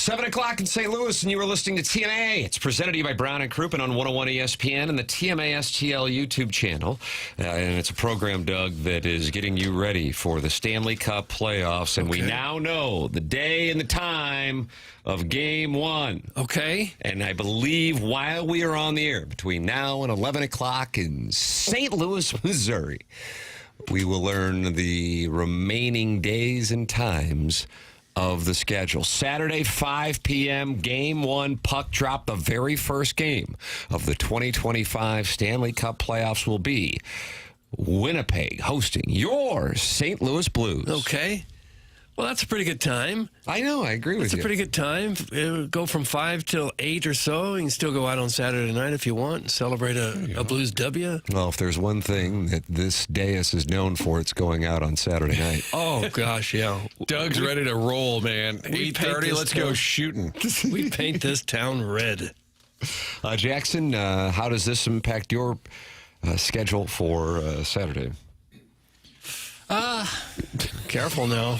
7 o'clock in St. Louis, and you are listening to TMA. It's presented to you by Brown and Crouppen on 101 ESPN and the TMA STL YouTube channel. And it's a program, Doug, that is getting you ready for the Stanley Cup playoffs. And we now know the day and the time of Game 1. Okay. And I believe while we are on the air, between now and 11 o'clock in St. Louis, Missouri, we will learn the remaining days and times of the schedule. Saturday, 5 p.m., Game 1, puck drop. The very first game of the 2025 Stanley Cup playoffs will be Winnipeg hosting your St. Louis Blues. Okay. Well, that's a pretty good time. I know. I agree with you. It's a pretty good time. It'll go from 5 till 8 or so. You can still go out on Saturday night if you want and celebrate a Blues W. Well, if there's one thing that this dais is known for, it's going out on Saturday night. Oh, gosh, yeah. Doug's ready to roll, man. 8:30, let's go shooting. We paint this town red. Jackson, how does this impact your schedule for Saturday? Careful now.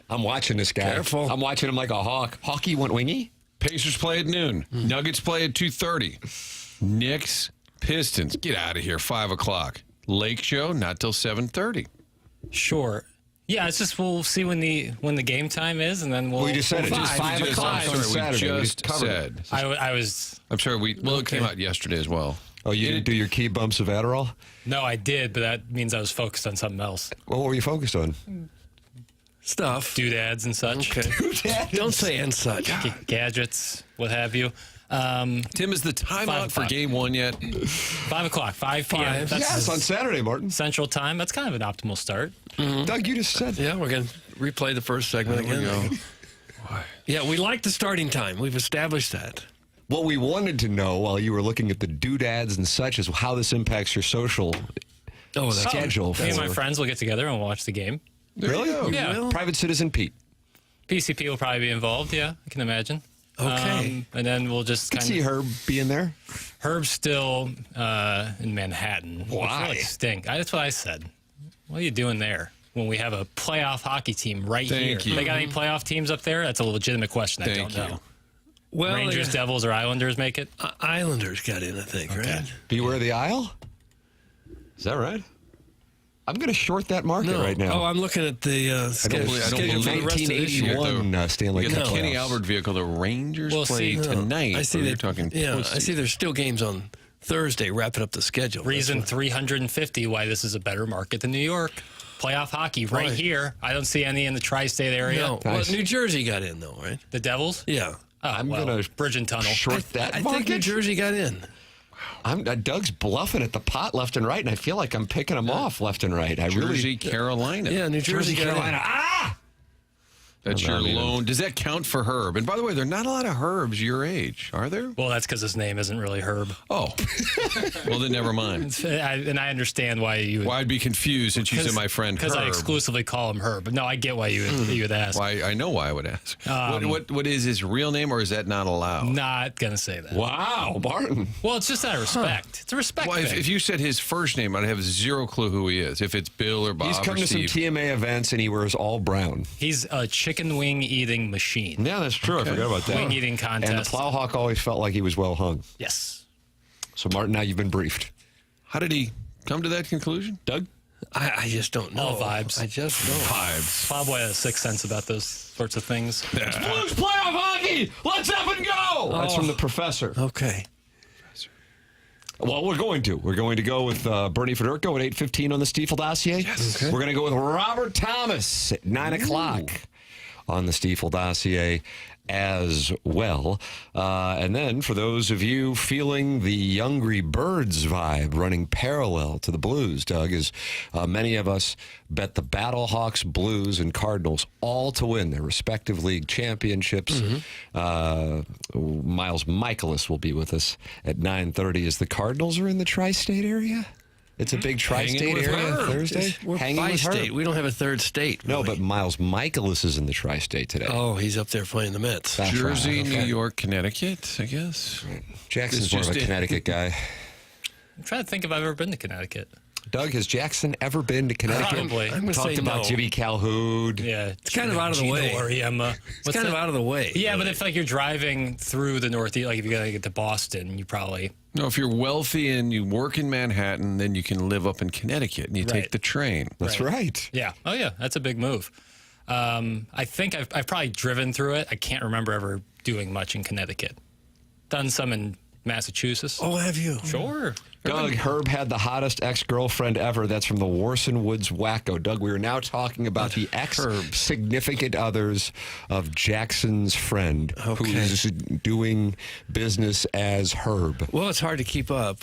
I'm watching this guy. Careful. I'm watching him like a hawk. Hockey went wingy? Pacers play at noon. Nuggets play at 2:30. Knicks, Pistons. Get out of here, 5 o'clock. Lake Show, not till 7:30. Sure. Yeah, it's just we'll see when the game time is, and then we'll. We just said it. Just 5 o'clock on Saturday. We just said. I was. I'm sorry. It came out yesterday as well. Oh, you didn't do your key bumps of Adderall? No, I did, but that means I was focused on something else. What were you focused on? Stuff. Doodads and such. Okay. Doodads. Don't say and such. Gadgets, what have you. Tim, is the timeout for Game 1 yet? 5 o'clock, 5 p.m. That's Yes, on Saturday, Martin. Central Time. That's kind of an optimal start. Doug, you just said. Yeah, we're going to replay the first segment again. Go. Yeah, we like the starting time. We've established that. What we wanted to know while you were looking at the doodads and such is how this impacts your social schedule. Me and my friends will get together and watch the game. Really? Yeah. Private Citizen Pete. PCP will probably be involved, yeah, I can imagine. Okay. And then we'll just Could see Herb being there. Herb's still in Manhattan. Why? Which really stink. That's what I said. What are you doing there when we have a playoff hockey team right here? Thank you. They got any playoff teams up there? That's a legitimate question. I don't know. Well, Rangers, Devils, or Islanders make it? Islanders got in, I think, right? Beware the Isle? Is that right? I'm going to short that market right now. Oh, I'm looking at the schedule for the rest of this year. 1981 Stanley You Cup got the Kenny playoffs. Albert vehicle. The Rangers Well, play see, tonight. I see You're that. talking I see there's still games on Thursday wrapping up the schedule. Reason 350 why this is a better market than New York. Playoff hockey right here. I don't see any in the tri-state area. No, well, New Jersey got in, though, right? The Devils? Yeah. I'm going to Bridge and Tunnel. short that I market. think New Jersey got in. Doug's bluffing at the pot left and right, and I feel like I'm picking him off left and right. Jersey, Carolina. Yeah, New Jersey got Carolina. in. Ah! That's your loan. Does that count for Herb? And by the way, there are not a lot of Herbs your age, are there? Well, that's because his name isn't really Herb. Oh. Well, then never mind. And I understand why you would. Well, I'd be confused since you said my friend Herb. Because I exclusively call him Herb. But no, I get why you would ask. Why? I know why I would ask. What is his real name, or is that not allowed? Not going to say that. Wow, Martin. Well, it's just out of respect. It's a respect Well, thing. if you said his first name, I'd have zero clue who he is. If it's Bill or Bob He's come or to some Steve. TMA events, and he wears all brown. He's a chicken wing eating machine. Yeah, that's true. Okay. I forgot about that. Wing eating contest. And the Plowhawk always felt like he was well hung. Yes. So, Martin, now you've been briefed. How did he come to that conclusion? Doug? I just don't know. All vibes. I just don't. Vibes. Bob has a sixth sense about those sorts of things. Blues playoff hockey! Let's up and go! That's from the professor. Okay. Well, we're going to. We're going to go with Bernie Federko at 8:15 on the Stiefel dossier. Yes. Okay. We're going to go with Robert Thomas at 9 o'clock on the Stiefel dossier as well. And then for those of you feeling the Angry Birds vibe running parallel to the Blues, Doug, is many of us bet the Battlehawks, Blues, and Cardinals all to win their respective league championships. Miles Mikolas will be with us at 9:30 as the Cardinals are in the tri-state area. It's a big tri-state area Thursday. We're bi-state. We don't have a third state. No, really. but Miles Mikolas is in the tri-state today. Oh, he's up there playing the Mets. That's Jersey, right. New York, Connecticut, I guess. Jackson's It's more of just a Connecticut guy. I'm trying to think if I've ever been to Connecticut. Doug, has Jackson ever been to Connecticut? Probably. I'm going to Talked say about no. Jimmy Calhoun. Yeah, It's kind of out of the way. It's kind of out of the way. Yeah, but if like you're driving through the Northeast, like if you gotta get to Boston, you probably No, if you're wealthy and you work in Manhattan, then you can live up in Connecticut and you take Right. the train. That's right. yeah. Oh yeah, that's a big move. I think I've probably driven through it. I can't remember ever doing much in Connecticut. Done some in Massachusetts. Oh, have you? Sure. Doug, Herb had the hottest ex-girlfriend ever. That's from the Warson Woods Wacko. Doug, we are now talking about the ex-significant others of Jackson's friend who's doing business as Herb. Well, it's hard to keep up.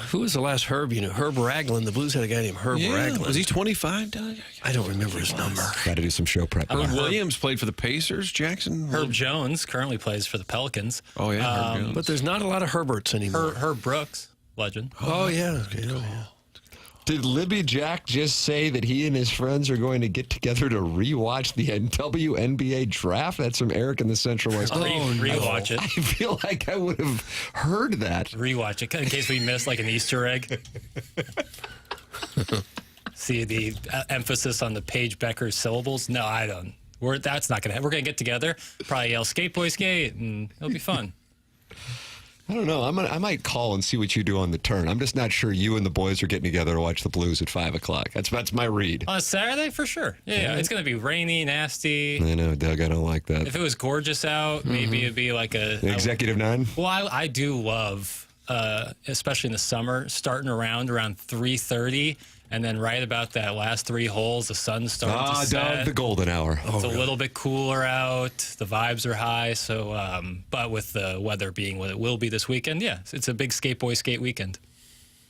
Who was the last Herb you knew? Herb Ragland. The Blues had a guy named Herb Ragland. Was he 25, Doug? I don't remember his number. Got to do some show prep. Herb Williams played for the Pacers. Jackson? Herb Jones currently plays for the Pelicans. Oh, yeah. Herb Jones. But there's not a lot of Herberts anymore. Herb Brooks, legend. Oh, yeah. Yeah. Did Libby Jack just say that he and his friends are going to get together to rewatch the WNBA draft? That's from Eric in the Central West. Rewatch it. I feel like I would have heard that. Rewatch it in case we miss like an Easter egg. See the emphasis on the Paige Becker syllables? No, I don't. That's not going to happen. We're going to get together, probably yell skate boy skate, and it'll be fun. I don't know. I might call and see what you do on the turn. I'm just not sure you and the boys are getting together to watch the Blues at 5 o'clock. That's my read. On a Saturday, for sure. Yeah, it's going to be rainy, nasty. I know, Doug. I don't like that. If it was gorgeous out, maybe it'd be like The Executive 9? Well, I do love, especially in the summer, starting around 3:30, and then right about that last 3 holes, the sun's starting to set. Doug, the golden hour. It's a little bit cooler out. The vibes are high. So, but with the weather being what it will be this weekend, yeah, it's a big skate boy skate weekend.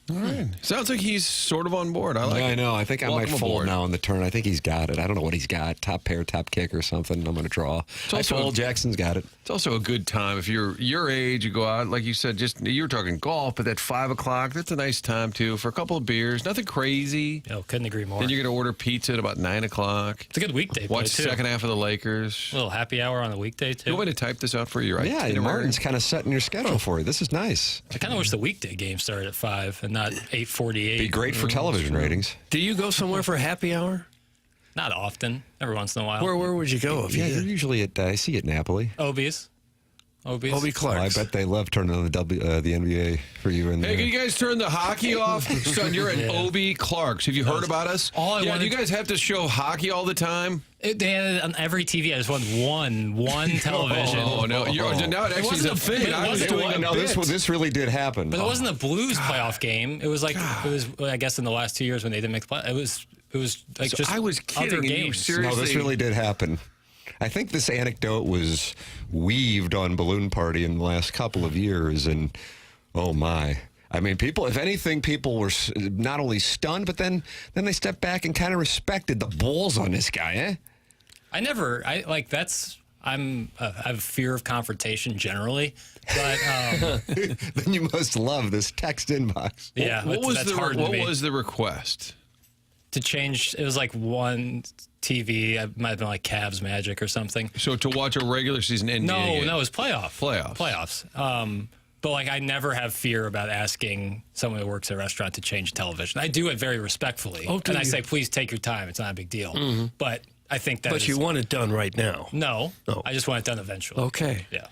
All right. Sounds like he's sort of on board. I like it. I know. I think I might Welcome fold aboard. now on the turn. I think he's got it. I don't know what he's got. Top pair, top kick or something. I'm going to draw. I also- fold. Jackson's got it. It's also a good time if you're your age. You go out, like you said, you were talking golf, but at 5 o'clock, that's a nice time too for a couple of beers. Nothing crazy. Oh, couldn't agree more. Then you're going to order pizza at about 9 o'clock. It's a good weekday play, Watch the too. second half of the Lakers. A little happy hour on the weekday, too. You want me to type this out for you, right? Yeah, Martin's kind of setting your schedule for you. This is nice. I kind of wish the weekday game started at 5 and not 8:48. Be great for television ratings. Do you go somewhere for a happy hour? Not often. Every once in a while. Where would you go if Yeah, you you're did? usually at, I see at Napoli. Obies. Obi Oh, I Clark's. bet they love turning on the NBA for you in Hey, there. can you guys turn the hockey off? Son, you're at Obi Clark's. Have you heard about us? All I yeah, wanted- you guys have to show hockey all the time? They had it on every TV. I just wanted one television. Oh, no. Now it actually is a thing. I was doing a No, bit. this really did happen. But it wasn't a Blues playoff game. It was like I guess in the last 2 years when they didn't make the play. It was like So just I was other kidding, and you games. seriously- No, this really did happen. I think this anecdote was weaved on Balloon Party in the last couple of years, and oh my. I mean, if anything, people were not only stunned, but then they stepped back and kind of respected the balls on this guy, eh? I have fear of confrontation generally, but Then you must love this text inbox. yeah, What that's hard to me. was the request? To change? It was like one TV. It might have been like Cavs Magic or something. So to watch a regular season NBA game. No, it was playoffs. But like, I never have fear about asking someone who works at a restaurant to change television. I do it very respectfully, Oh, do and I you? say, please take your time. It's not a big deal. But I think that. But you want it done right now. No, Oh. I just want it done eventually. Okay. Yeah.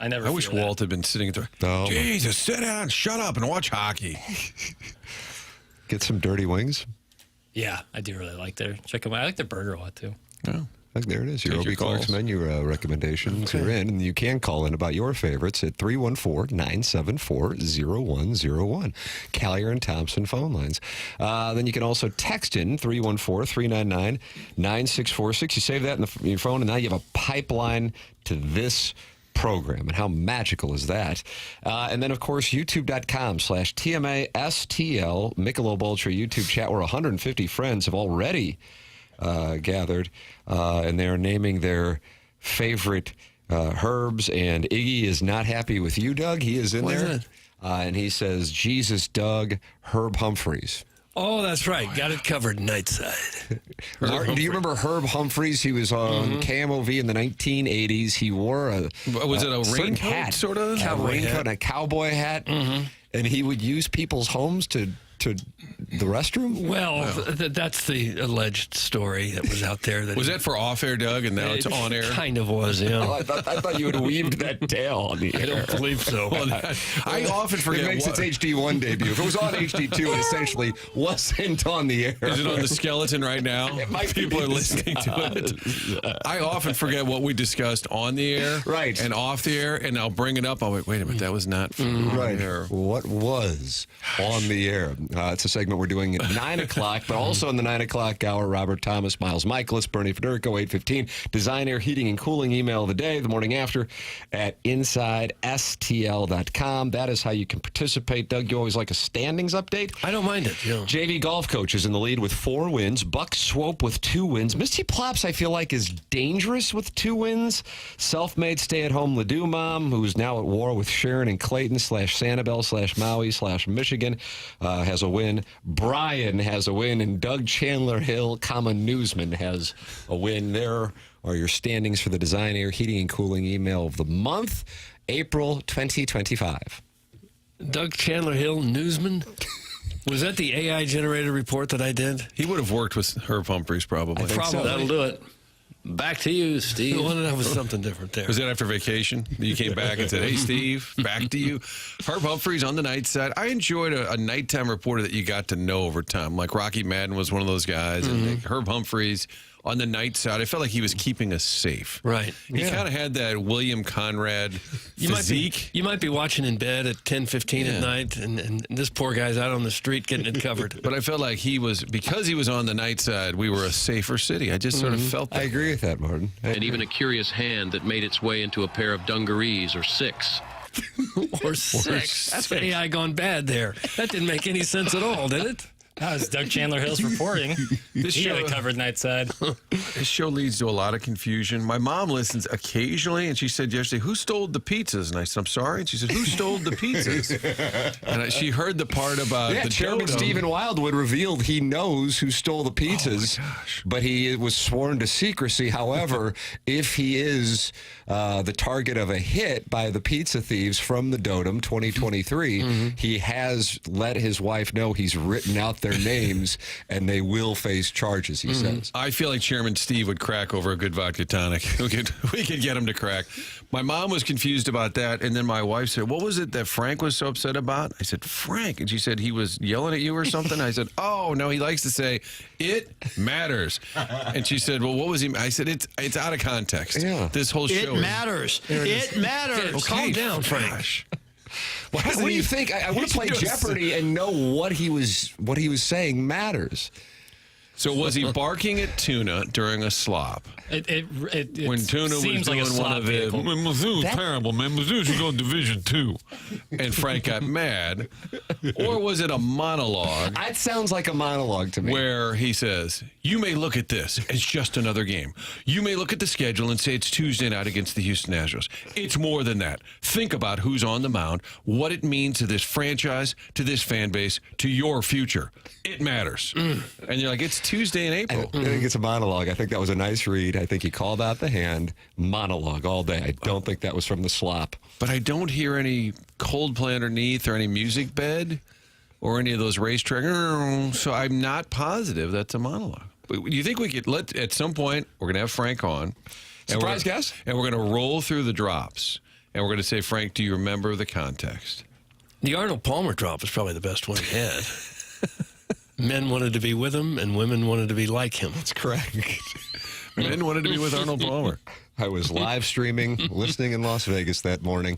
I never. I wish fear that. Walt had been sitting there. Oh. Jesus, sit down, shut up, and watch hockey. Get some dirty wings. Yeah, I do really like their chicken. I like their burger a lot too. No. Look, there it is. Your Take Obi your Clark's calls. menu recommendations are in, and you can call in about your favorites at 314-974-0101. Callier and Thompson phone lines. Then you can also text in 314-399-9646. You save that in your phone, and now you have a pipeline to this program. And how magical is that? And then, of course, youtube.com/TMASTL, Michelob Ultra YouTube chat, where 150 friends have already gathered, and they're naming their favorite herbs. And Iggy is not happy with you, Doug. He is in Why is there. that? And he says, Jesus, Doug, Herb Humphreys. Oh, that's right. Got it covered nightside. Martin, do you remember Herb Humphreys? He was on KMOV in the 1980s. He wore a Was it a certain raincoat, hat, sort of? a Cowboy raincoat hat. and a cowboy hat, and he would use people's homes to to the restroom? Well, that's the alleged story that was out there. Was that for off-air, Doug, and now it's on air? Kind of was, yeah. Oh, I thought you had weaved that tail on the air. I don't believe so. Well, I often forget. It makes its HD1 debut. If it was on HD2, it essentially wasn't on the air. Is it on the skeleton right now? People are listening to it. I often forget what we discussed on the air Right. and off the air, and I'll bring it up. I'll wait a minute, that was not on Right. the air. What was on the air? It's a segment we're doing at 9 o'clock, but also in the 9 o'clock hour, Robert Thomas, Miles Mikolas, Bernie Federko, 8:15. Design, Air, Heating, and Cooling email of the day, the morning after, at InsideSTL.com. That is how you can participate. Doug, you always like a standings update? I don't mind it. Yeah. JV Golf Coach is in the lead with 4 wins. Buck Swope with 2 wins. Misty Plops, I feel like, is dangerous with 2 wins. Self-made stay-at-home Ladue mom, who's now at war with Sharon and Clayton /Sanibel/Maui/Michigan, has a win. Brian has a win, and Doug Chandler Hill, newsman, has a win. There are your standings for the Design, Air, Heating, and Cooling email of the month, April 2025. Doug Chandler Hill, newsman. Was that the AI-generated report that I did? He would have worked with Herb Humphreys, probably. Probably. That'll do it. Back to you, Steve. Well, that was something different there. Was that after vacation? You came back and said, hey, Steve, back to you. Herb Humphreys on the night side. I enjoyed a nighttime reporter that you got to know over time. Like Rocky Madden was one of those guys. And Herb Humphreys on the night side, I felt like he was keeping us safe. Right. He kind of had that William Conrad physique. You might be watching in bed at 10:15 at night, and this poor guy's out on the street getting it covered. But I felt like because he was on the night side, we were a safer city. I just sort of felt that. I agree with that, Martin. And even a curious hand that made its way into a pair of dungarees or 6. or 6. That's AI gone bad there. That didn't make any sense at all, did it? That was Doug Chandler Hill's reporting. This He had show- it covered nightside. This show leads to a lot of confusion. My mom listens occasionally, and she said yesterday, who stole the pizzas? And I said, I'm sorry. And she said, who stole the pizzas? And she heard the part about the Chairman dodo. Stephen Wildwood revealed he knows who stole the pizzas, but he was sworn to secrecy. However, if he is the target of a hit by the pizza thieves from the Dotem 2023, he has let his wife know he's written out their names, and they will face charges, he says. I feel like Chairman Steve would crack over a good vodka tonic. We could get him to crack. My mom was confused about that, and then my wife said, what was it that Frank was so upset about? I said, Frank. And she said, he was yelling at you or something? I said, oh, no, he likes to say, it matters. And she said, well, what was he? I said, it's out of context. Yeah. This whole show It matters. It matters. Calm down, Frank. Gosh. What do you think? I want to play Jeopardy and know what he was saying matters. So was he barking at Tuna during a slop? It When Tuna was seems like a doing one slot of his, vehicle. Mizzou's terrible, man. Mizzou should go to Division II. And Frank got mad. Or was it a monologue That sounds like a monologue to me. where he says, you may look at this as just another game. You may look at the schedule and say it's Tuesday night against the Houston Astros. It's more than that. Think about who's on the mound, what it means to this franchise, to this fan base, to your future. It matters. And you're like, it's Tuesday in April. I think it's a monologue. I think that was a nice read. I think he called out the hand. Monologue all day. I don't think that was from the slop. But I don't hear any Coldplay underneath or any music bed or any of those racetrack. So I'm not positive that's a monologue. But you think we could at some point, we're going to have Frank on. Surprise guest? And we're going to roll through the drops. And we're going to say, Frank, do you remember the context? The Arnold Palmer drop was probably the best one he had. Men wanted to be with him, and women wanted to be like him. That's correct. Men wanted to be with Arnold Palmer. I was live streaming, listening in Las Vegas that morning.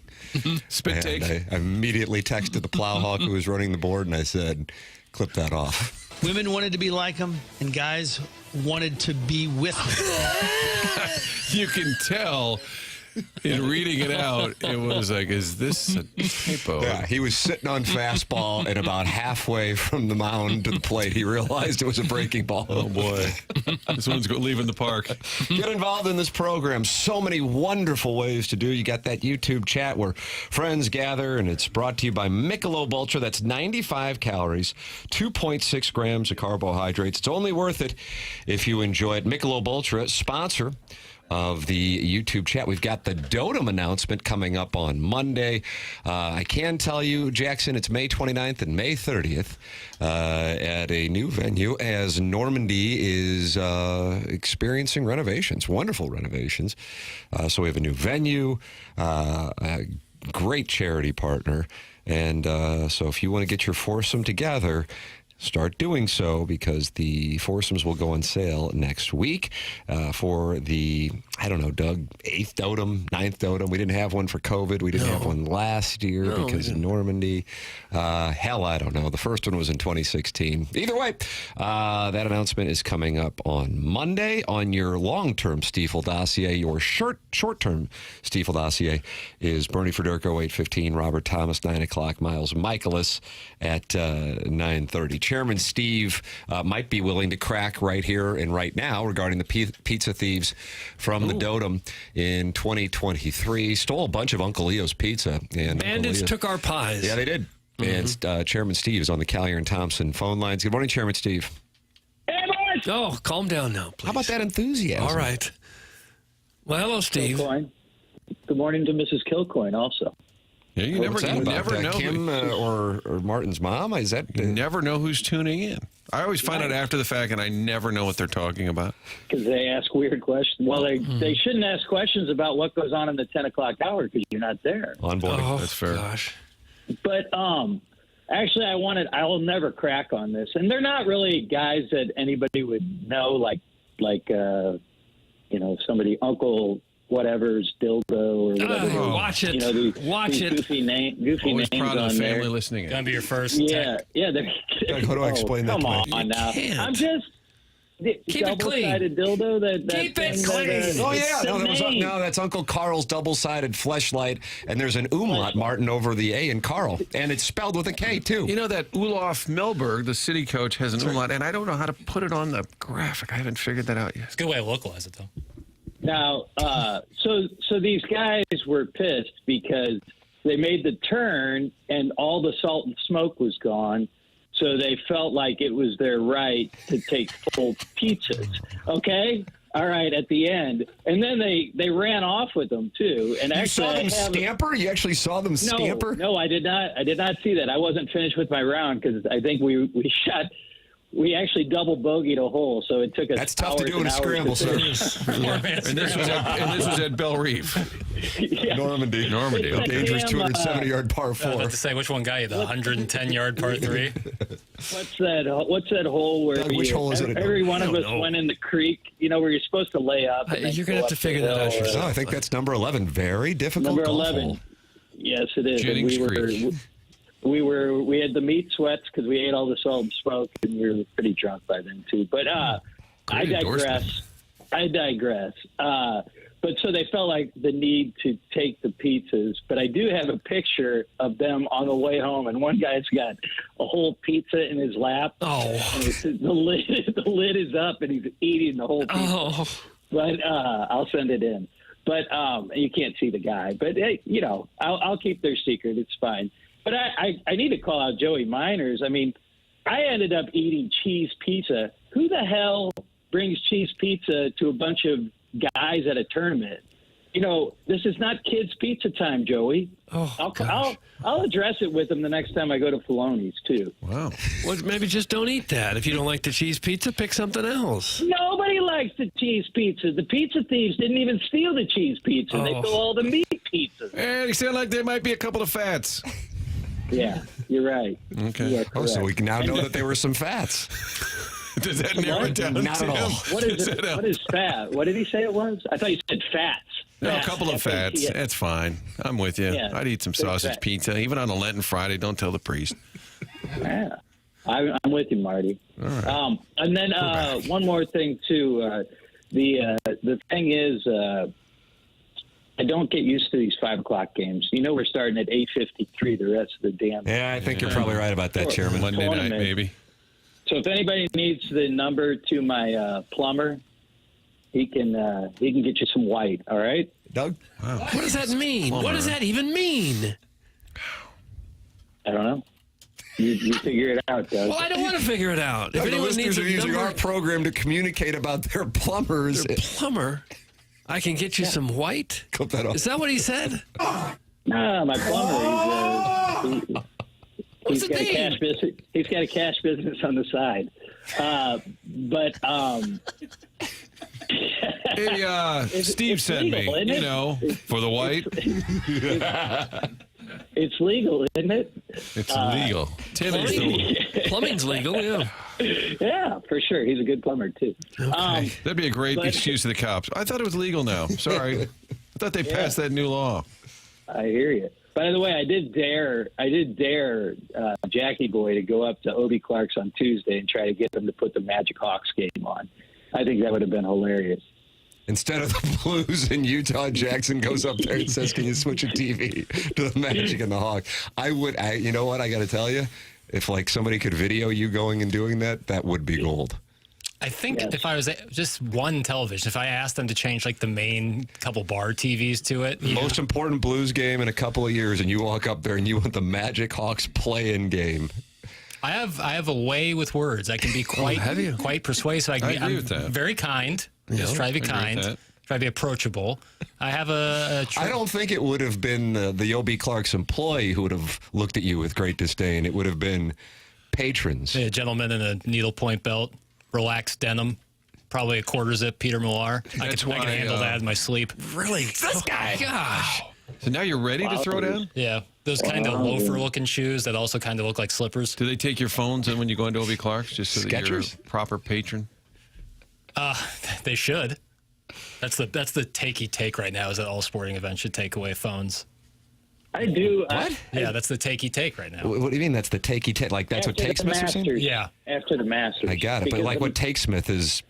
Spit And take. I immediately texted the plowhawk who was running the board, and I said, clip that off. Women wanted to be like him, and guys wanted to be with him. You can tell in reading it out, it was like, is this a typo? Yeah, he was sitting on fastball, and about halfway from the mound to the plate, he realized it was a breaking ball. Oh, boy. This one's leaving the park. Get involved in this program. So many wonderful ways to do. You got that YouTube chat where friends gather, and it's brought to you by Michelob Ultra. That's 95 calories, 2.6 grams of carbohydrates. It's only worth it if you enjoy it. Michelob Ultra, sponsor of the YouTube chat. We've got the Dotem announcement coming up on Monday. I can tell you, Jackson, it's May 29th and May 30th at a new venue as Normandy is experiencing renovations, wonderful renovations. So we have a new venue, a great charity partner. And so if you want to get your foursome together, start doing so, because the foursomes will go on sale next week for the, I don't know, Doug, 8th Dotem, 9th Dotem. We didn't have one for COVID. We didn't have one last year because of Normandy. Hell, I don't know. The first one was in 2016. Either way, that announcement is coming up on Monday. On your long-term Stiefel dossier, your short-term Stiefel dossier is Bernie Federko, 8:15, Robert Thomas, 9 o'clock, Miles Mikolas at 9:30. Chairman Steve might be willing to crack right here and right now regarding the pizza thieves from the Dotem in 2023. Stole a bunch of Uncle Leo's pizza. And Bandits took our pies. Yeah, they did. And Chairman Steve is on the Collier and Thompson phone lines. Good morning, Chairman Steve. Hey, boys! Oh, calm down now, please. How about that enthusiasm? All right. Well, hello, Steve. Kilcoyne. Good morning to Mrs. Kilcoyne also. Yeah, you never know. Kim or Martin's mom? Is that You never know who's tuning in. I always find out after the fact, and I never know what they're talking about. Because they ask weird questions. Well, they shouldn't ask questions about what goes on in the 10 o'clock hour because you're not there. on board? Oh, That's fair. Gosh. But actually, I'll never crack on this. And they're not really guys that anybody would know, like somebody, Uncle whatever's dildo or whatever. Watch it. Watch it. Goofy Always names proud of on the family there. listening in. Gonna be your first. Yeah, yeah. How do I explain that Come to my- on now. can't. I'm just Keep it clean. double-sided dildo. That Keep it thing clean. Oh, yeah. it's No, the name. that's Uncle Carl's double-sided fleshlight, and there's an umlaut, Martin, over the A in Carl, and it's spelled with a K, too. You know that Olaf Milberg, the city coach, has an umlaut, and I don't know how to put it on the graphic. I haven't figured that out yet. It's a good way to localize it, though. Now, so these guys were pissed because they made the turn and all the salt and smoke was gone. So they felt like it was their right to take full pizzas. Okay? All right, at the end. And then they ran off with them, too. And You actually, saw them scamper? You actually saw them scamper? No, I did not. I did not see that. I wasn't finished with my round because I think we actually double bogeyed a hole, so it took us. That's tough to hours do in and a hours scramble, to sir. And this was at Bell Reef. Yeah. Normandy. Normandy, It's okay. like Dangerous damn, 270-yard par I was 4. about to say, which one got you? The 110-yard par 3? What's that hole where Doug, which hole is it? every one of don't us know. went in the creek? You know, where you're supposed to lay up. and then You're going to go have to up figure the that out hill. yourself. I think that's number 11. Very difficult Number golf 11. hole. Yes, it is. And Jennings Creek. we had the meat sweats because we ate all the salt and smoke, and we were pretty drunk by then too. But I Great digress. But so they felt like the need to take the pizzas. But I do have a picture of them on the way home, and one guy's got a whole pizza in his lap. Oh. And the lid is up, and he's eating the whole pizza. Oh. But I'll send it in. But you can't see the guy. But hey, I'll keep their secret. It's fine. But I need to call out Joey Miners. I mean, I ended up eating cheese pizza. Who the hell brings cheese pizza to a bunch of guys at a tournament? This is not kids' pizza time, Joey. Oh, gosh. I'll address it with them the next time I go to Filoni's, too. Wow. Well, maybe just don't eat that. If you don't like the cheese pizza, pick something else. Nobody likes the cheese pizza. The pizza thieves didn't even steal the cheese pizza. They Oh. stole all the meat pizzas. And it sounds like there might be a couple of fats. Yeah, you're right. Okay. You are Oh, so we correct. can now know that there were some fats. Does that narrow it down? Not at all. What is it? What is fat? What did he say it was? I thought you said fats. No, a Fats, couple of fats. F-A-T-S. That's fine. I'm with you. Yeah. I'd eat some Big sausage fat. pizza, even on a Lenten Friday. Don't tell the priest. Yeah, I'm with you, Marty. All right. And then one more thing too. The thing is, I don't get used to these 5 o'clock games. We're starting at 8:53. The rest of the damn. Yeah, I think you're probably right about that, Chairman. Monday night, tournament. maybe. So if anybody needs the number to my plumber, he can get you some white. All right. Doug? What does that mean? What does that even mean? I don't know. You figure it out, Doug. Well, I don't want to figure it out. If Doug, the anyone needs listeners a are using number, our program to communicate about their plumbers. plumber. I can get you some white? Clip that off. Is that what he said? No, my plumber. He's got a cash business. He's got a cash business on the side. Hey, Steve sent legal, me, isn't it? For the white. It's legal, isn't it? It's legal. Timmy's the Plumbing's legal, yeah. Yeah, for sure. He's a good plumber, too. That'd be a great excuse to the cops. I thought it was legal now. Sorry. I thought they passed that new law. I hear you. By the way, I did dare Jackie Boy to go up to Obie Clark's on Tuesday and try to get them to put the Magic Hawks game on. I think that would have been hilarious. Instead of the Blues in Utah, Jackson goes up there and says, "Can you switch a TV to the Magic and the Hawks?" You know what? I got to tell you, if somebody could video you going and doing that, that would be gold. I think if I was just one television, if I asked them to change the main couple bar TVs to it. Most important Blues game in a couple of years, and you walk up there and you want the Magic Hawks play-in game. I have a way with words. I can be quite persuasive. I agree with that. Very kind. Just try to be kind. Try to be approachable. I have I don't think it would have been the O.B. Clark's employee who would have looked at you with great disdain. It would have been patrons. A gentleman in a needlepoint belt, relaxed denim, probably a quarter zip Peter Millar. I can handle that in my sleep. Really? This guy. Gosh. So now you're ready to throw down? Yeah. Those kind of loafer-looking shoes that also kind of look like slippers. Do they take your phones in when you go into O.B. Clark's just so that you're a Skechers? proper patron? They should. That's the takey take right now is that all sporting events should take away phones. I do. What? Yeah, that's the takey take right now. What do you mean that's the takey take? That's what After Take the Smith is saying? Masters. Yeah. After the Masters. I got it. But Because what Take Smith is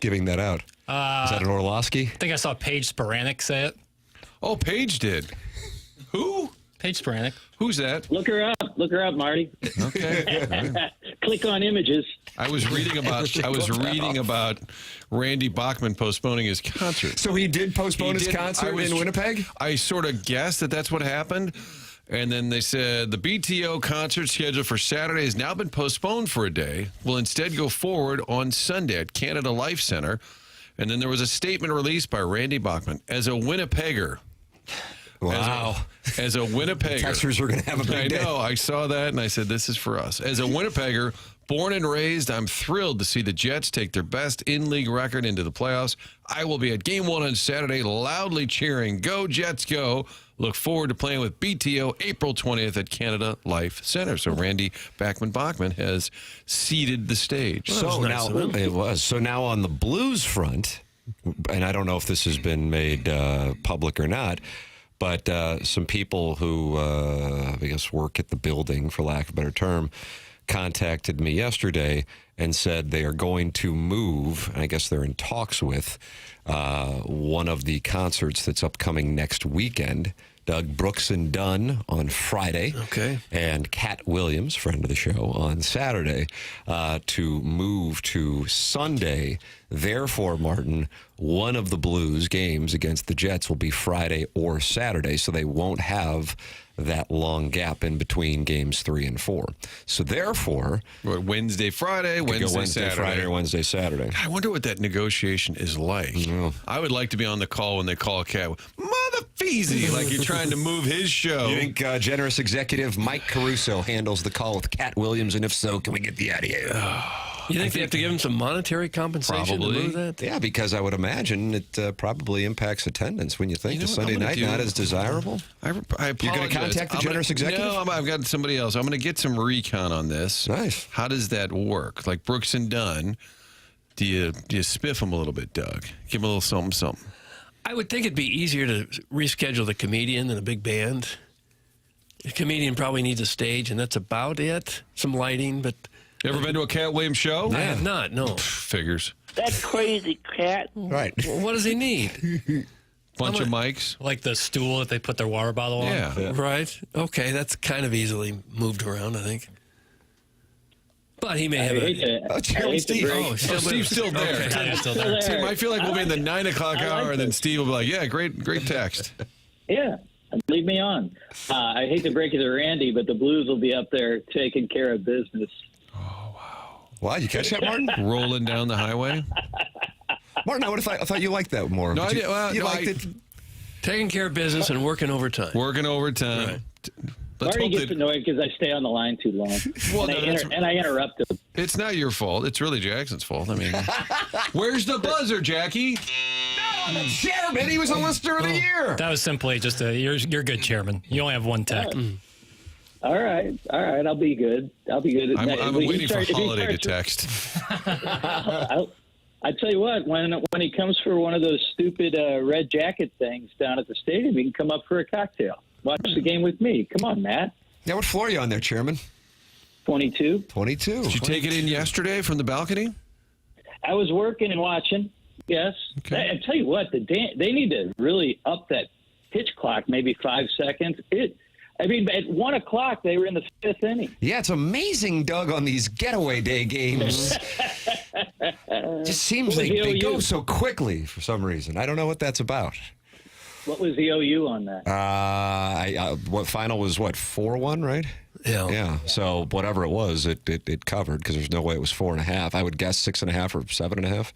giving that out? Is that an Orlovsky? I think I saw Paige Sporanic say it. Oh, Paige did. Who? Paige Sporanic. Who's that? Look her up, Marty. Okay. Click on images. I was reading about Randy Bachman postponing his concert. So he did postpone his concert in Winnipeg? I sort of guessed that that's what happened. And then they said the BTO concert scheduled for Saturday has now been postponed for a day. Will instead go forward on Sunday at Canada Life Center. And then there was a statement released by Randy Bachman. As a Winnipegger. Wow. As a Winnipegger. Texters are going to have a big day. I know. I saw that and I said, this is for us. As a Winnipegger, born and raised, I'm thrilled to see the Jets take their best in-league record into the playoffs. I will be at Game 1 on Saturday loudly cheering, "Go Jets, go." Look forward to playing with BTO April 20th at Canada Life Center. So Randy Bachman has seeded the stage. So now on the Blues front, and I don't know if this has been made public or not, but some people who I guess work at the building, for lack of a better term, contacted me yesterday and said they are going to move, and I guess they're in talks with, one of the concerts that's upcoming next weekend. Doug Brooks and Dunn on Friday. Okay. And Cat Williams, friend of the show, on Saturday, to move to Sunday. Therefore, Martin, one of the Blues games against the Jets will be Friday or Saturday, so they won't have that long gap in between games 3 and 4. So therefore, Wednesday, Friday, Wednesday, Saturday. Friday, or Wednesday, Saturday. I wonder what that negotiation is like. I would like to be on the call when they call a cat. Mother Feezy, like you're trying to move his show. You think generous executive Mike Caruso handles the call with Cat Williams? And if so, can we get the out of here? You think they have to give him some monetary compensation to move that? Yeah, because I would imagine it probably impacts attendance when you think the Sunday night not as desirable. I apologize. You're going to contact the generous executive? No, I've got somebody else. I'm going to get some recon on this. Nice. How does that work? Like Brooks and Dunn, do you spiff them a little bit, Doug? Give them a little something. I would think it'd be easier to reschedule the comedian than a big band. The comedian probably needs a stage, and that's about it. Some lighting, but... Ever been to a Cat Williams show? I have not, no. Figures. That's crazy, Cat. Right. Well, what does he need? Bunch of mics. Like the stool that they put their water bottle on? Yeah. Right. Okay, that's kind of easily moved around, I think. But he may have Steve's still there. Okay. Yeah, still there. Tim, I feel like we'll be in the 9 o'clock hour, and then Steve will be like, yeah, great text. Yeah, leave me on. I hate to break it to Randy, but the Blues will be up there taking care of business. Wow, you catch that, Martin? Rolling down the highway. Martin, I thought you liked that more. No, I did. Well, you no, liked it? Taking care of business and working overtime. Working overtime. Right. Let's Marty hope gets that annoyed because I stay on the line too long. Well, and I interrupt him. it's not your fault. It's really Jackson's fault. I mean, where's the buzzer, Jackie? No, the chairman. He was a listener of the year. That was simply just you're good, Chairman. You only have one tech. All right. I'll be good. I'm waiting for Holiday to text. I tell you what, when he comes for one of those stupid red jacket things down at the stadium, he can come up for a cocktail. Watch the game with me. Come on, Matt. Yeah, what floor are you on there, Chairman? 22. 22. Did you take it in yesterday from the balcony? I was working and watching. Yes. Okay. I tell you what, they need to really up that pitch clock, maybe 5 seconds. At 1 o'clock, they were in the 5th inning. Yeah, it's amazing, Doug, on these getaway day games. Just seems they go so quickly for some reason. I don't know what that's about. What was the OU on that? What final was 4-1, right? Yeah. Yeah. So whatever it was, it covered because there's no way it was 4.5. I would guess 6.5 or 7.5.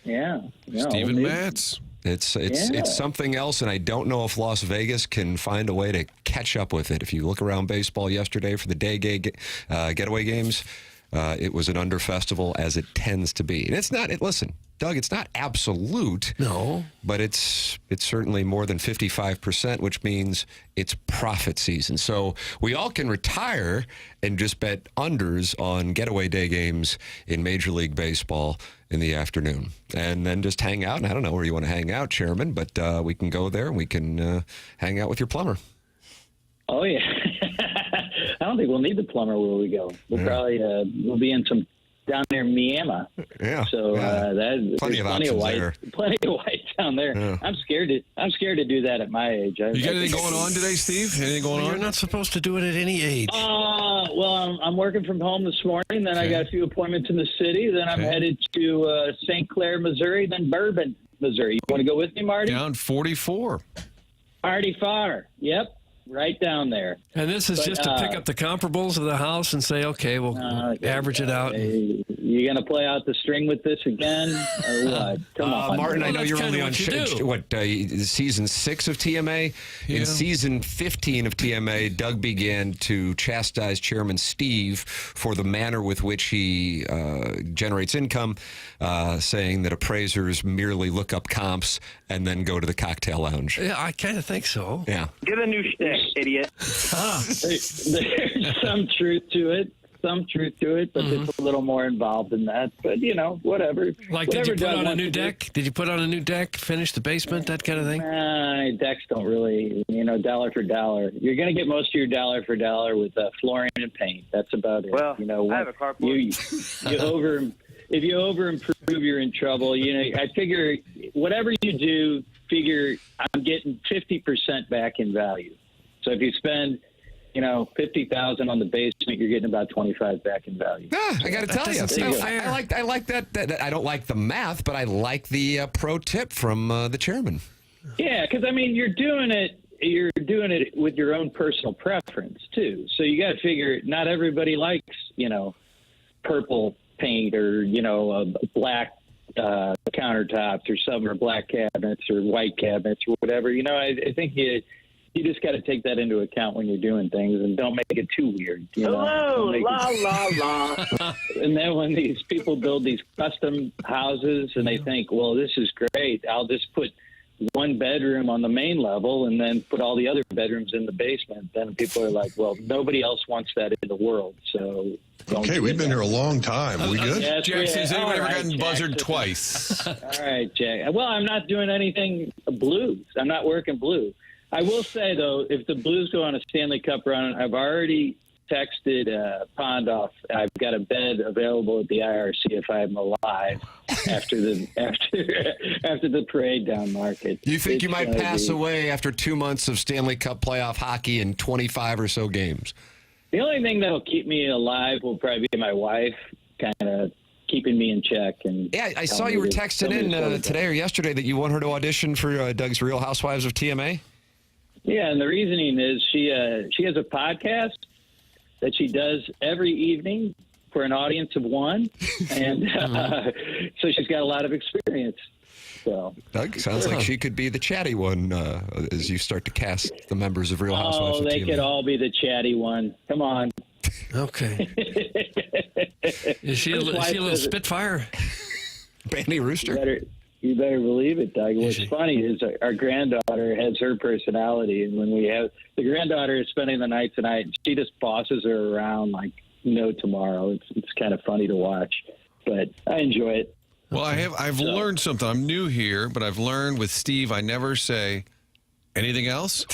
Yeah. No, Stephen Matz. It's something else, and I don't know if Las Vegas can find a way to catch up with it. If you look around baseball yesterday for the getaway games, it was an under festival as it tends to be. And it's not. Listen, Doug, it's not absolute. No. But it's certainly more than 55%, which means it's profit season. So we all can retire and just bet unders on getaway day games in Major League Baseball in the afternoon. And then just hang out. And I don't know where you want to hang out, Chairman, but we can go there and we can hang out with your plumber. Oh, yeah. I don't think we'll need the plumber where we go. We'll probably we'll be in some down near Miami. Yeah. So plenty of options there. Plenty of white down there. Yeah. I'm scared to do that at my age. You got anything going on today, Steve? Anything going You're on? not supposed to do it at any age. Well, I'm working from home this morning. Then I got a few appointments in the city. Then I'm headed to St. Clair, Missouri. Then Bourbon, Missouri. You want to go with me, Marty? Down 44. Marty Farr. Yep. Right down there. And this is just to pick up the comparables of the house and say, okay, we'll average it out. You going to play out the string with this again, or what? Come on, Martin. I know you're only on do. season 6 of TMA. Yeah. In season 15 of TMA, Doug began to chastise Chairman Steve for the manner with which he generates income, saying that appraisers merely look up comps and then go to the cocktail lounge. Yeah, I kind of think so. Yeah. Get a new shtick, idiot. There's some truth to it. But it's a little more involved than that. But, whatever. Like, did you put on a new deck? Did you put on a new deck, finish the basement, that kind of thing? Decks don't really, dollar for dollar. You're going to get most of your dollar for dollar with flooring and paint. That's about it. Well, I have a carport. If you over improve, you're in trouble. I figure whatever you do, I'm getting 50% back in value. So if you spend, $50,000 on the basement, you're getting about 25 back in value. I got to tell you, I like that. I don't like the math, but I like the pro tip from the chairman. Yeah, because you're doing it with your own personal preference too. So you got to figure not everybody likes purple paint or black countertops or some or black cabinets or white cabinets or whatever. I think you just got to take that into account when you're doing things and don't make it too weird. Hello, la. And then when these people build these custom houses and they think, well, this is great, I'll just put one bedroom on the main level and then put all the other bedrooms in the basement. Then people are like, well, nobody else wants that in the world. So okay, we've been here a long time. Are we good? Yes, Jackson, has anyone ever gotten Jack. buzzard twice? All right, Jack. Well, I'm not doing anything blues. I'm not working blue. I will say, though, if the Blues go on a Stanley Cup run, I've already texted Pond off. I've got a bed available at the IRC if I'm alive after the parade down Market. You think you might pass away after 2 months of Stanley Cup playoff hockey and 25 or so games? The only thing that'll keep me alive will probably be my wife kind of keeping me in check. And yeah, I saw you were texting in today or yesterday that you want her to audition for Doug's Real Housewives of TMA. Yeah, and the reasoning is she has a podcast that she does every evening for an audience of one, and so she's got a lot of experience. So, Doug, sounds like she could be the chatty one as you start to cast the members of Real Housewives. Oh, they of could TMA. all be the chatty one. Come on. Okay. Is she a little Spitfire? Bandy Rooster. You better believe it, Doug. What's she? funny is our granddaughter has her personality, and when we have the granddaughter is spending the night tonight, and she just bosses her around like no tomorrow. It's kind of funny to watch, but I enjoy it. Well, I've learned something. I'm new here, but I've learned with Steve, I never say anything else.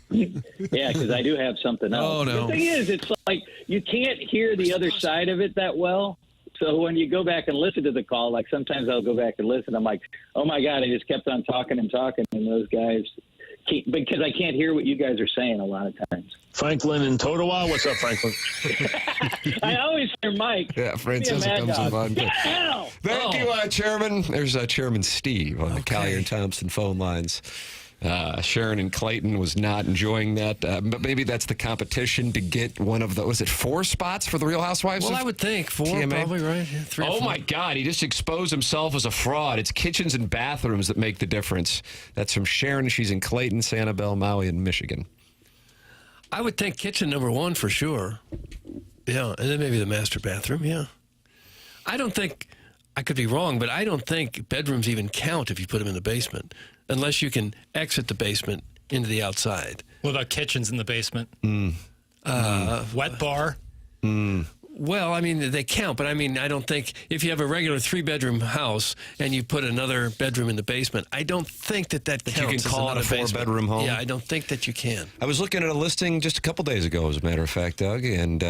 Yeah, because I do have something else. Oh, no. The thing is, it's like you can't hear the other side of it that well. So when you go back and listen to the call, like sometimes I'll go back and listen. I'm like, oh, my God, I just kept on talking and talking. And those guys, because I can't hear what you guys are saying a lot of times. Franklin and Totowa. What's up, Franklin? I always hear Mike. Yeah, Francis Be a mad comes dog. in. Get out! Thank you, Chairman. There's Chairman Steve on the Collier and Thompson phone lines. Sharon and Clayton was not enjoying that, but maybe that's the competition to get one of the, was it 4 spots for the Real Housewives? Well, of I would think 4, TMA? probably, right? Yeah, 3 or 4. My God, he just exposed himself as a fraud. It's kitchens and bathrooms that make the difference. That's from Sharon. She's in Clayton, Sanibel, Maui, and Michigan. I would think kitchen number 1 for sure. Yeah, and then maybe the master bathroom, yeah. I don't think, I could be wrong, but I don't think bedrooms even count if you put them in the basement, unless you can exit the basement into the outside. What about kitchens in the basement? Wet bar? Well, I mean, they count, but I mean, I don't think if you have a regular 3-bedroom house and you put another bedroom in the basement, I don't think that counts. you can as call it another a 4-bedroom home? Yeah, I don't think that you can. I was looking at a listing just a couple days ago, as a matter of fact, Doug, and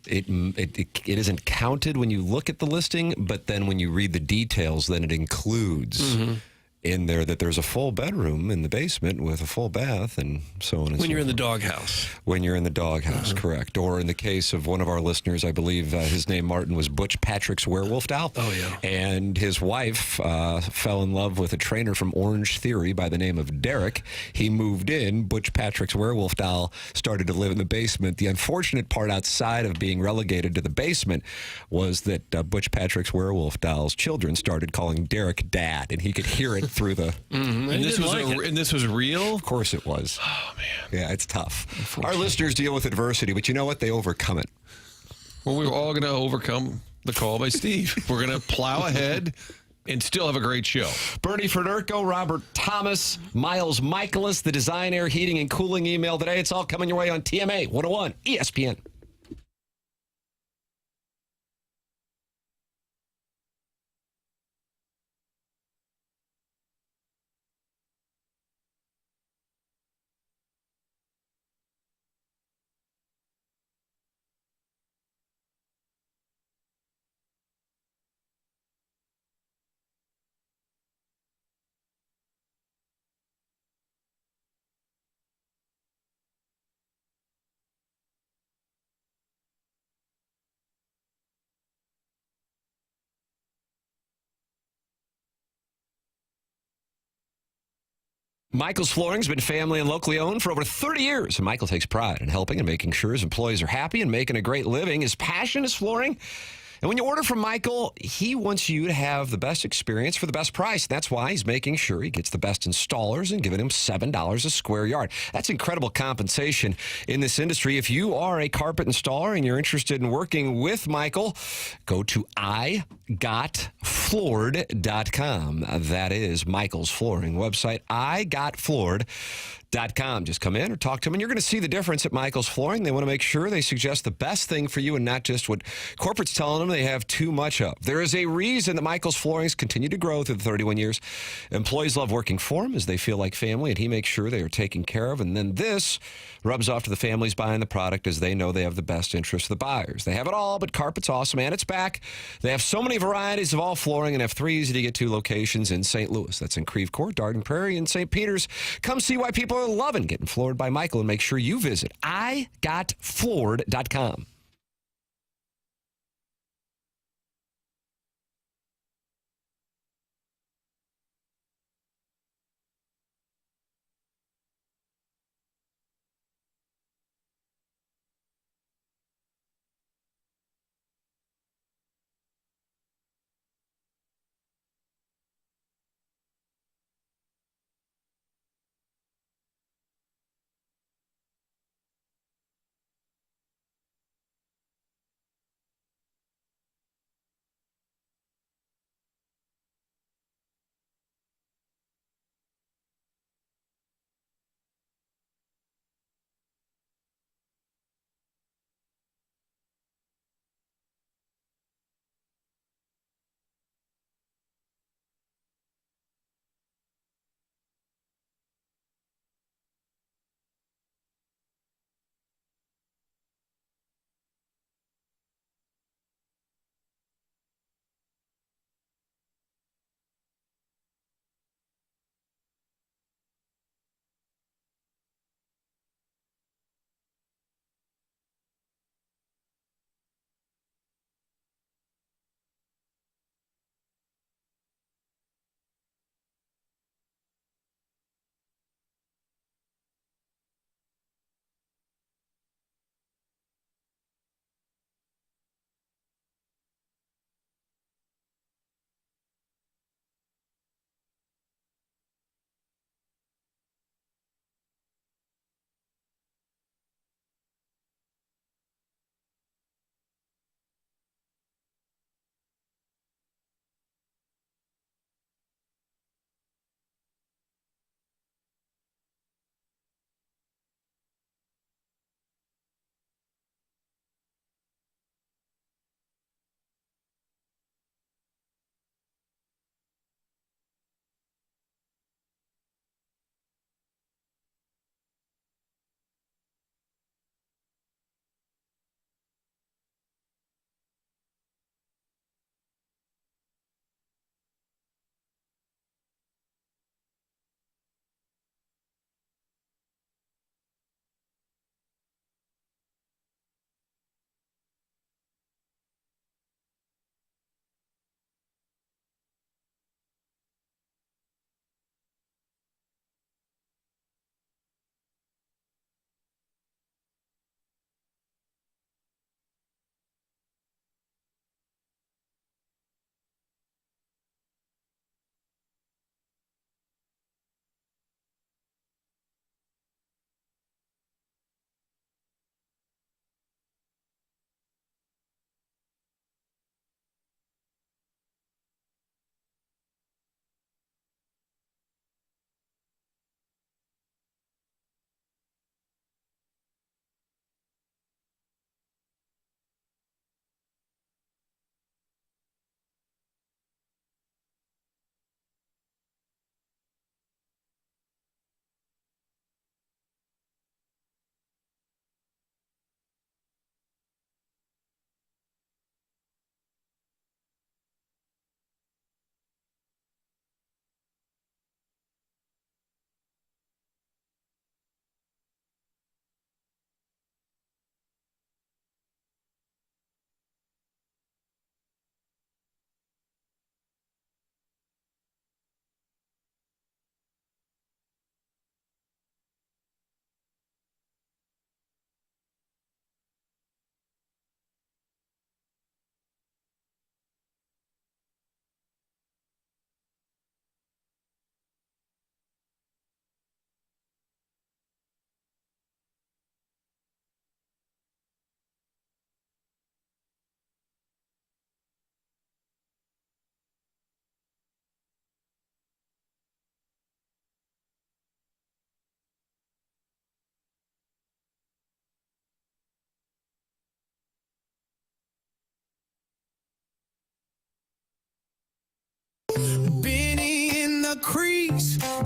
it isn't counted when you look at the listing, but then when you read the details, then it includes in there that there's a full bedroom in the basement with a full bath and so on and so When you're in the forth. doghouse. When you're in the doghouse, correct. Or in the case of one of our listeners, I believe his name, Martin, was Butch Patrick's werewolf doll. Oh, yeah. And his wife fell in love with a trainer from Orange Theory by the name of Derek. He moved in. Butch Patrick's werewolf doll started to live in the basement. The unfortunate part outside of being relegated to the basement was that Butch Patrick's werewolf doll's children started calling Derek Dad, and he could hear it through the... And this was real? Of course it was. Oh, man. Yeah, it's tough. Our listeners deal with adversity, but you know what? They overcome it. Well, we're all going to overcome the call by Steve. We're going to plow ahead and still have a great show. Bernie Federko, Robert Thomas, Miles Mikolas, the Design, Air, Heating, and Cooling email today. It's all coming your way on TMA 101 ESPN. Michael's Flooring's been family and locally owned for over 30 years. And Michael takes pride in helping and making sure his employees are happy and making a great living. His passion is flooring. And when you order from Michael, he wants you to have the best experience for the best price. That's why he's making sure he gets the best installers and giving him $7 a square yard. That's incredible compensation in this industry. If you are a carpet installer and you're interested in working with Michael, go to igotfloored.com. That is Michael's flooring website, igotfloored.com. Just come in or talk to them, and you're going to see the difference at Michael's Flooring. They want to make sure they suggest the best thing for you and not just what corporate's telling them they have too much of. There is a reason that Michael's Flooring's continue to grow through the 31 years. Employees love working for him as they feel like family, and he makes sure they are taken care of. And then this rubs off to the families buying the product as they know they have the best interest of the buyers. They have it all, but carpet's awesome, and it's back. They have so many varieties of all flooring and have 3 easy-to-get-to locations in St. Louis. That's in Creve Coeur, Darden Prairie, and St. Peters. Come see why people are loving getting floored by Michael, and make sure you visit igotfloored.com.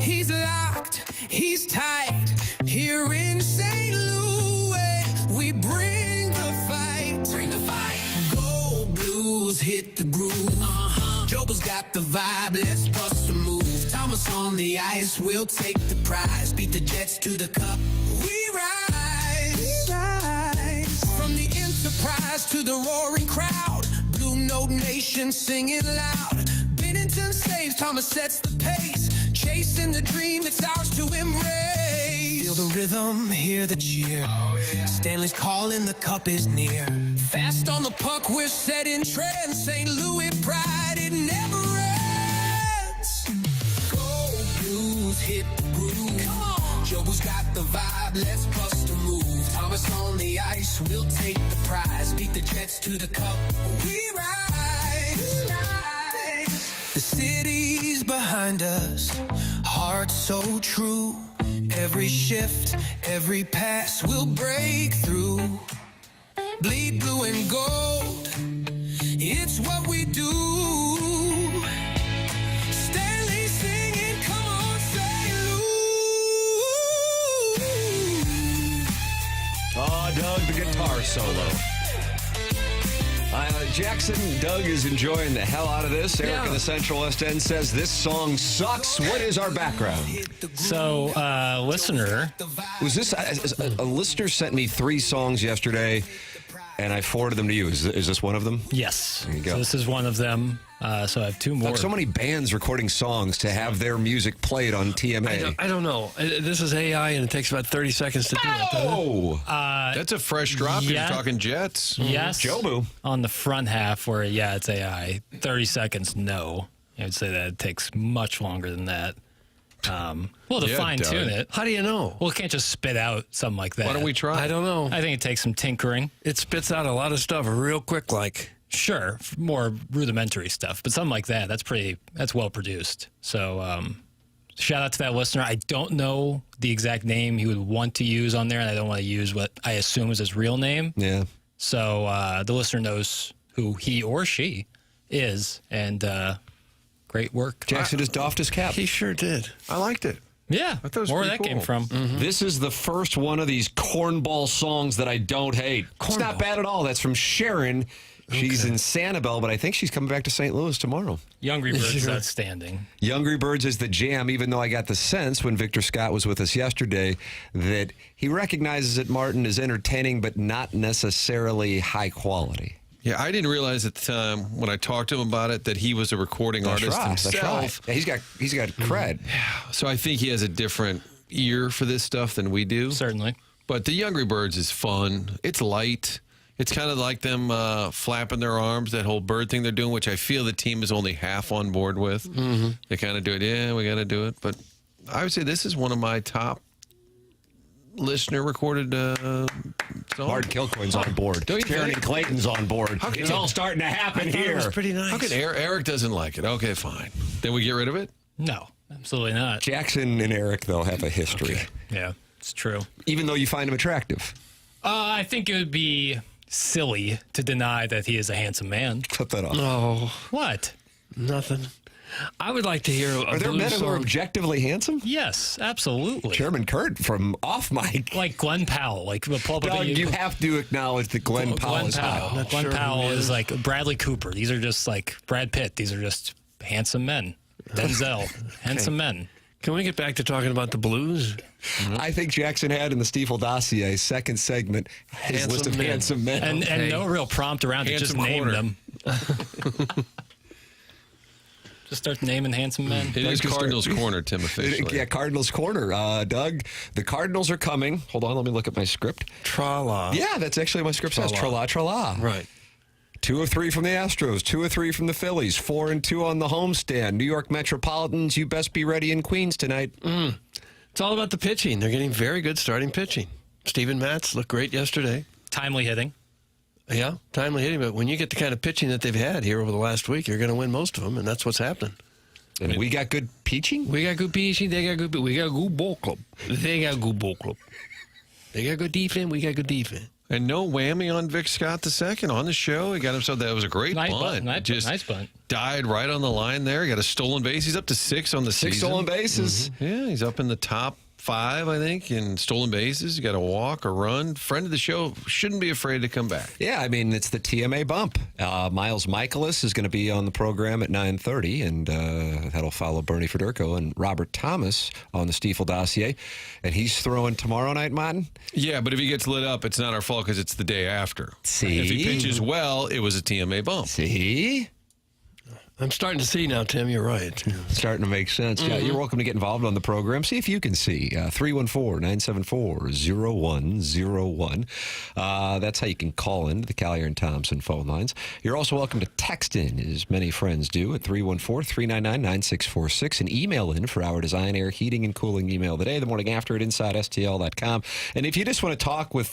He's locked, he's tight. Here in St. Louis, we bring the fight. Bring the fight. Go Blues, hit the groove. Joker's got the vibe, let's bust a move. Thomas on the ice, we'll take the prize. Beat the Jets to the cup, we rise. From the Enterprise to the roaring crowd, Blue Note Nation singing loud. Bennington saves, Thomas sets the pace. Chasing the dream that's ours to embrace. Feel the rhythm, hear the cheer. Stanley's calling, the cup is near. Fast on the puck, we're setting trends. St. Louis pride, it never ends. Go Blues, hit the groove. Come on. Joe's got the vibe, let's bust a move. Thomas on the ice, we'll take the prize. Beat the Jets to the cup, we rise. The city's behind us, heart so true. Every shift, every pass will break through. Bleed blue and gold, it's what we do. Stanley singing, come on, St. Louis. Oh, Doug, the guitar solo. Jackson, Doug is enjoying the hell out of this. Eric in the Central West End says this song sucks. What is our background? So, listener. Was this a listener sent me 3 songs yesterday, and I forwarded them to you. Is this one of them? Yes. There you go. So this is one of them. So I have 2 more. Like so many bands recording songs to have their music played on TMA. I don't know. This is AI, and it takes about 30 seconds to do it. Oh! That's a fresh drop. yeah. You're talking Jets. Yes. Jobu. On the front half where, it's AI. 30 seconds, no. I would say that it takes much longer than that. To Yeah, fine-tune Doug. it. How do you know? Well, it can't just spit out something like that. Why don't we try? I don't know. I think it takes some tinkering. It spits out a lot of stuff real quick, like. Sure, more rudimentary stuff, but something like that, that's well produced. So shout out to that listener. I don't know the exact name he would want to use on there, and I don't want to use what I assume is his real name. Yeah. So the listener knows who he or she is, and great work. Jackson just doffed his cap. He sure did. I liked it. Yeah, I thought it was where pretty that came cool. from. Mm-hmm. This is the first one of these cornball songs that I don't hate. It's not bad at all. That's from Sharon. She's in Sanibel, but I think she's coming back to St. Louis tomorrow. Youngry Birds is outstanding. Youngry Birds is the jam, even though I got the sense when Victor Scott was with us yesterday that he recognizes that Martin is entertaining, but not necessarily high quality. Yeah, I didn't realize at the time when I talked to him about it that he was a recording artist himself. That's right. Yeah, he's got cred. So I think he has a different ear for this stuff than we do. Certainly. But the Youngry Birds is fun. It's light. It's kind of like them flapping their arms, that whole bird thing they're doing, which I feel the team is only half on board with. Mm-hmm. They kind of do it. Yeah, we got to do it. But I would say this is one of my top listener recorded songs. Bart Kilcoyne's on board. Don't you Karen think? and Clayton's on board. Okay. It's all starting to happen here. It was pretty nice. How could Eric doesn't like it? Okay, fine. Then we get rid of it? No, absolutely not. Jackson and Eric, though, have a history. Okay. Yeah, it's true. Even though you find him attractive. I think it would be silly to deny that he is a handsome man. Cut that off. Oh, What? nothing. I would like to hear a Are there blues men who are song. objectively handsome? Yes, absolutely. Chairman Kurt from off mic. Like Glenn Powell. Like the Paul Doug, you have to acknowledge that Glenn Powell is hot. Not Glenn sure who Powell he is is. like Bradley Cooper. These are just like Brad Pitt. These are just handsome men. Denzel, handsome men. Can we get back to talking about the blues? I think Jackson had in the Stiefel dossier, second segment, his list of handsome men. And no real prompt around it. Just Handsome name corner. them. Just start naming handsome men. It is Cardinals Corner, Tim, officially. Yeah, Cardinals Corner. Doug, the Cardinals are coming. Hold on, let me look at my script. Tra-la. Yeah, that's actually what my script says. Tra-la, tra-la. Right. 2 of 3 from the Astros, 2 of 3 from the Phillies, 4 and 2 on the homestand. New York Metropolitans, you best be ready in Queens tonight. It's all about the pitching. They're getting very good starting pitching. Steven Matz looked great yesterday. Timely hitting. Yeah, timely hitting. But when you get the kind of pitching that they've had here over the last week, you're going to win most of them, and that's what's happening. And we got good peaching? We got good pitching. They got good. We got good ball club. They got good ball club. They got good defense. We got good defense. And no whammy on Vic Scott II on the show. He got himself, that was a great bunt. Nice bunt. Died right on the line there. He got a stolen base. He's up to 6 on the season. 6 stolen bases. Mm-hmm. Yeah, he's up in the top 5, I think, in stolen bases. You got a walk, a run. Friend of the show, shouldn't be afraid to come back. Yeah, I mean, it's the TMA bump. Miles Mikolas is going to be on the program at 9:30, and that'll follow Bernie Federko and Robert Thomas on the Stiefel dossier. And he's throwing tomorrow night, Martin? Yeah, but if he gets lit up, it's not our fault because it's the day after. See? If he pitches well, it was a TMA bump. See? I'm starting to see now, Tim. You're right. Starting to make sense. Yeah, you're welcome to get involved on the program. See if you can see. 314-974-0101. That's how you can call in to the Collier and Thompson phone lines. You're also welcome to text in, as many friends do, at 314-399-9646, and email in for our Design, Air, Heating, and Cooling email the day, the morning after at InsideSTL.com. And if you just want to talk with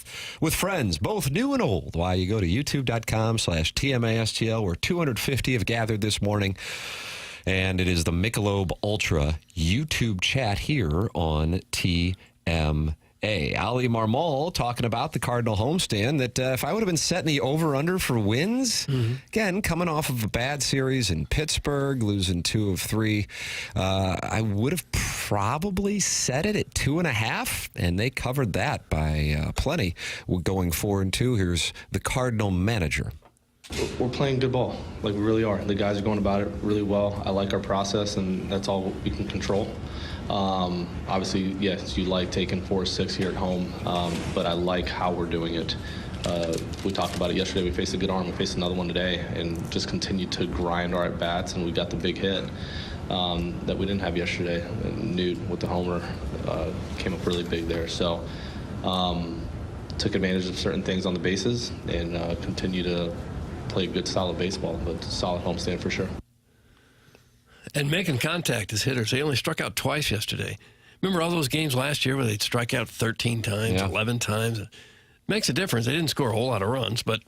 friends, both new and old, why, you go to youtube.com/TMASTL, where 250 have gathered this morning. And it is the Michelob Ultra YouTube chat here on TMA. Ali Marmol talking about the Cardinal homestand, that if I would have been setting the over-under for wins, again, coming off of a bad series in Pittsburgh, losing 2 of 3, I would have probably set it at 2.5, and they covered that by plenty. We're going 4-2. Here's the Cardinal manager. We're playing good ball, like we really are. The guys are going about it really well. I like our process, and that's all we can control. Obviously, yes, you like taking 4-6 here at home, but I like how we're doing it. We talked about it yesterday. We faced a good arm. We faced another one today, and just continued to grind our at-bats, and we got the big hit that we didn't have yesterday. And Newt with the homer came up really big there. So took advantage of certain things on the bases and continue to play good, solid baseball, but solid homestand for sure. And making contact as hitters. They only struck out twice yesterday. Remember all those games last year where they'd strike out 13 times, 11 times? It makes a difference. They didn't score a whole lot of runs, but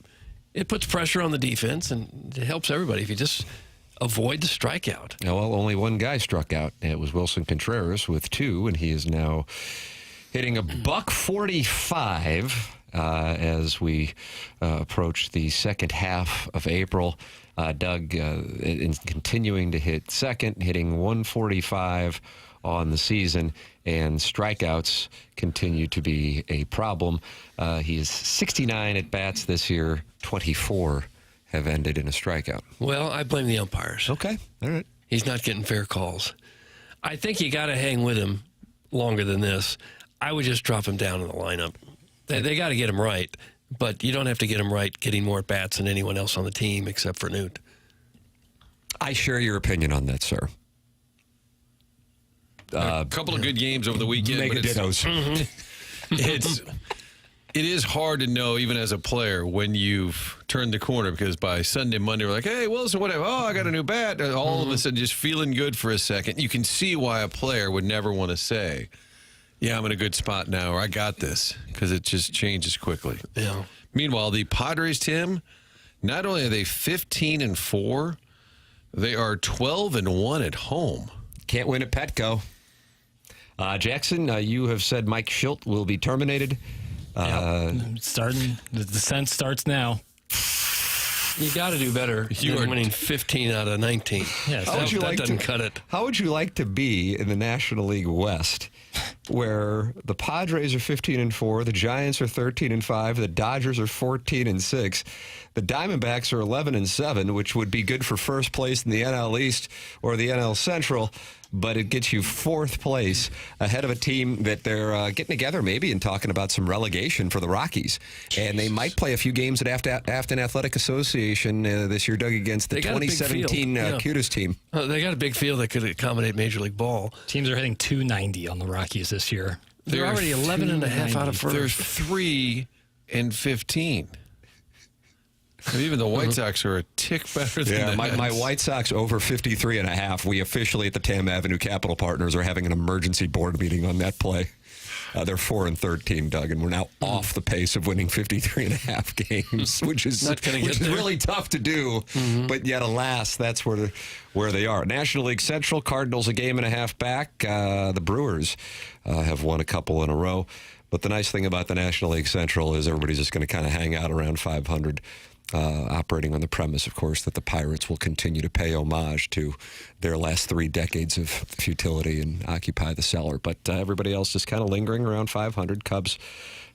it puts pressure on the defense, and it helps everybody if you just avoid the strikeout. Yeah, well, only one guy struck out. It was Wilson Contreras with 2, and he is now hitting a $145 as we approach the second half of April. Doug continuing to hit second, hitting 145 on the season, and strikeouts continue to be a problem. He is 69 at bats this year, 24 have ended in a strikeout. Well, I blame the umpires. Okay, all right. He's not getting fair calls. I think you got to hang with him longer than this. I would just drop him down in the lineup. They got to get him right, but you don't have to get him right getting more bats than anyone else on the team except for Newt. I share your opinion on that, sir. A couple of good games over the weekend. Mega dittos. It is hard to know, even as a player, when you've turned the corner, because by Sunday, Monday, we're like, hey, Wilson, whatever. Oh, I got a new bat. All of a sudden, just feeling good for a second. You can see why a player would never want to say, yeah, I'm in a good spot now, or I got this, because it just changes quickly. Yeah. Meanwhile, the Padres, Tim, not only are they 15-4, they are 12-1 at home. Can't win at Petco. Jackson, you have said Mike Schilt will be terminated. Starting, the descent starts now. You got to do better. You are winning 15 out of 19. Yes, that doesn't cut it. How would you like to be in the National League West, where the Padres are 15-4, the Giants are 13-5, the Dodgers are 14-6, the Diamondbacks are 11-7, which would be good for first place in the NL East or the NL Central, but it gets you 4th place ahead of a team that they're getting together maybe and talking about some relegation for the Rockies. And they might play a few games at Afton Athletic Association this year, Doug, against the 2017 Cutest team. They got a big field that could accommodate Major League Ball. Teams are hitting 290 on the Rockies this year. They're already 11.5 out of first. They're 3-15. And even the White Sox are a tick better than that. My White Sox over 53.5. We officially at the Tam Avenue Capital Partners are having an emergency board meeting on that play. They're 4-13, Doug, and we're now off the pace of winning 53.5 games, which is really tough to do. But yet, alas, that's where they are. National League Central, Cardinals a game and a half back. The Brewers have won a couple in a row. But the nice thing about the National League Central is everybody's just going to kind of hang out around 500, operating on the premise, of course, that the Pirates will continue to pay homage to their last 3 decades of futility and occupy the cellar. But everybody else just kind of lingering around 500. Cubs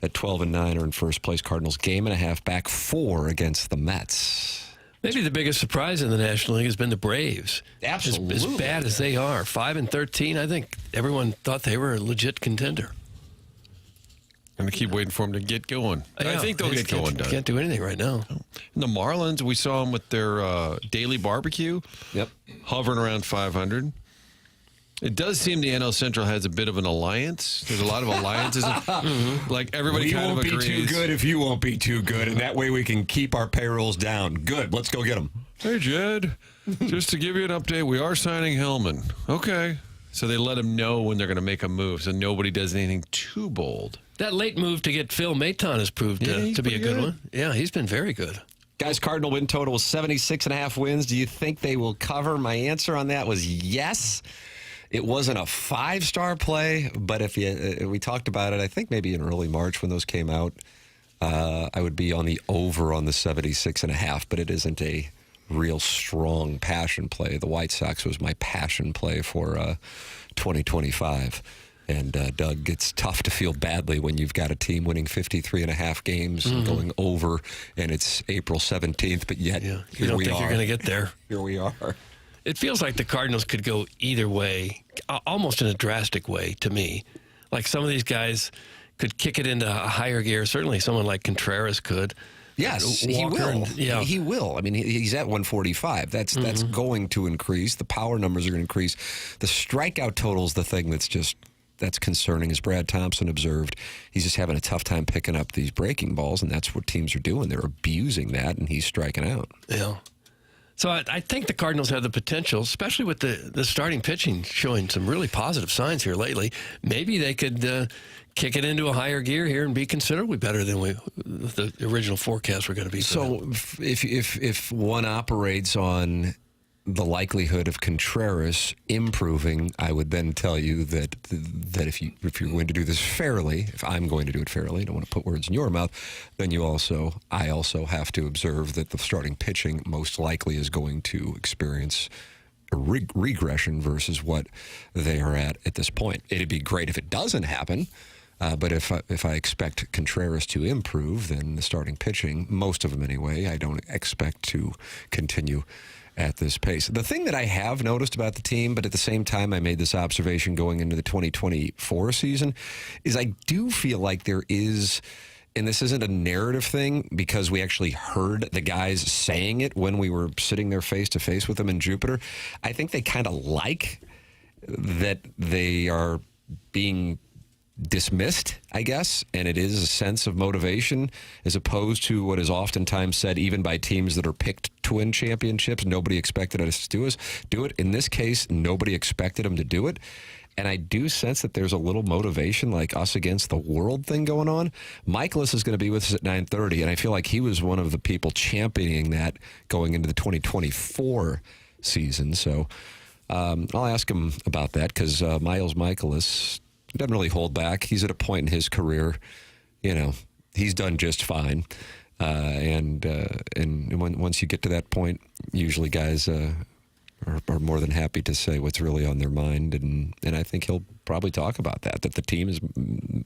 at 12-9 are in first place. Cardinals game and a half back, 4 against the Mets. Maybe the biggest surprise in the National League has been the Braves. Absolutely. As bad as they are, 5-13, I think everyone thought they were a legit contender. I'm going to keep waiting for them to get going. I think they'll get going. Can't do anything right now. And the Marlins, we saw them with their daily barbecue. Yep. Hovering around 500. It does seem the NL Central has a bit of an alliance. There's a lot of alliances. Like everybody kind of agrees. We won't be too good if you won't be too good, and that way we can keep our payrolls down. Good. Let's go get them. Hey, Jed, just to give you an update, we are signing Hellman. Okay. So they let him know when they're going to make a move, so nobody does anything too bold. That late move to get Phil Maton has proved to be a good one. Yeah, he's been very good. Guys, Cardinal win total was 76.5 wins. Do you think they will cover? My answer on that was yes. It wasn't a 5-star play, but if we talked about it, I think maybe in early March when those came out, I would be on the over on the 76.5, but it isn't a real strong passion play. The White Sox was my passion play for 2025. And, Doug, it's tough to feel badly when you've got a team winning 53.5 games and going over, and it's April 17th, but yet you don't think you're going to get there. Here we are. It feels like the Cardinals could go either way, almost in a drastic way to me. Like some of these guys could kick it into a higher gear. Certainly someone like Contreras could. Yes, he will. He will. I mean, he's at 145. That's going to increase. The power numbers are going to increase. The strikeout total is the thing that's concerning, as Brad Thompson observed. He's just having a tough time picking up these breaking balls, and that's what teams are doing. They're abusing that, and he's striking out. Yeah. So I think the Cardinals have the potential, especially with the starting pitching showing some really positive signs here lately. Maybe they could kick it into a higher gear here and be considerably better than the original forecast were going to be. So if one operates on the likelihood of Contreras improving, I would then tell you that if you're going to do this fairly, if I'm going to do it fairly, I don't want to put words in your mouth, then I also have to observe that the starting pitching most likely is going to experience a regression versus what they are at this point. It'd be great if it doesn't happen. But if I expect Contreras to improve, then the starting pitching, most of them anyway, I don't expect to continue at this pace. The thing that I have noticed about the team, but at the same time I made this observation going into the 2024 season, is I do feel like there is, and this isn't a narrative thing because we actually heard the guys saying it when we were sitting there face to face with them in Jupiter. I think they kind of like that they are being dismissed, I guess, and it is a sense of motivation as opposed to what is oftentimes said even by teams that are picked to win championships. Nobody expected us to do it. In this case, nobody expected them to do it. And I do sense that there's a little motivation, like us against the world thing going on. Mikolas is going to be with us at 9:30, and I feel like he was one of the people championing that going into the 2024 season. So I'll ask him about that because Miles Mikolas doesn't really hold back. He's at a point in his career, he's done just fine. And once you get to that point, usually guys are more than happy to say what's really on their mind. And I think he'll probably talk about that the team is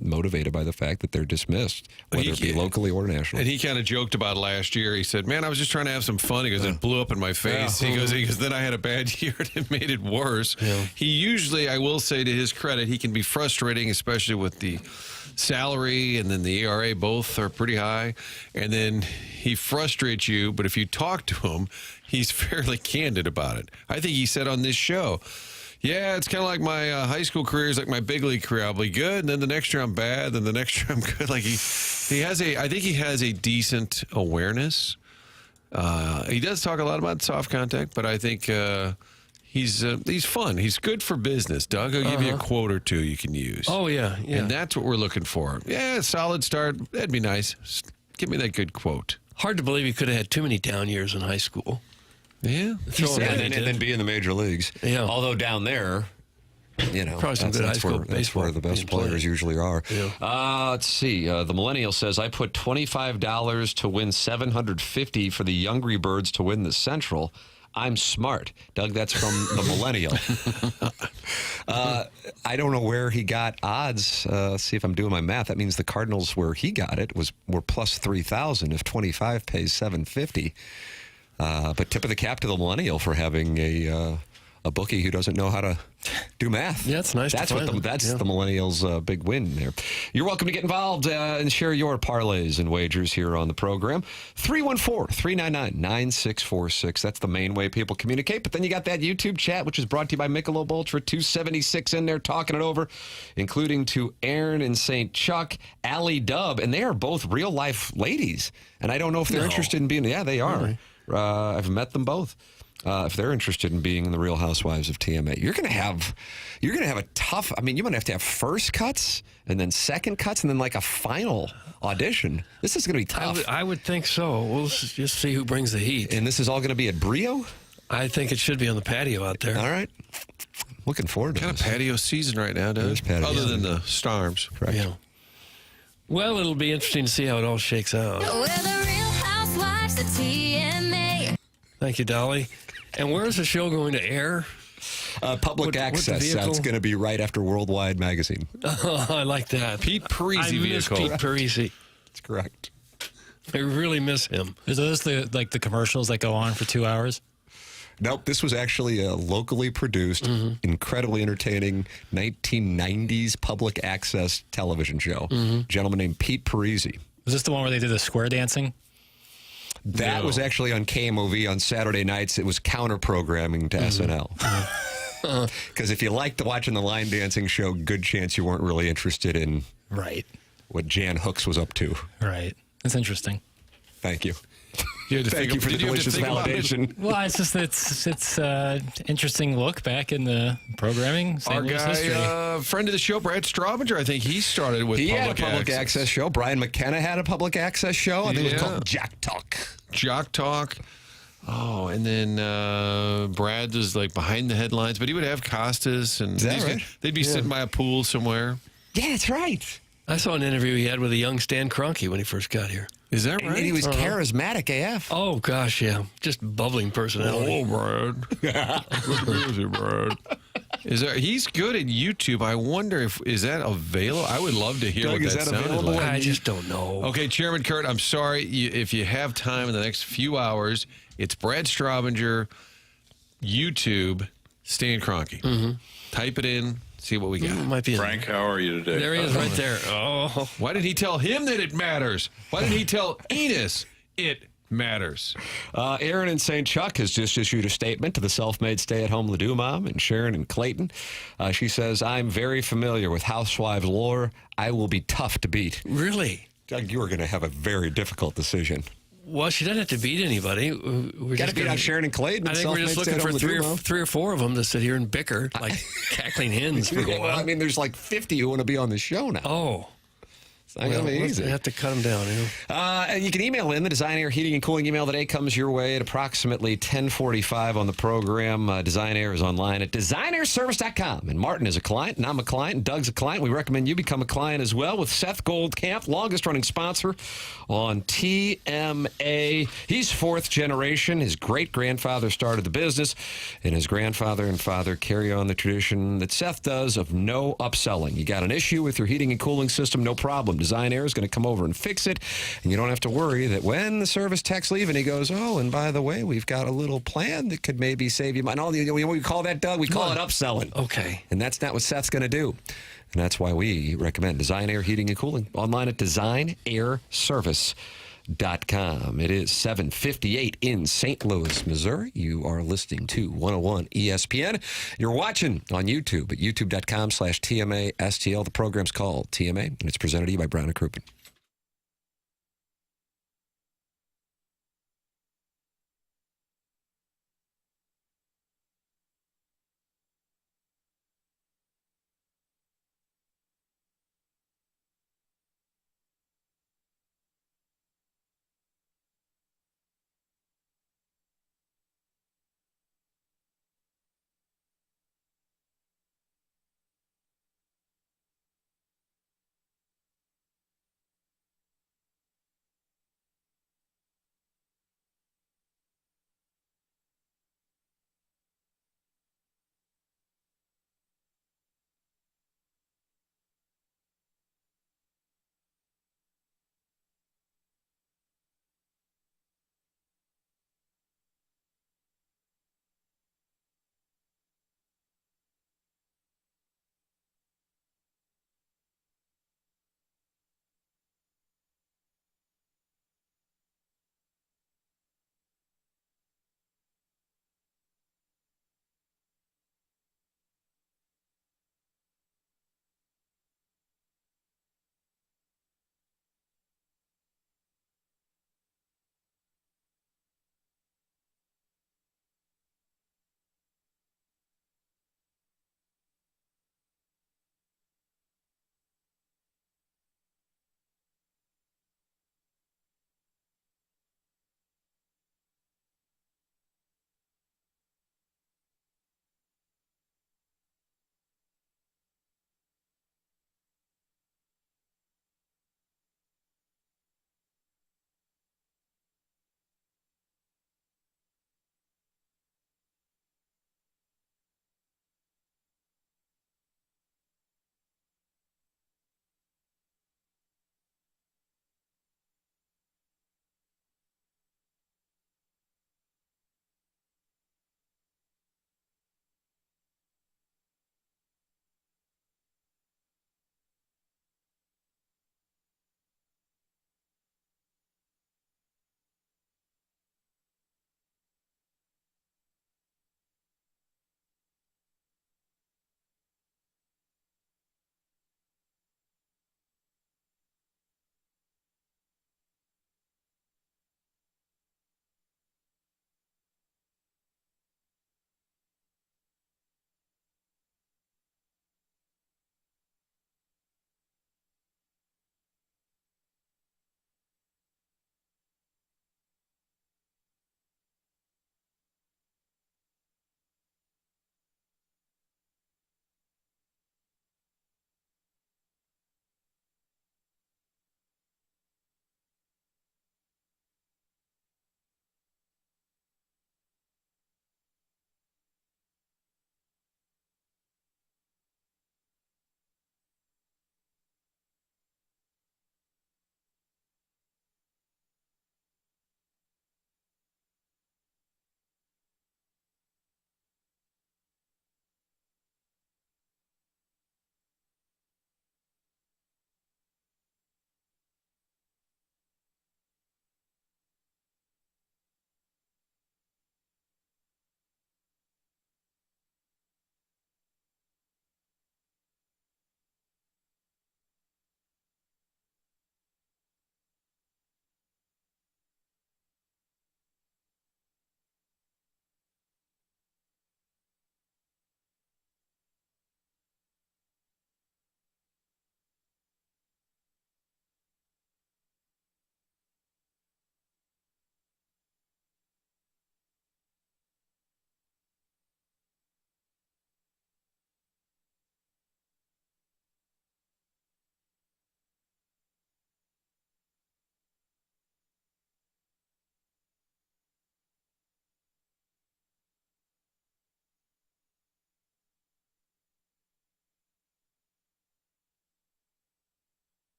motivated by the fact that they're dismissed, whether it be locally or nationally. And he kind of joked about last year. He said, man, I was just trying to have some fun. He goes, it blew up in my face. He goes, then I had a bad year and it made it worse. Yeah. He usually, I will say to his credit, he can be frustrating, especially with the salary and then the ERA. Both are pretty high. And then he frustrates you, but if you talk to him, he's fairly candid about it. I think he said on this show, yeah, it's kind of like my high school career is like my big league career. I'll be good, and then the next year I'm bad, then the next year I'm good. Like I think he has a decent awareness. He does talk a lot about soft contact, but I think he's fun. He's good for business. Doug, I'll give you a quote or two you can use. Oh, yeah. And that's what we're looking for. Yeah, solid start. That'd be nice. Just give me that good quote. Hard to believe he could have had too many down years in high school. Yeah. And then be in the major leagues. Yeah. Although down there, You know, Probably some good high school that's baseball where the best being played. players usually are. Yeah. Let's see. The millennial says, I put $25 to win $750 for the Youngry Birds to win the Central. I'm smart. Doug, that's from the millennial. I don't know where he got odds. Let's see if I'm doing my math. That means the Cardinals, where he got it, were plus 3,000 if 25 pays 750. But tip of the cap to the millennial for having a bookie who doesn't know how to do math. Yeah, it's nice. That's the millennials' big win there. You're welcome to get involved and share your parlays and wagers here on the program. 314-399-9646. That's the main way people communicate. But then you got that YouTube chat, which is brought to you by Michelob Ultra. 276 in there talking it over, including to Aaron and St. Chuck, Allie Dub, and they are both real life ladies. And I don't know if they're interested in being. Yeah, they are. Really? I've met them both. If they're interested in being in the Real Housewives of TMA, you're going to have a tough. I mean, you might have to have first cuts and then second cuts and then like a final audition. This is going to be tough. I would think so. We'll just see who brings the heat. And this is all going to be at Brio? I think it should be on the patio out there. All right. Looking forward to Kind this. of patio season right now, Doug. There's patio Other than season. the storms. Correct. Yeah. Well, it'll be interesting to see how it all shakes out. We're the Real Housewives of TMA. Thank you, Dolly. And where is the show going to air? Public What access. vehicle? That's going to be right after Worldwide Magazine. Oh, I like that. Pete Parisi I miss vehicle. Pete Parisi. That's correct. I really miss him. Is those the commercials that go on for 2 hours? Nope, this was actually a locally produced, incredibly entertaining 1990s public access television show. Gentleman named Pete Parisi. Was this the one where they did the square dancing? That was actually on KMOV on Saturday nights. It was counter programming to SNL. Because if you liked watching the line dancing show, good chance you weren't really interested in Right. what Jan Hooks was up to. Right. That's interesting. Thank you. You Thank you for the delicious validation. Well, it's just it's interesting look back in the programming. St. Our Louis history. guy, friend of the show, Brad Straubinger, I think he started with He public had a public access show. Brian McKenna had a public access show. I think it was called Jack Talk. Jock Talk. Oh, and then Brad was like behind the headlines, but he would have Costas, and Is that right? they'd be sitting by a pool somewhere. Yeah, that's right. I saw an interview he had with a young Stan Kroenke when he first got here. Is that And right? he was charismatic AF. Oh, gosh, yeah. Just bubbling personality. Brad. Busy, Brad. He's good at YouTube. I wonder is that available? I would love to hear Doug, what is that that sounded available? like. I just don't know. Okay, Chairman Kurt, I'm sorry. If you have time in the next few hours, it's Brad Straubinger, YouTube, Stan Kroenke. Type it in, see what we got. Might be Frank, how are you today? There he is right there. Oh. Why did he tell him that it matters? Why did he tell Enos it matters? Aaron in St. Chuck has just issued a statement to the self-made stay-at-home Ladue mom and Sharon and Clayton. She says, I'm very familiar with housewives lore. I will be tough to beat. Really? Doug, you are going to have a very difficult decision. Well, she doesn't have to beat anybody. We're Got to beat out Sharon and Clayton. I think we're just looking for three or four of them to sit here and bicker like cackling hens for a Well, while. I mean, there's like 50 who want to be on the show now. Oh. It's not going to be let's easy. have to cut them down. And you can email in. The Design Air Heating and Cooling email today comes your way at approximately 10:45 on the program. Design Air is online at designairservice.com. And Martin is a client, and I'm a client, and Doug's a client. We recommend you become a client as well with Seth Goldcamp, longest-running sponsor on TMA. He's fourth generation. His great-grandfather started the business, and his grandfather and father carry on the tradition that Seth does of no upselling. You got an issue with your heating and cooling system, no problem. Design Air is going to come over and fix it, and you don't have to worry that when the service techs leave and he goes, oh, and by the way, we've got a little plan that could maybe save you money. You know what we call that, Doug? We call it upselling. Okay. And that's not what Seth's going to do. And that's why we recommend Design Air Heating and Cooling online at designairservice.com. It is 7:58 in St. Louis, Missouri. You are listening to 101 ESPN. You're watching on YouTube at youtube.com/TMASTL. The program's called TMA, and it's presented to you by Brown and Crouppen.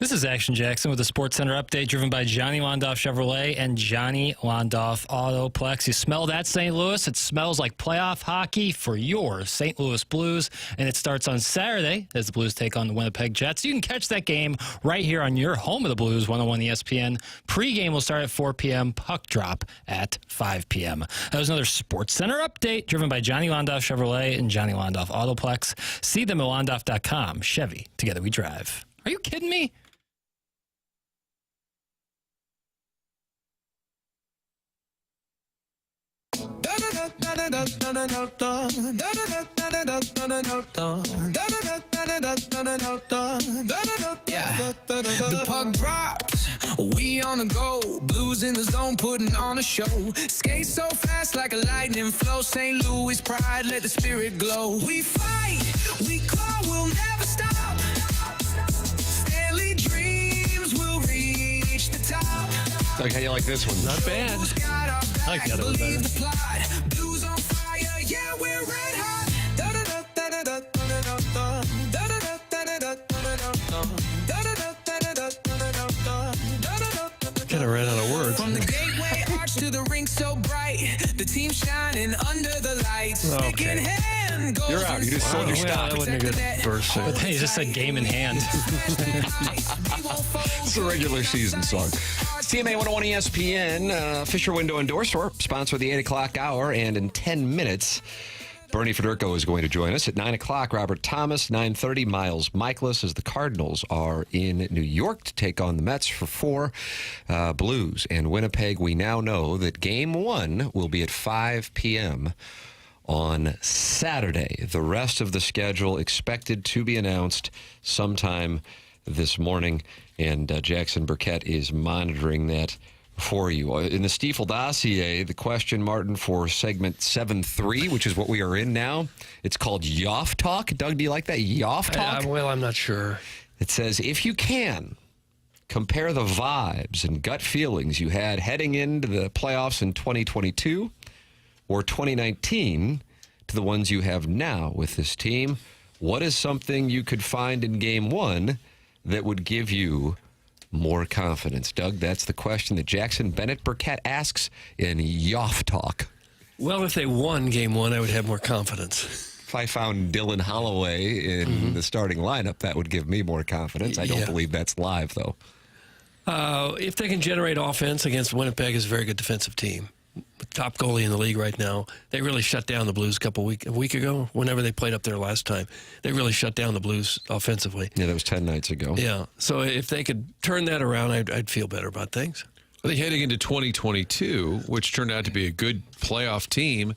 This is Action Jackson with the Sports Center update driven by Johnny Londoff Chevrolet and Johnny Londoff Autoplex. You smell that, St. Louis? It smells like playoff hockey for your St. Louis Blues, and it starts on Saturday as the Blues take on the Winnipeg Jets. You can catch that game right here on your home of the Blues, 101 ESPN. Pre-game will start at 4 p.m., puck drop at 5 p.m. That was another Sports Center update driven by Johnny Londoff Chevrolet and Johnny Londoff Autoplex. See them at londoff.com. Chevy, together we drive. Are you kidding me? The puck drops, we on the go. Blues in the zone, putting on a show. Skate so fast like a lightning flow. St. Louis pride, let the spirit glow. We fight, we claw, we'll never stop. Stanley dreams will reach the top. Like how you like this one? Not bad. I like the other one better. Blues on fire, yeah, we're red hot. Kind of ran out of words. From the gateway arch to the rink so bright, the team shining under the lights. Okay. Stick in hand, goes You're out. You just sold your stock. That wasn't a good verse. But then he just said game in hand. It's a regular season song. CMA 101 ESPN, Fisher Window and Door Store, sponsor of the 8 o'clock hour. And in 10 minutes, Bernie Federko is going to join us. At 9 o'clock, Robert Thomas. 9:30, Miles Mikolas, as the Cardinals are in New York to take on the Mets for 4. Blues and Winnipeg. We now know that Game 1 will be at 5 p.m. on Saturday. The rest of the schedule expected to be announced sometime this morning, and Jackson Burkett is monitoring that for you. In the Stiefel dossier, the question, Martin, for segment 7-3, which is what we are in now, it's called Yoff Talk. Doug, do you like that? Yoff Talk? Well, I'm not sure. It says, if you can, compare the vibes and gut feelings you had heading into the playoffs in 2022 or 2019 to the ones you have now with this team, what is something you could find in Game 1 that would give you more confidence? Doug, that's the question that Jackson Bennett Burkett asks in Yoff Talk. Well, if they won Game 1, I would have more confidence. If I found Dylan Holloway in the starting lineup, that would give me more confidence. I don't believe that's live, though. If they can generate offense against Winnipeg, is a very good defensive team. Top goalie in the league right now. They really shut down the Blues a week ago, whenever they played up there last time. They really shut down the Blues offensively. Yeah, that was 10 nights ago. Yeah, so if they could turn that around, I'd feel better about things. I think heading into 2022, which turned out to be a good playoff team,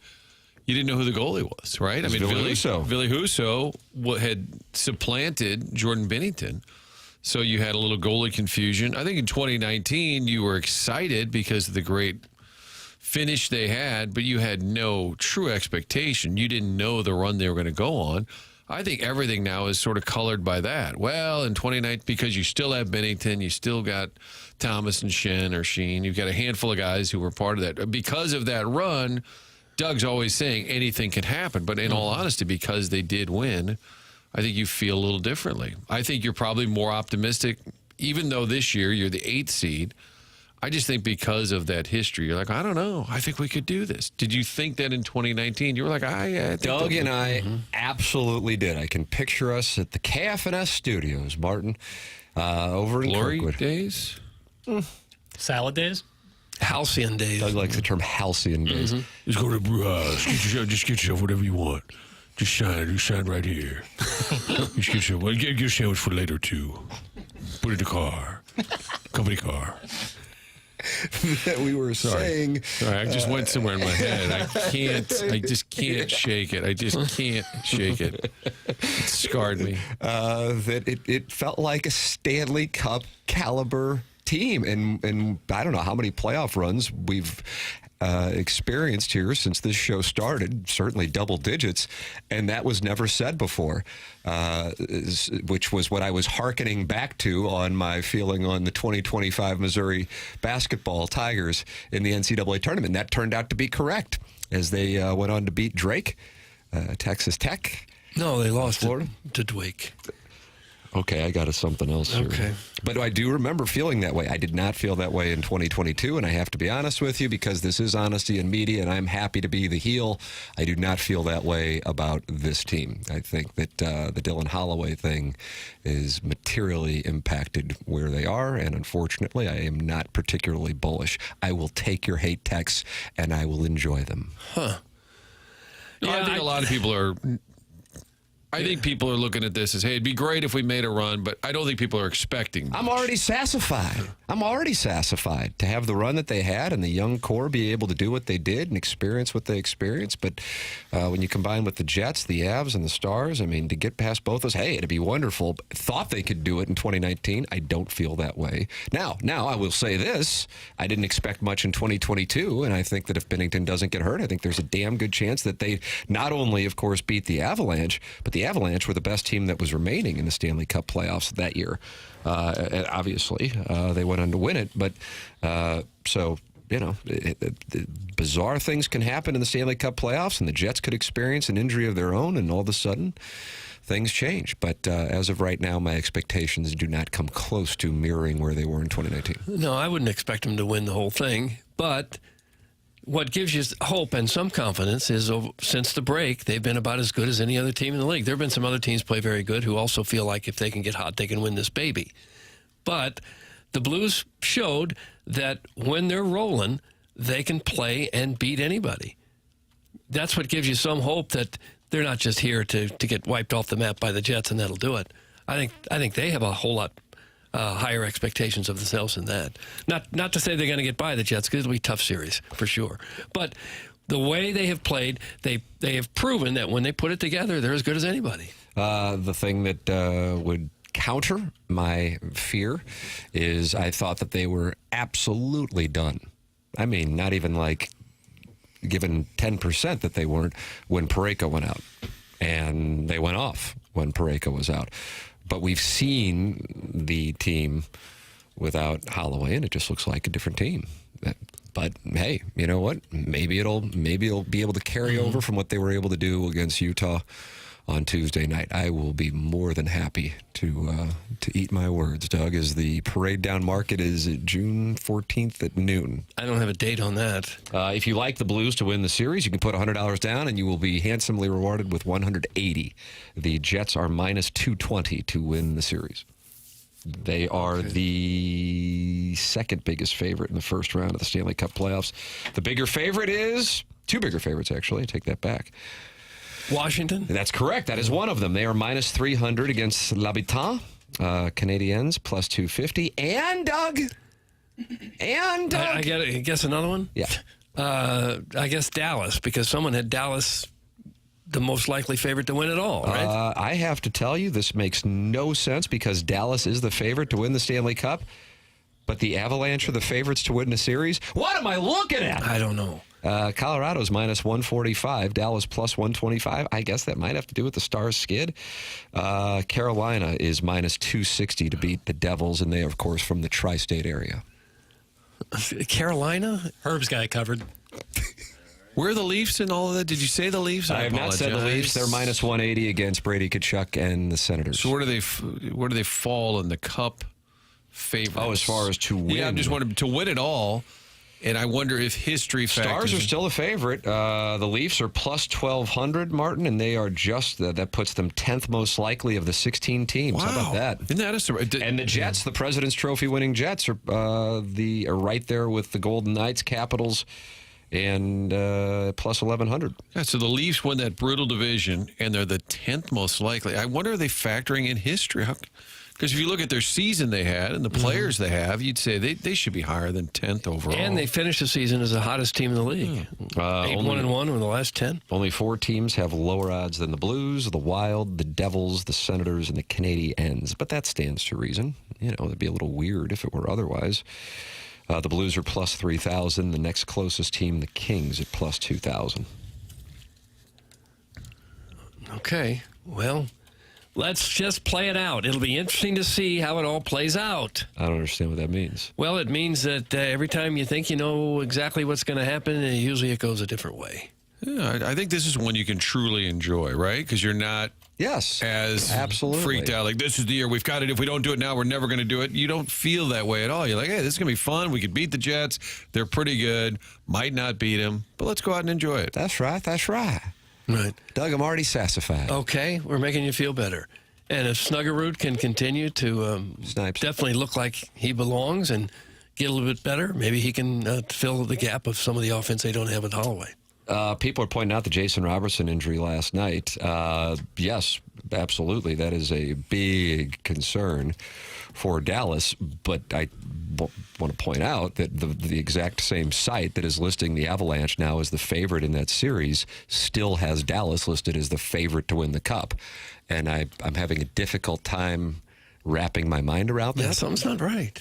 you didn't know who the goalie was, right? I mean, Ville Husso had supplanted Jordan Binnington. So you had a little goalie confusion. I think in 2019, you were excited because of the great finish they had, but you had no true expectation. You didn't know the run they were going to go on. I think everything now is sort of colored by that. Well, in 2019, because you still have Binnington, you still got Thomas and Sheen. You've got a handful of guys who were part of that. Because of that run, Doug's always saying anything can happen. But in all honesty, because they did win, I think you feel a little differently. I think you're probably more optimistic, even though this year you're the 8th seed. I just think because of that history, you're like, I don't know. I think we could do this. Did you think that in 2019? You were like, I think Doug and I absolutely did. I can picture us at the KFNS studios, Martin, over in Glory Kirkwood. days? Salad days? Halcyon days. Doug likes the term halcyon days. Just go to just get yourself whatever you want. Just shine right here. Just get yourself, get your sandwich for later, too. Put it in the car. Company car. That we were saying. Sorry, I just went somewhere in my head. I just can't shake it. I just can't shake it. It scarred me. That it felt like a Stanley Cup caliber team. And I don't know how many playoff runs we've experienced here since this show started, certainly double digits, and that was never said before, which was what I was hearkening back to on my feeling on the 2025 Missouri basketball Tigers in the NCAA tournament. And that turned out to be correct as they went on to beat Drake, Texas Tech. No, they lost Florida to Drake. Okay, I got something else here. Okay. But I do remember feeling that way. I did not feel that way in 2022, and I have to be honest with you because this is honesty in media, and I'm happy to be the heel. I do not feel that way about this team. I think that the Dylan Holloway thing is materially impacted where they are, and unfortunately, I am not particularly bullish. I will take your hate texts, and I will enjoy them. Huh. I think a lot of people are... I think people are looking at this as, hey, it'd be great if we made a run, but I don't think people are expecting much. I'm already sassified to have the run that they had and the young core be able to do what they did and experience what they experienced. But when you combine with the Jets, the Avs, and the Stars, I mean, to get past both those, hey, it'd be wonderful. Thought they could do it in 2019. I don't feel that way. Now, I will say this. I didn't expect much in 2022, and I think that if Binnington doesn't get hurt, I think there's a damn good chance that they not only, of course, beat the Avalanche, but the Avalanche were the best team that was remaining in the Stanley Cup playoffs that year. And obviously, they went on to win it. But so, you know, bizarre things can happen in the Stanley Cup playoffs, and the Jets could experience an injury of their own, and all of a sudden, things change. But as of right now, my expectations do not come close to mirroring where they were in 2019. No, I wouldn't expect them to win the whole thing. But what gives you hope and some confidence is since the break, they've been about as good as any other team in the league. There have been some other teams play very good who also feel like if they can get hot, they can win this baby. But the Blues showed that when they're rolling, they can play and beat anybody. That's what gives you some hope that they're not just here to get wiped off the map by the Jets and that'll do it. I think they have a whole lot higher expectations of themselves than that. Not to say they're going to get by the Jets, because it'll be a tough series for sure. But the way they have played, they have proven that when they put it together, they're as good as anybody. The thing that would counter my fear is I thought that they were absolutely done. I mean, not even like given 10% that they weren't when Parayko went out. And they went off when Parayko was out. But we've seen the team without Holloway, and it just looks like a different team. But hey, you know what? Maybe it'll be able to carry over from what they were able to do against Utah on Tuesday night. I will be more than happy to eat my words, Doug, as the parade down market is June 14th at noon. I don't have a date on that. If you like the Blues to win the series, you can put $100 down and you will be handsomely rewarded with $180. The Jets are minus 220 to win the series. They are the second biggest favorite in the first round of the Stanley Cup playoffs. The bigger favorite is two bigger favorites, actually. I take that back. Washington? That's correct. That is one of them. They are minus 300 against l'Habitant. Canadiens plus 250. And Doug. I guess another one? Yeah. I guess Dallas, because someone had Dallas the most likely favorite to win it all, right? I have to tell you, this makes no sense because Dallas is the favorite to win the Stanley Cup, but the Avalanche are the favorites to win the series. What am I looking at? I don't know. Colorado's minus 145, Dallas plus 125. I guess that might have to do with the Stars skid. Carolina is minus 260 to beat the Devils, and they are, of course, from the tri-state area. Carolina? Herb's got it covered. Where are the Leafs and all of that? Did you say the Leafs? I have not said the Leafs. They're minus 180 against Brady Tkachuk and the Senators. So where do they fall in the Cup favorites? Oh, as far as to win. Yeah, I'm just wondering, to win it all. And I wonder if history factors. Stars are still a favorite. The Leafs are plus 1,200, Martin, and they are just that puts them 10th most likely of the 16 teams. Wow. How about that? Isn't that a surprise? And the Jets, the President's Trophy winning Jets, are right there with the Golden Knights, Capitals, and plus 1,100. Yeah, so the Leafs won that brutal division, and they're the 10th most likely. I wonder, are they factoring in history? Because if you look at their season they had and the players they have, you'd say they should be higher than 10th overall. And they finished the season as the hottest team in the league. 8-1-1 in the last 10. Only 4 teams have lower odds than the Blues, the Wild, the Devils, the Senators, and the Canadiens. But that stands to reason. You know, it'd be a little weird if it were otherwise. The Blues are plus 3,000. The next closest team, the Kings, at plus 2,000. Okay, well, let's just play it out. It'll be interesting to see how it all plays out. I don't understand what that means. Well, it means that every time you think you know exactly what's going to happen, usually it goes a different way. Yeah, I think this is one you can truly enjoy, right? Because you're not Yes, as absolutely freaked out. Like, this is the year. We've got it. If we don't do it now, we're never going to do it. You don't feel that way at all. You're like, hey, this is going to be fun. We could beat the Jets. They're pretty good. Might not beat them, but let's go out and enjoy it. That's right. That's right. Right. Doug, I'm already sassified. Okay, we're making you feel better. And if Snuggerud can continue to definitely look like he belongs and get a little bit better, maybe he can fill the gap of some of the offense they don't have at Holloway. People are pointing out the Jason Robertson injury last night. Yes, absolutely. That is a big concern for Dallas. But I want to point out that the exact same site that is listing the Avalanche now as the favorite in that series still has Dallas listed as the favorite to win the Cup. And I'm having a difficult time wrapping my mind around that. Yeah, something's not right.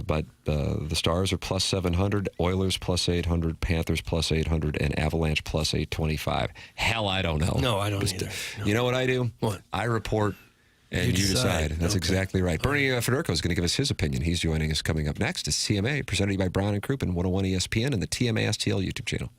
But the Stars are plus 700, Oilers plus 800, Panthers plus 800, and Avalanche plus 825. Hell, I don't know. No, I don't either. No. You know what I do? What? I report and you decide. That's exactly right. Bernie Federko is going to give us his opinion. He's joining us coming up next. It's CMA, presented to you by Brown and Crouppen, 101 ESPN, and the TMA STL YouTube channel.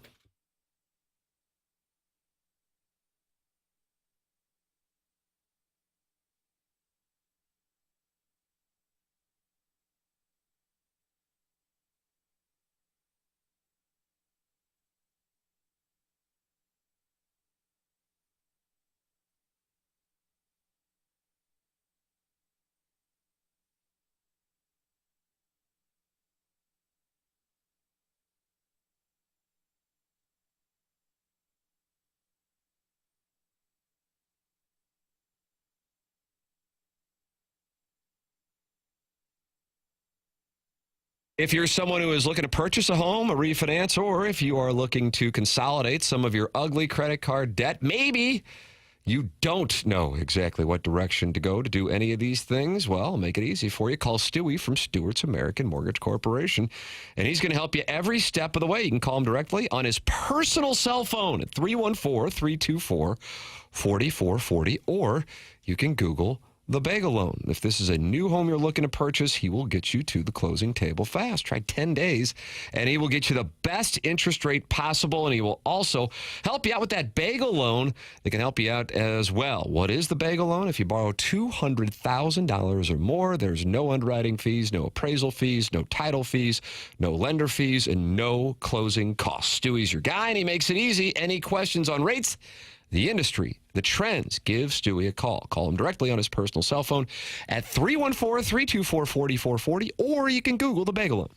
If you're someone who is looking to purchase a home, a refinance, or if you are looking to consolidate some of your ugly credit card debt, maybe you don't know exactly what direction to go to do any of these things, well, I'll make it easy for you. Call Stewie from Stewart's American Mortgage Corporation, and he's going to help you every step of the way. You can call him directly on his personal cell phone at 314-324-4440, or you can Google the Bagel Loan. If this is a new home you're looking to purchase, he will get you to the closing table fast. Try 10 days, and he will get you the best interest rate possible, and he will also help you out with that Bagel Loan that can help you out as well. What is the Bagel Loan? If you borrow $200,000 or more, there's no underwriting fees, no appraisal fees, no title fees, no lender fees, and no closing costs. Stewie's your guy, and he makes it easy. Any questions on rates, the industry, the trends, give Stewie a call. Call him directly on his personal cell phone at 314-324-4440, or you can Google the Bagel Loan.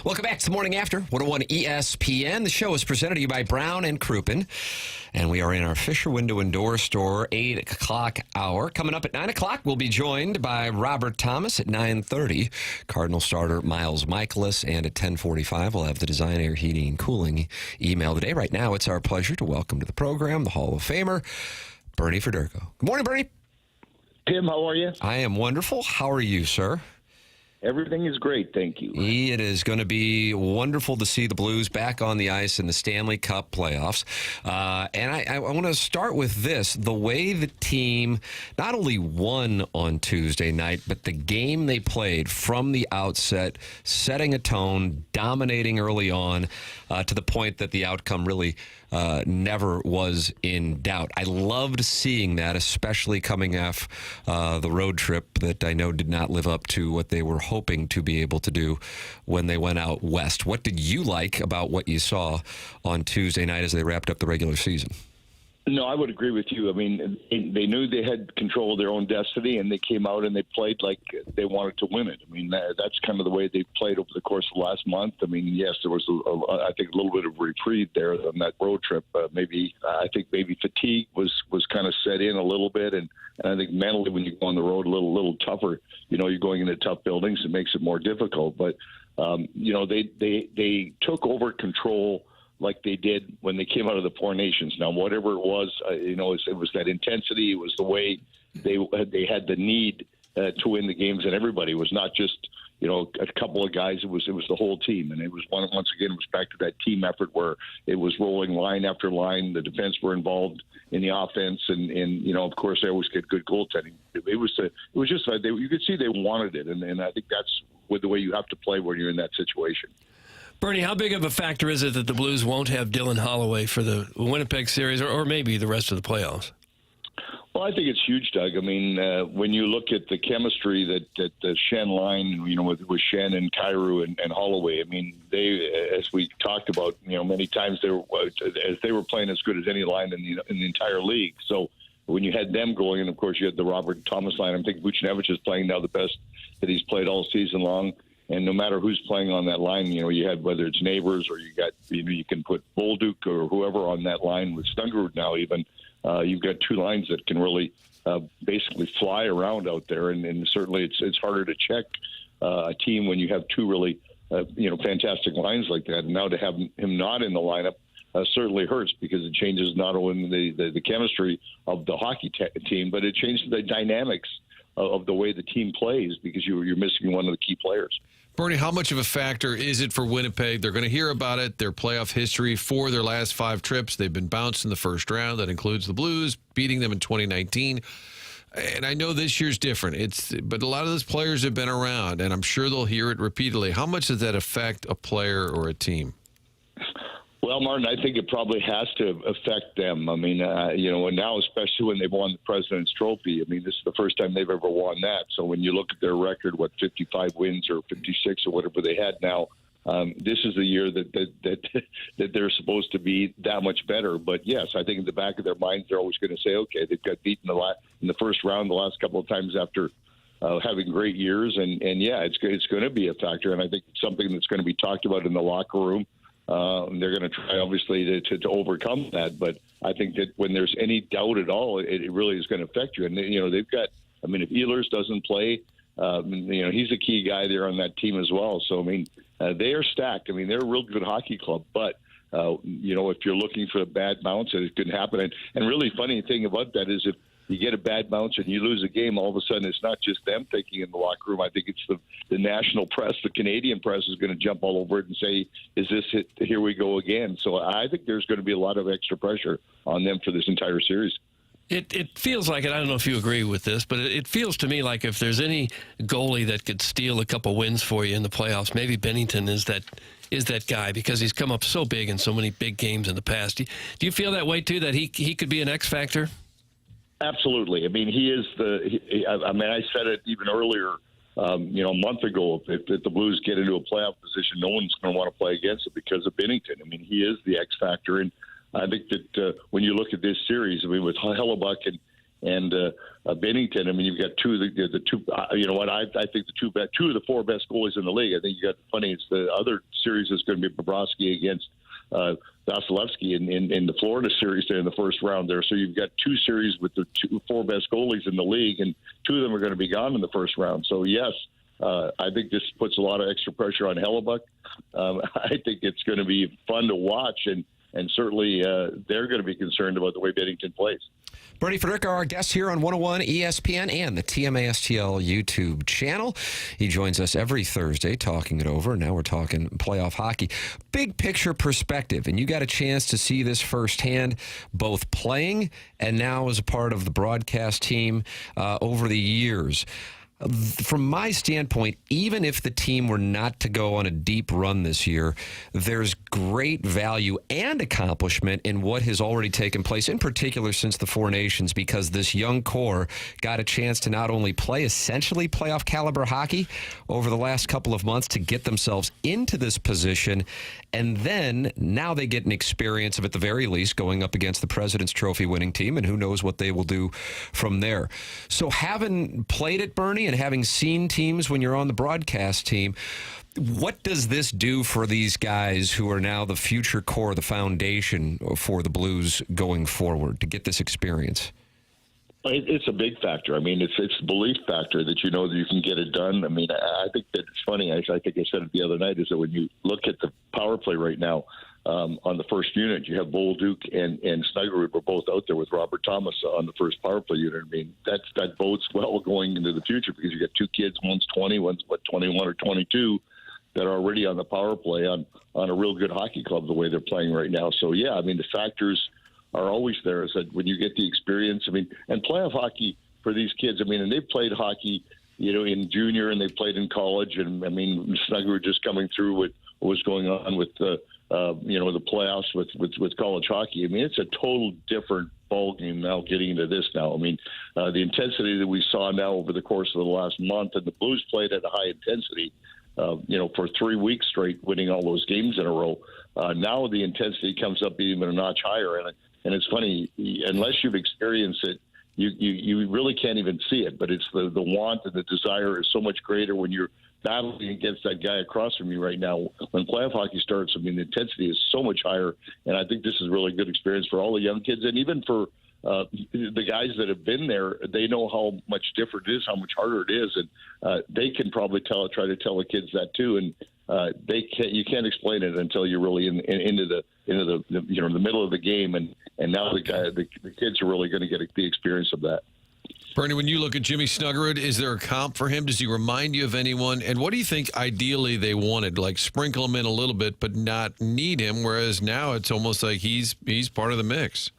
Welcome back to the Morning After, 101 ESPN. The show is presented to you by Brown and Crouppen. And we are in our Fisher Window and Door Store 8 o'clock hour. Coming up at 9 o'clock, we'll be joined by Robert Thomas at 9:30. Cardinal starter Miles Mikolas. And at 10:45, we'll have the Design Air Heating and Cooling email today. Right now, it's our pleasure to welcome to the program the Hall of Famer, Bernie Federko. Good morning, Bernie. Tim, how are you? I am wonderful. How are you, sir? Everything is great, thank you. It is going to be wonderful to see the Blues back on the ice in the Stanley Cup playoffs. And I want to start with this. The way the team not only won on Tuesday night, but the game they played from the outset, setting a tone, dominating early on, to the point that the outcome really never was in doubt. I loved seeing that, especially coming off the road trip that I know did not live up to what they were hoping to be able to do when they went out west. What did you like about what you saw on Tuesday night as they wrapped up the regular season? No, I would agree with you. I mean, they knew they had control of their own destiny, and they came out and they played like they wanted to win it. I mean, that's kind of the way they played over the course of the last month. I mean, yes, there was, I think, a little bit of reprieve there on that road trip. I think maybe fatigue was kind of set in a little bit, and I think mentally when you go on the road a little tougher, you're going into tough buildings, it makes it more difficult. But, they took over control like they did when they came out of the Four Nations. Now, whatever it was, it was that intensity. It was the way they had the need to win the games, and everybody. It was not just a couple of guys. It was the whole team, and it was once again it was back to that team effort where it was rolling line after line. The defense were involved in the offense, and of course they always get good goaltending. It was just you could see they wanted it, and I think that's with the way you have to play when you're in that situation. Bernie, how big of a factor is it that the Blues won't have Dylan Holloway for the Winnipeg series or maybe the rest of the playoffs? Well, I think it's huge, Doug. I mean, when you look at the chemistry that the Shen line, with Shen and Kyrou and Holloway, I mean, they, as we talked about, many times they were playing as good as any line in the entire league. So when you had them going, and of course you had the Robert Thomas line, I think Vucinovic is playing now the best that he's played all season long. And no matter who's playing on that line, you had whether it's Neighbors or you can put Bolduc or whoever on that line with Stungerud now even. You've got two lines that can really basically fly around out there, and certainly it's harder to check a team when you have two really fantastic lines like that. And now to have him not in the lineup certainly hurts because it changes not only the chemistry of the hockey team, but it changes the dynamics of the way the team plays because you're missing one of the key players. Bernie, how much of a factor is it for Winnipeg? They're going to hear about it, their playoff history for their last 5 trips. They've been bounced in the first round. That includes the Blues, beating them in 2019. And I know this year's different. But a lot of those players have been around, and I'm sure they'll hear it repeatedly. How much does that affect a player or a team? Well, Martin, I think it probably has to affect them. I mean, and now especially when they've won the President's Trophy. I mean, this is the first time they've ever won that. So when you look at their record, 55 wins or 56 or whatever they had now, this is the year that they're supposed to be that much better. But yes, I think in the back of their minds, they're always going to say, okay, they've got beaten in the first round the last couple of times after having great years, and yeah, it's going to be a factor, and I think it's something that's going to be talked about in the locker room. They're going to try, obviously, to overcome that. But I think that when there's any doubt at all, it really is going to affect you. And, they've got, I mean, if Ehlers doesn't play, he's a key guy there on that team as well. So, I mean, they are stacked. I mean, they're a real good hockey club. But, if you're looking for a bad bounce, it can happen. And really funny thing about that is if you get a bad bounce and you lose a game, all of a sudden it's not just them thinking in the locker room. I think it's the national press, the Canadian press is going to jump all over it and say, is this it? Here we go again. So I think there's going to be a lot of extra pressure on them for this entire series. It feels like it. I don't know if you agree with this, but it feels to me like if there's any goalie that could steal a couple wins for you in the playoffs, maybe Bennington is that guy because he's come up so big in so many big games in the past. Do you feel that way too, that he could be an X factor? Absolutely. I mean, he is I said it even earlier, a month ago. If the Blues get into a playoff position, no one's going to want to play against it because of Binnington. I mean, he is the X factor, and I think that when you look at this series, I mean, with Hellebuck and Bennington. I mean, you've got two of the two. You know what? I think two of the four best goalies in the league. I think you got funny. It's the other series is going to be Bobrovsky against Vasilevsky in the Florida series there in the first round there. So you've got two series with the four best goalies in the league, and two of them are going to be gone in the first round. So yes. I think this puts a lot of extra pressure on Hellebuck. I think it's going to be fun to watch, and certainly they're going to be concerned about the way Bennington plays. Bernie Federko, our guest here on 101 ESPN and the TMASTL YouTube channel. He joins us every Thursday talking it over. Now we're talking playoff hockey. Big picture perspective, and you got a chance to see this firsthand, both playing and now as a part of the broadcast team over the years. From my standpoint, even if the team were not to go on a deep run this year, there's great value and accomplishment in what has already taken place, in particular since the Four Nations, because this young core got a chance to not only play essentially playoff caliber hockey over the last couple of months to get themselves into this position, and then now they get an experience of, at the very least, going up against the President's Trophy winning team, and who knows what they will do from there. So having played it, Bernie, and having seen teams when you're on the broadcast team, what does this do for these guys who are now the future core, the foundation for the Blues going forward to get this experience? It's a big factor. I mean, it's the belief factor that you know that you can get it done. I mean, I think that it's funny. I think I said it the other night, is that when you look at the power play right now, on the first unit, you have Bolduc and Snuggerud were both out there with Robert Thomas on the first power play unit. I mean, that bodes well going into the future, because you got two kids, one's 20, one's 21 or 22, that are already on the power play on a real good hockey club the way they're playing right now. So yeah, I mean, the factors are always there. Is that when you get the experience, I mean, and playoff hockey for these kids, I mean, and they've played hockey, you know, in junior, and they played in college, and I mean, Snuggerud just coming through with what was going on with the playoffs with college hockey. I mean, it's a total different ballgame now getting into this now. I mean, the intensity that we saw now over the course of the last month, and the Blues played at a high intensity, for 3 weeks straight, winning all those games in a row. Now the intensity comes up even a notch higher. And it's funny, unless you've experienced it, you really can't even see it. But it's the want and the desire is so much greater when you're battling against that guy across from you right now. When playoff hockey starts, I mean, the intensity is so much higher, and I think this is a really good experience for all the young kids, and even for the guys that have been there. They know how much different it is, how much harder it is, and they can probably try to tell the kids that too. And you can't explain it until you're really into the middle of the game, and now the kids are really going to get the experience of that. Bernie, when you look at Jimmy Snuggerud, is there a comp for him? Does he remind you of anyone? And what do you think ideally they wanted? Like sprinkle him in a little bit, but not need him, whereas now it's almost like he's part of the mix.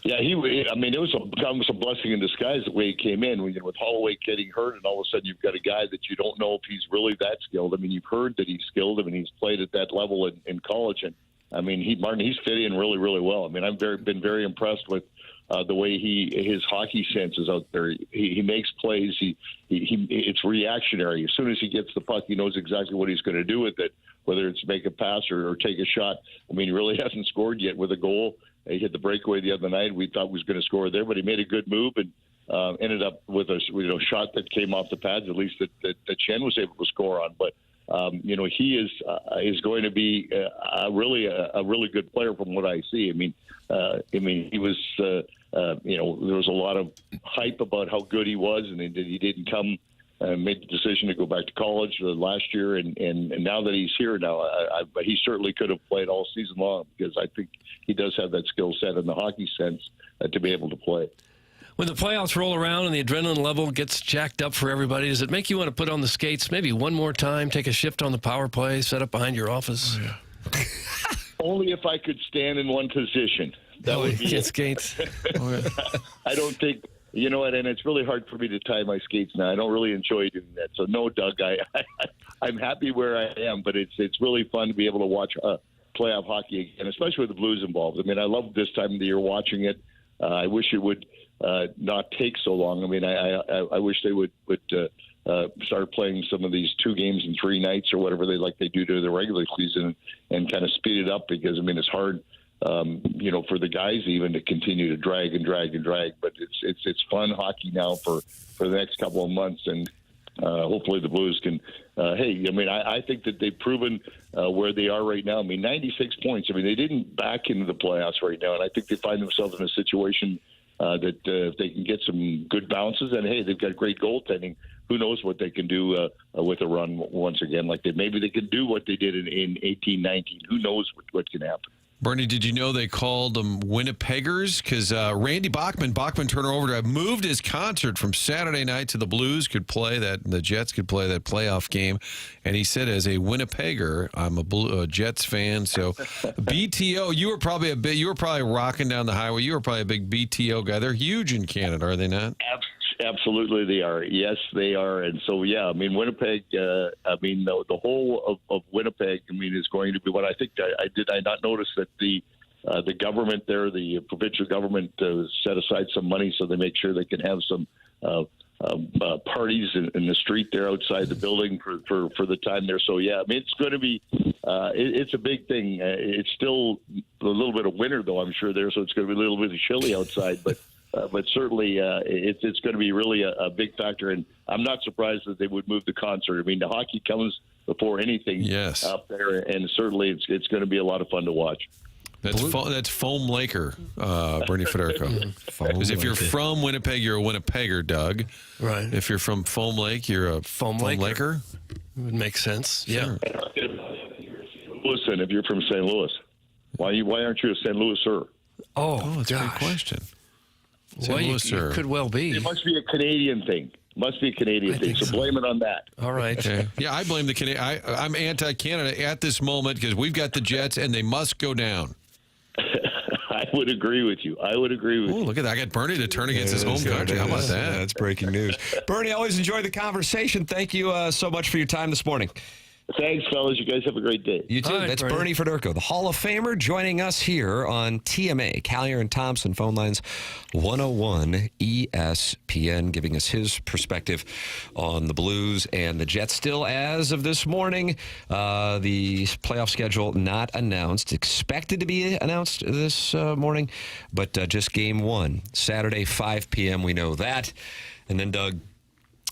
Yeah, it was a blessing in disguise the way he came in. With Holloway getting hurt, and all of a sudden you've got a guy that you don't know if he's really that skilled. I mean, you've heard that he's skilled. I mean, he's played at that level in college, and I mean, he's fit in really, really well. I mean, I've been very impressed with the way his hockey sense is out there. He makes plays. It's reactionary. As soon as he gets the puck, he knows exactly what he's going to do with it, whether it's make a pass or take a shot. I mean, he really hasn't scored yet with a goal. He hit the breakaway the other night. We thought he was going to score there, but he made a good move and ended up with a shot that came off the pads, at least that Chen was able to score on. But he is going to be a really good player from what I see. I mean, he was there was a lot of hype about how good he was, and he didn't come. Made the decision to go back to college last year, and now that he's here now, he certainly could have played all season long, because I think he does have that skill set in the hockey sense to be able to play. When the playoffs roll around and the adrenaline level gets jacked up for everybody, does it make you want to put on the skates maybe one more time, take a shift on the power play, set up behind your office? Oh, yeah. Only if I could stand in one position. That would be it. Skates. Oh, yeah. I don't think. You know what? And it's really hard for me to tie my skates now. I don't really enjoy doing that. So no, Doug, I'm happy where I am, but it's really fun to be able to watch playoff hockey again, especially with the Blues involved. I mean, I love this time of the year watching it. I wish it would not take so long. I mean, I wish they would start playing some of these 2 games in 3 nights or whatever they do to the regular season, and kind of speed it up, because I mean, it's hard for the guys even to continue to drag and drag and drag. But it's fun hockey now for the next couple of months, and hopefully the Blues can. I think that they've proven where they are right now. 96 points. They didn't back into the playoffs right now, and I think they find themselves in a situation that if they can get some good bounces, and hey, they've got great goaltending. Who knows what they can do with a run once again? Maybe they can do what they did in 18-19. Who knows what can happen? Bernie, did you know they called them Winnipeggers? Because Randy Bachman Turner Overdrive, moved his concert from Saturday night to the Blues the Jets could play that playoff game. And he said, as a Winnipegger, I'm a Jets fan. So BTO, you were probably rocking down the highway. You were probably a big BTO guy. They're huge in Canada, are they not? Absolutely, they are. Yes, they are. And so, Winnipeg. The whole of Winnipeg. Is going to be what I think. Did I not notice that the government there, the provincial government, set aside some money so they make sure they can have some parties in the street there outside the building for the time there. So it's going to be. It's a big thing. It's still a little bit of winter though, I'm sure there, so it's going to be a little bit chilly outside, but. But certainly, it's going to be really a big factor, and I'm not surprised that they would move the concert. The hockey comes before anything up there, and certainly it's going to be a lot of fun to watch. That's Foam Laker, Bernie Federko. Because if you're from Winnipeg, you're a Winnipegger, Doug. Right. If you're from Foam Lake, you're a Foam Laker. It would make sense. Sure. Yeah. Listen, if you're from St. Louis, why aren't you a St. Louiser? Oh, that's a great question. Well, you could well be. It must be a Canadian thing. So blame it on that. All right. Okay. Yeah, I blame the Canadian. I'm anti-Canada at this moment because we've got the Jets and they must go down. I would agree with you. Oh, look at that. I got Bernie to turn against his home country. How about that? That's breaking news. Bernie, always enjoy the conversation. Thank you so much for your time this morning. Thanks, fellas. You guys have a great day. You too. That's Bernie Federko, the Hall of Famer, joining us here on TMA, Callier and Thompson, phone lines 101 ESPN, giving us his perspective on the Blues and the Jets. Still, as of this morning, the playoff schedule not announced. Expected to be announced this morning, but just game one, Saturday, 5 p.m. We know that. And then, Doug,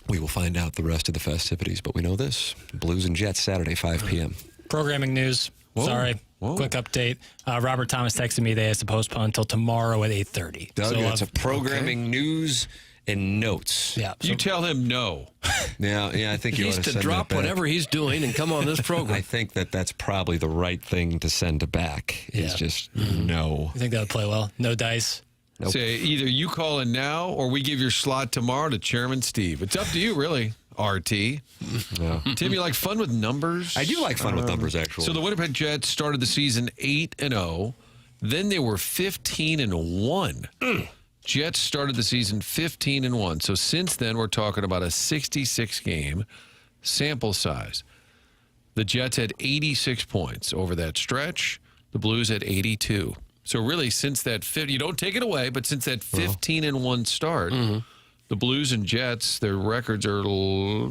we will find out the rest of the festivities, but we know this. Blues and Jets, Saturday, 5 p.m. Programming news. Quick update. Robert Thomas texted me they has to postpone until tomorrow at 8:30. Doug, it's a programming news and notes. Yeah. You tell him no. Yeah, I think he needs to drop whatever he's doing and come on this program. I think that's probably the right thing to send it back. Is just no. You think that would play well? No dice? Nope. Say either you call in now or we give your slot tomorrow to Chairman Steve. It's up to you, really, RT. Yeah. Tim, you like fun with numbers? I do like fun with numbers, actually. So the Winnipeg Jets started the season 8-0. Then they were 15-1. Jets started the season 15-1. So since then, we're talking about a 66-game sample size. The Jets had 86 points over that stretch. The Blues had 82. So really, since that you don't take it away, but since that 15-1 start, the Blues and Jets, their records are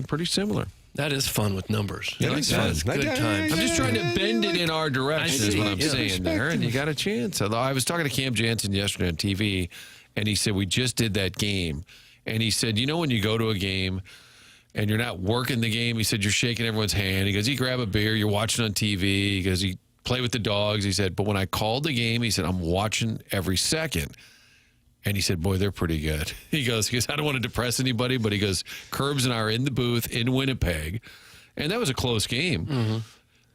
pretty similar. That is fun with numbers. Yeah, it's good times. I'm just trying to bend it in our direction, is what I'm saying there, and you got a chance. Although I was talking to Cam Jansen yesterday on TV, and he said, we just did that game. And he said, when you go to a game and you're not working the game, he said, you're shaking everyone's hand. He goes, you grab a beer, you're watching on TV. He goes, you play with the dogs. He said, but when I called the game, he said, I'm watching every second. And he said, boy, they're pretty good. He goes, I don't want to depress anybody, but he goes, Curbs and I are in the booth in Winnipeg. And that was a close game.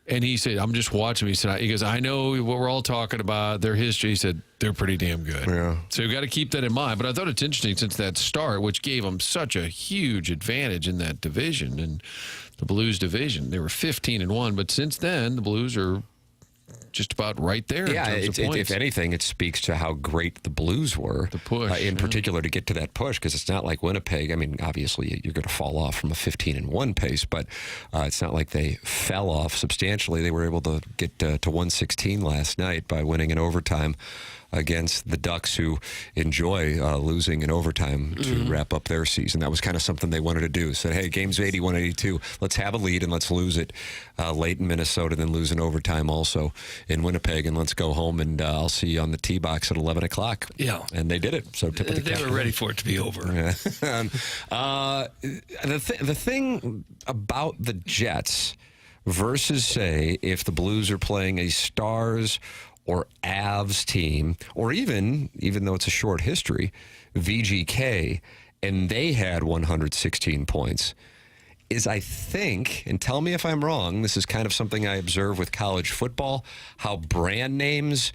And he said, I'm just watching. He goes, I know what we're all talking about, their history. He said, they're pretty damn good. Yeah. So you've got to keep that in mind. But I thought it's interesting since that start, which gave them such a huge advantage in that division, and the Blues division. They were 15-1, but since then, the Blues are just about right there. Yeah, in terms of points. If anything, it speaks to how great the Blues were. The push. In particular, to get to that push, because it's not like Winnipeg. I mean, obviously, you're going to fall off from a 15-1 pace, but it's not like they fell off substantially. They were able to get to 116 last night by winning in overtime against the Ducks, who enjoy losing in overtime to wrap up their season. That was kind of something they wanted to do. Said, hey, game's 81-82. Let's have a lead and let's lose it late in Minnesota, then lose in overtime also in Winnipeg, and let's go home, and I'll see you on the tee box at 11 o'clock. Yeah. And they did it. So tip of the cap. They were ready for it to be over. The thing about the Jets versus, say, if the Blues are playing a Stars or Avs team, or even though it's a short history, VGK, and they had 116 points, is I think, and tell me if I'm wrong, this is kind of something I observe with college football, how brand names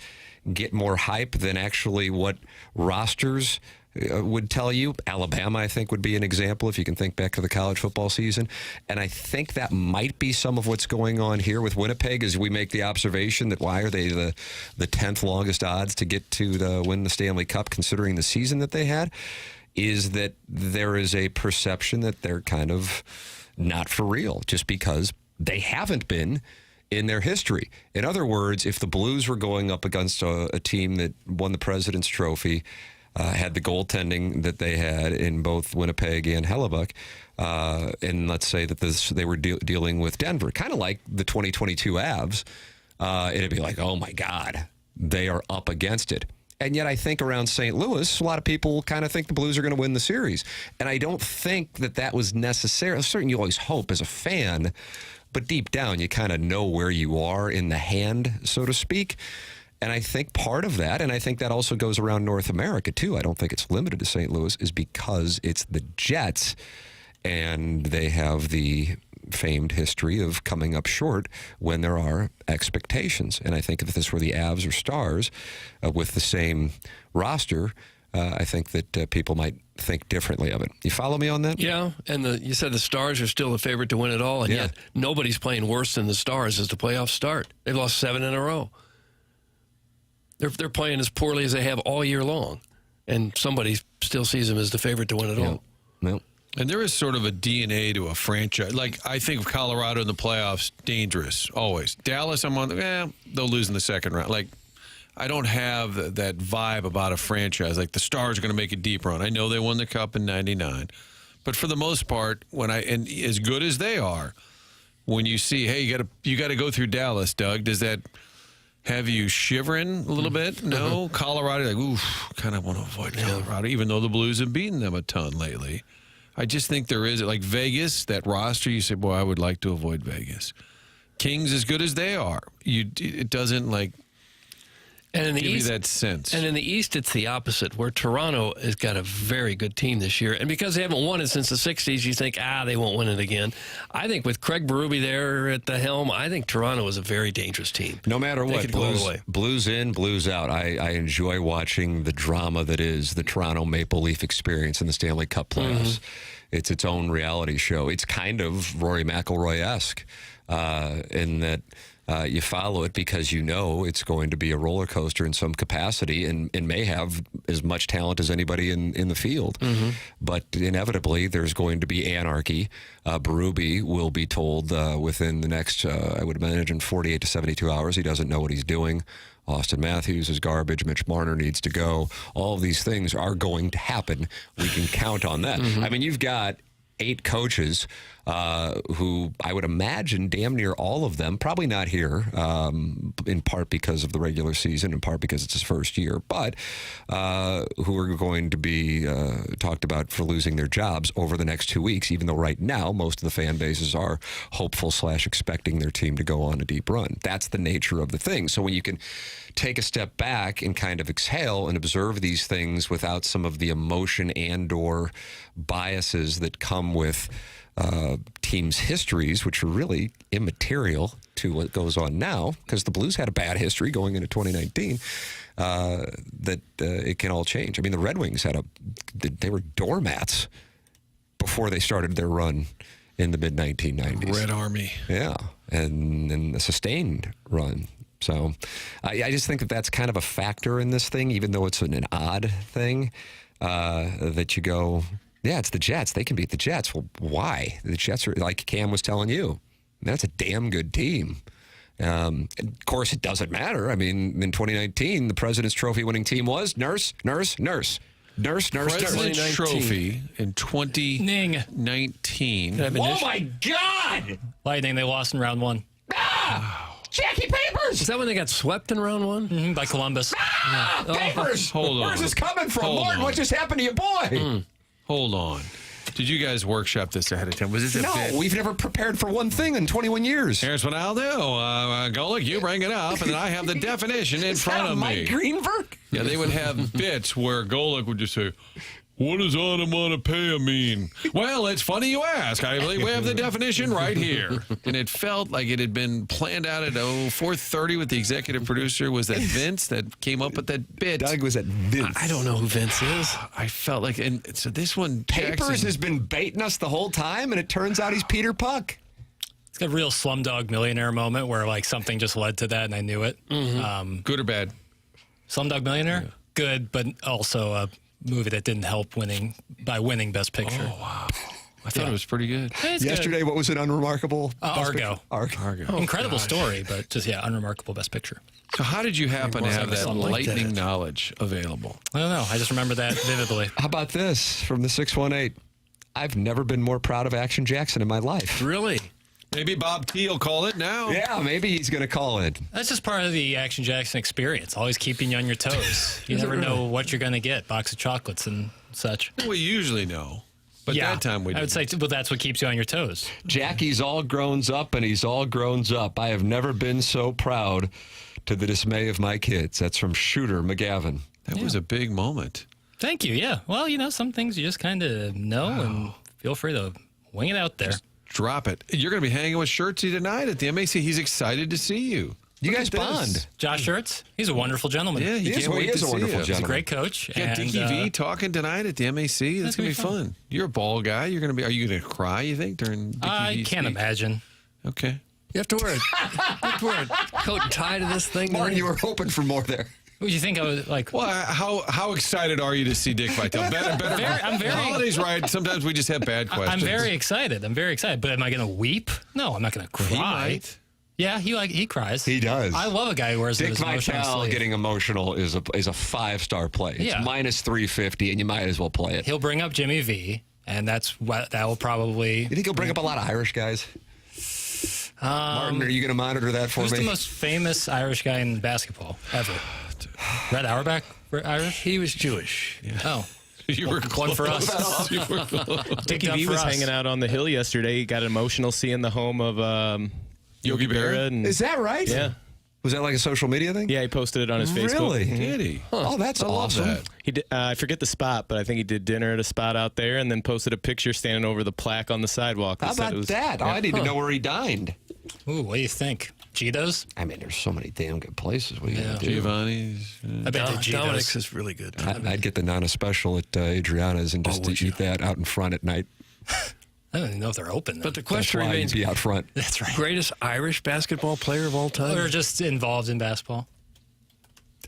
get more hype than actually what rosters would tell you. Alabama, I think, would be an example if you can think back to the college football season. And I think that might be some of what's going on here with Winnipeg as we make the observation that why are they the 10th longest odds to get to win the Stanley Cup considering the season that they had, is that there is a perception that they're kind of not for real just because they haven't been in their history. In other words, if the Blues were going up against a team that won the President's Trophy, had the goaltending that they had in both Winnipeg and Hellebuck, and let's say that they were dealing with Denver, kind of like the 2022 Avs, it'd be like, oh my God, they are up against it. And yet I think around St. Louis, a lot of people kind of think the Blues are going to win the series. And I don't think that was necessary. Certainly you always hope as a fan, but deep down you kind of know where you are in the hand, so to speak. And I think part of that, and I think that also goes around North America too, I don't think it's limited to St. Louis, is because it's the Jets and they have the famed history of coming up short when there are expectations. And I think if this were the Avs or Stars with the same roster, I think that people might think differently of it. You follow me on that? Yeah, and you said the Stars are still the favorite to win it all, and yet nobody's playing worse than the Stars as the playoffs start. They've lost 7 in a row. They're playing as poorly as they have all year long, and somebody still sees them as the favorite to win it all. No. And there is sort of a DNA to a franchise. Like, I think of Colorado in the playoffs, dangerous, always. Dallas, I'm on, they'll lose in the second round. Like, I don't have that vibe about a franchise. Like, the Stars are going to make a deep run. I know they won the Cup in '99. But for the most part, and as good as they are, when you see, hey, you got to go through Dallas, Doug, does that have you shivering a little bit? No? Colorado, like, oof, kind of want to avoid Colorado, even though the Blues have beaten them a ton lately. I just think there is, like Vegas, that roster, you say, boy, I would like to avoid Vegas. Kings, as good as they are, it doesn't, like, and in the give East, you that sense. And in the East, it's the opposite, where Toronto has got a very good team this year. And because they haven't won it since the 60s, you think, they won't win it again. I think with Craig Berube there at the helm, I think Toronto is a very dangerous team. No matter what, Blues in, Blues out. I enjoy watching the drama that is the Toronto Maple Leaf experience in the Stanley Cup playoffs. It's its own reality show. It's kind of Rory McIlroy-esque in that you follow it because you know it's going to be a roller coaster in some capacity and may have as much talent as anybody in the field. But inevitably, there's going to be anarchy. Berube will be told within the next, I would imagine, 48 to 72 hours, he doesn't know what he's doing. Austin Matthews is garbage. Mitch Marner needs to go. All of these things are going to happen. We can count on that. I mean, you've got 8 coaches who I would imagine damn near all of them, probably not here, in part because of the regular season, in part because it's his first year, but who are going to be talked about for losing their jobs over the next 2 weeks, even though right now most of the fan bases are hopeful / expecting their team to go on a deep run. That's the nature of the thing. So when you can take a step back and kind of exhale and observe these things without some of the emotion and or biases that come with teams' histories, which are really immaterial to what goes on now, because the Blues had a bad history going into 2019, that it can all change. I mean, the Red Wings they were doormats before they started their run in the mid-1990s. Red Army. Yeah, and a sustained run. So I just think that's kind of a factor in this thing, even though it's an odd thing, that you go, yeah, it's the Jets. They can beat the Jets. Well, why? The Jets are, like Cam was telling you, that's a damn good team. Of course, it doesn't matter. I mean, in 2019, the President's Trophy winning team was Nurse. President's Trophy in 2019. Oh, my God! Lightning, they lost in round 1. Jackie Paper! Papers! Is that when they got swept in round one? By Columbus. Papers! Hold on. Where's this coming from? Hold Martin, on. what just happened to your boy? Hold on. Did you guys workshop this ahead of time? Was this a bit? No, we've never prepared for one thing in 21 years. Here's what I'll do. Golick, you bring it up, and then I have the definition in front of Mike me. Greenberg? Yeah, they would have bits where Golick would just say, what does onomatopoeia mean? Well, it's funny you ask. I believe we have the definition right here. And it felt like it had been planned out at 4:30 with the executive producer. Was that Vince that came up with that bit? Doug, was that Vince? I don't know who Vince is. I felt like, and so this one, Papers Jackson, has been baiting us the whole time, and it turns out he's Peter Puck. It's a real Slumdog Millionaire moment where like something just led to that, and I knew it. good or bad? Slumdog Millionaire, good, but also a movie that didn't help winning Best Picture. Oh, wow. I thought it was pretty good. It's Yesterday, what was it? Unremarkable? Argo. Argo. Incredible story, but just, unremarkable Best Picture. So how did you happen to have that something like lightning that. knowledge available? I don't know. I just remember that vividly. How about this from the 618? I've never been more proud of Action Jackson in my life. Really? Maybe Bob T will call it now. Yeah, maybe he's going to call it. That's just part of the Action Jackson experience, always keeping you on your toes. You never know what you're going to get, box of chocolates and such. We usually know. But that time we didn't. I would say, well, that's what keeps you on your toes. Jackie's all grown up, and he's all grown up. I have never been so proud to the dismay of my kids. That's from Shooter McGavin. That was a big moment. Thank you, yeah. Well, some things you just kind of know, and feel free to wing it out there. Just drop it. You're going to be hanging with Shirtsy tonight at the MAC. He's excited to see you. You Look guys at this. bond. Josh Schertz, he's a wonderful gentleman. Yeah, He is a wonderful you. gentleman. He's a great coach. You got Dickie V talking tonight at the MAC. That's going to be fun. You're a ball guy. You're going to be. Are you going to cry? You think during Dickie I V's can't speech? imagine. Okay. You have to wear a coat and tie to this thing. Martin, you were hoping for more there. Would you think I was like? Well, how excited are you to see Dick Vitale? Better. I'm very. Holidays, right? Sometimes we just have bad questions. I'm very excited. But am I going to weep? No, I'm not going to cry. He might. Yeah, he cries. He does. I love a guy who wears Dick his emotional Vitale sleeve. getting emotional is a 5-star play. It's Yeah. minus 350, and you might as well play it. He'll bring up Jimmy V, and that will probably. You think he'll bring up a lot of Irish guys? Martin, are you going to monitor that for Who's me? the most famous Irish guy in basketball ever? Red Auerbach, Irish? He was Jewish. Yeah. Oh. You were One for us. You were close. Dickie V was hanging out on the hill yesterday. He got emotional seeing the home of Yogi Berra. And, Is that right? Yeah. Was that like a social media thing? Yeah, he posted it on his Facebook. Really? Did he? Oh, that's I love awesome. that. He did, I forget the spot, but I think he did dinner at a spot out there and then posted a picture standing over the plaque on the sidewalk. How about that? Yeah. I need to know where he dined. Ooh, what do you think? Cheetos? I mean, there's so many damn good places. What are you gonna do? Giovanni's. I bet the Cheetos. Dominic's is really good. I'd get the Nana special at Adriana's and just to eat that out in front at night. I don't even know if they're open. But the That's question why remains: you'd be out front. That's right. greatest Irish basketball player of all time? Or just involved in basketball.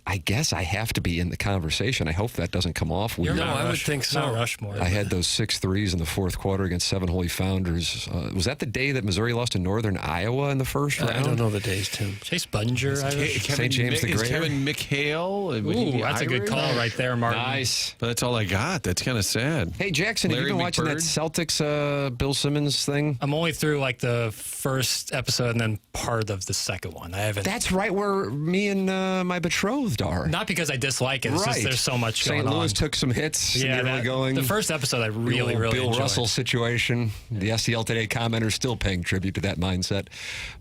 I guess I have to be in the conversation. I hope that doesn't come off weird. No, I would think so. Mount Rushmore. I had those 6 threes in the fourth quarter against Seven Holy Founders. Was that the day that Missouri lost to Northern Iowa in the first round? I don't know the days, Tim. Chase Bunger, Irish. St. James the Is Greater? Kevin McHale? Would he Ooh, be that's a good Irish? call right there, Martin. Nice. But that's all I got. That's kind of sad. Hey, Jackson, have Larry you been watching that McBird? Celtics Bill Simmons thing? I'm only through like the first episode and then part of the second one. I haven't. That's right where me and my betrothed are. Not because I dislike it. It's just there's so much St. going Louis on. took some hits in the early going. The first episode I really Bill enjoyed. Russell situation. The SEL Today commenter still paying tribute to that mindset.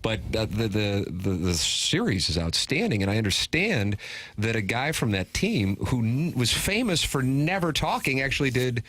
But the series is outstanding, and I understand that a guy from that team who was famous for never talking actually did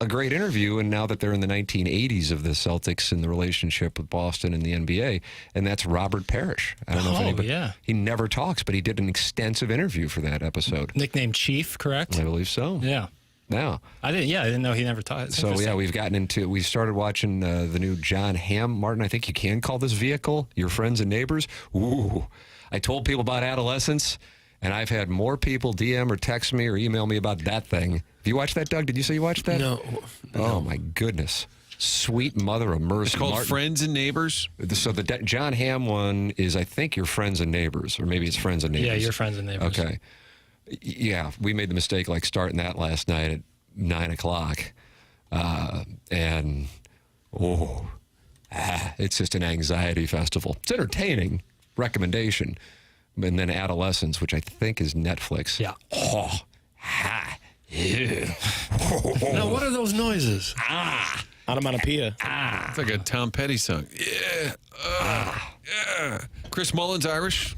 a great interview, and now that they're in the 1980s of the Celtics and the relationship with Boston and the NBA, and that's Robert Parrish. I don't know if anybody. yeah. He never talks, but he did an extensive interview for that episode. Nicknamed Chief, correct? I believe so. Yeah. Now, I didn't know he never talked. so yeah, we started watching the new John Hamm. Martin, I think you can call this vehicle Your Friends and Neighbors. Ooh, I told people about adolescence, and I've had more people DM or text me or email me about that thing. Have you watched that, Doug? Did you say you watched that? No. Oh my goodness. Sweet mother of mercy. It's called Martin. Friends and Neighbors. So the John Hamm one is, I think, Your Friends and Neighbors, or maybe it's Friends and Neighbors. Yeah, Your Friends and Neighbors. Okay. Yeah, we made the mistake like starting that last night at 9 o'clock. It's just an anxiety festival. It's entertaining, recommendation, and then Adolescence, which I think is Netflix. Yeah. Oh, ha, yeah. Now, what are those noises? Onomatopoeia. It's like a Tom Petty song. Yeah. Yeah. Chris Mullen's Irish.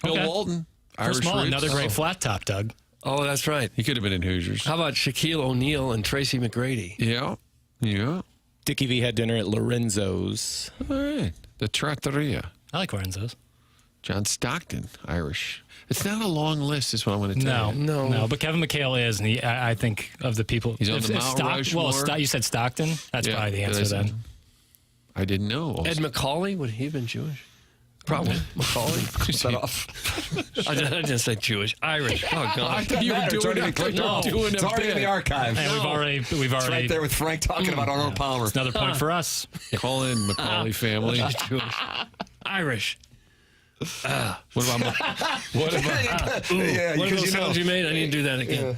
Bill Okay. Walton. Chris Irish Mullen, roots. another great flat top, Doug. Oh, that's right. He could have been in Hoosiers. How about Shaquille O'Neal and Tracy McGrady? Yeah. Yeah. Dickie V had dinner at Lorenzo's. All right. The Trattoria. I like Lorenzo's. John Stockton, Irish. It's not a long list, is what I'm going to tell you. No. But Kevin McHale is, and I think of the people. He's on the Mount Rushmore. Well, you said Stockton. That's Yeah, probably the answer then. I didn't know. Also. Ed Macaulay, would he have been Jewish? Probably. Macaulay. Cut that off. I didn't say Jewish. Irish. Oh, God. I thought you were doing it. It's already in the archives. And we've already. It's right there with Frank talking about Arnold Palmer. It's another point for us. Call in Macaulay family. Jewish. Irish. What about? What about? Yeah, What are because those sounds you made? I need to do that again.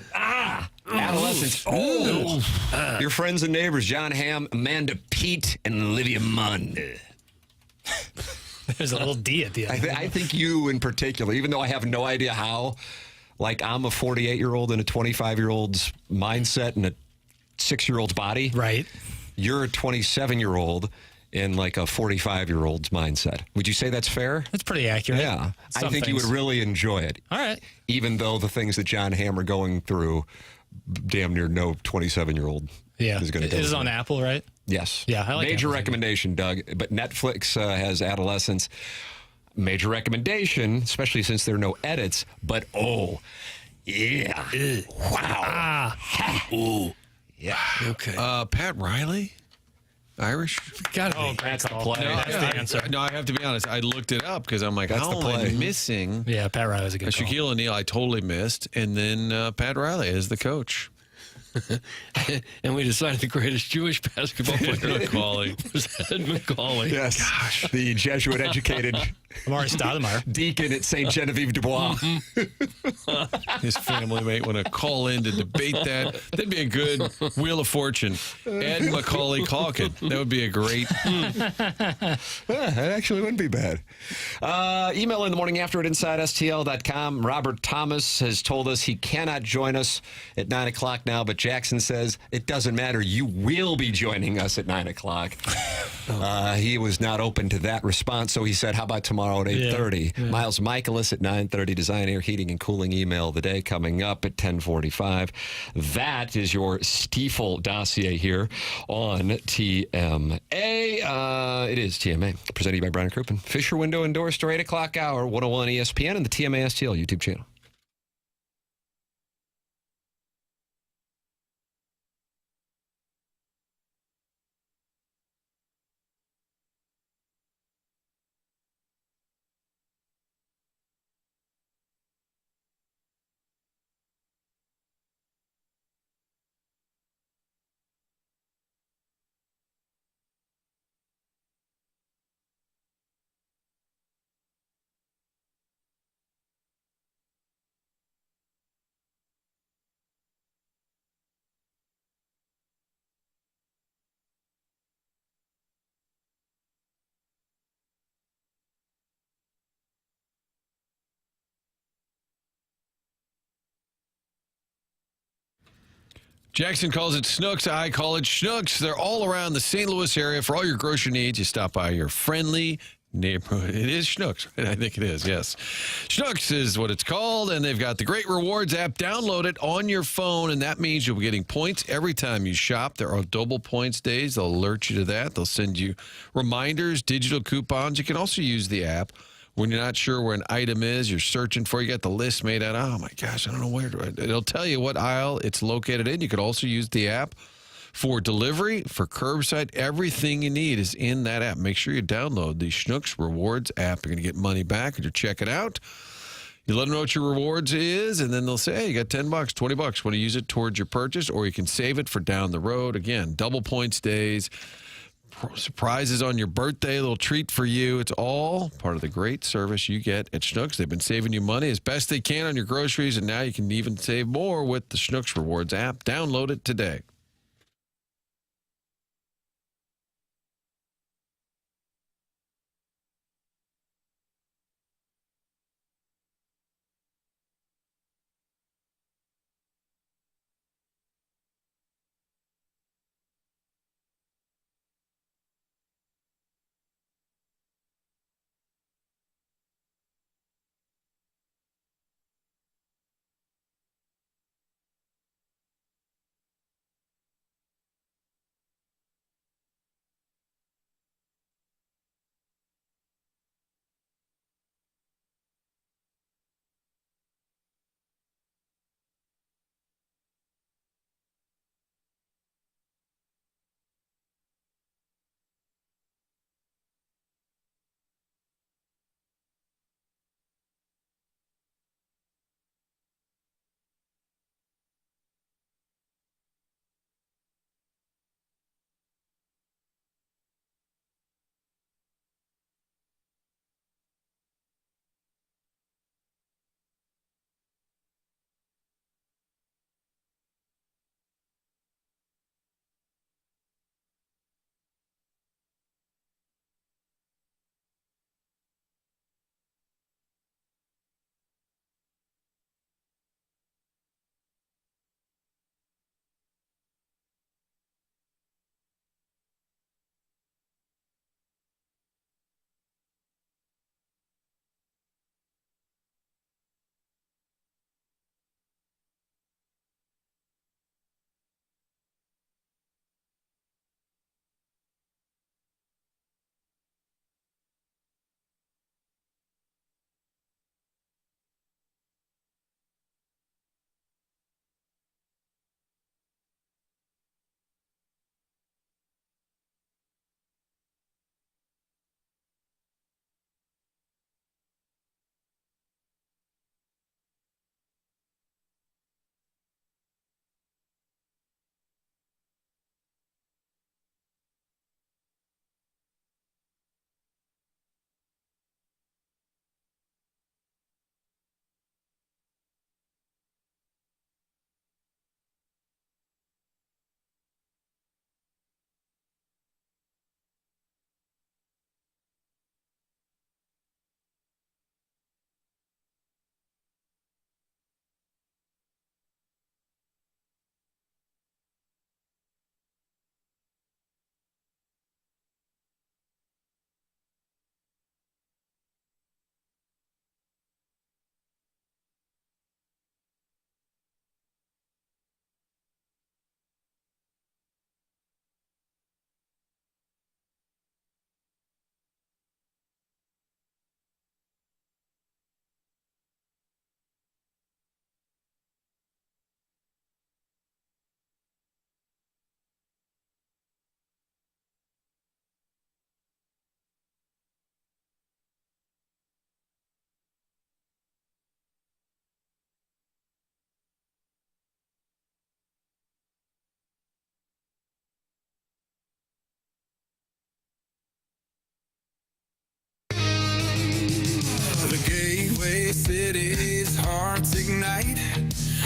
Adolescence. Oh. Your friends and neighbors, John Hamm, Amanda Pete, and Olivia Munn. There's a little D at the end. I think you in particular, even though I have no idea how, like I'm a 48-year-old in a 25-year-old's mindset and a 6-year-old's body. Right. You're a 27-year-old in like a 45-year-old's mindset. Would you say that's fair? That's pretty accurate. Yeah. Some I think you would things. really enjoy it. All right. Even though the things that John Hamm are going through, damn near no 27-year-old Yeah. is going to go It is through. on Apple, right? Yes. Yeah, I like Major Apple. recommendation, Doug. But Netflix has Adolescence. Major recommendation, especially since there are no edits. But yeah, wow, ooh, yeah. Okay. Pat Riley, Irish. Gotta be. That's the play. No, That's the answer. No, I have to be honest. I looked it up because I'm like, That's how the am I play. missing? Yeah, Pat Riley's a good call. Shaquille O'Neal, I totally missed, and then Pat Riley as the coach. And we decided the greatest Jewish basketball player Macaulay. was Ed Macaulay. Yes. Gosh. The Jesuit-educated Amari Stoudemire. deacon at St. Genevieve du Bois. His family might want to call in to debate that. That'd be a good Wheel of Fortune. Ed Macaulay Calkin. That would be a great. That actually wouldn't be bad. Email in the morning after at InsideSTL.com. Robert Thomas has told us he cannot join us at 9 o'clock now, but Jackson says it doesn't matter. You will be joining us at 9 o'clock. He was not open to that response, so he said, how about tomorrow at 8:30? Yeah. Miles Mikolas at 9:30. Design, Air, Heating, and Cooling email of the day coming up at 10:45. That is your Stiefel dossier here on TMA. It is TMA, presented by Brian Crouppen. Fisher Window and Door Store, 8 o'clock hour, 101 ESPN, and the TMA STL YouTube channel. Jackson calls it Snooks. I call it Schnooks. They're all around the St. Louis area. For all your grocery needs, you stop by your friendly neighborhood. It is Schnooks. I think it is, yes. Schnooks is what it's called, and they've got the Great Rewards app. Download it on your phone, and that means you'll be getting points every time you shop. There are double points days. They'll alert you to that. They'll send you reminders, digital coupons. You can also use the app when you're not sure where an item is, you're searching for, you got the list made out. Oh, my gosh, I don't know where to. It'll tell you what aisle it's located in. You could also use the app for delivery, for curbside. Everything you need is in that app. Make sure you download the Schnooks Rewards app. You're going to get money back when you check it out. You let them know what your rewards is, and then they'll say, hey, you got $10, $20. Want to use it towards your purchase, or you can save it for down the road. Again, double points days. Surprises on your birthday, a little treat for you. It's all part of the great service you get at Schnooks. They've been saving you money as best they can on your groceries, and now you can even save more with the Schnooks Rewards app. Download it today.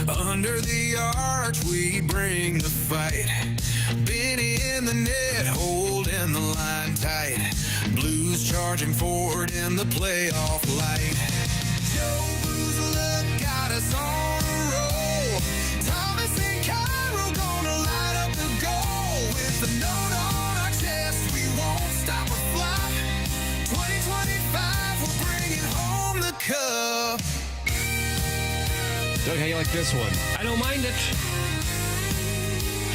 Under the arch, we bring the fight. Benny in the net, holding the line tight. Blues charging forward in the playoff light. Joe Blues got us on a roll. Thomas and Cairo gonna light up the goal. With the note on our chest, we won't stop or fly. 2025, we're bringing home the cup. Doug, how you like this one? I don't mind it.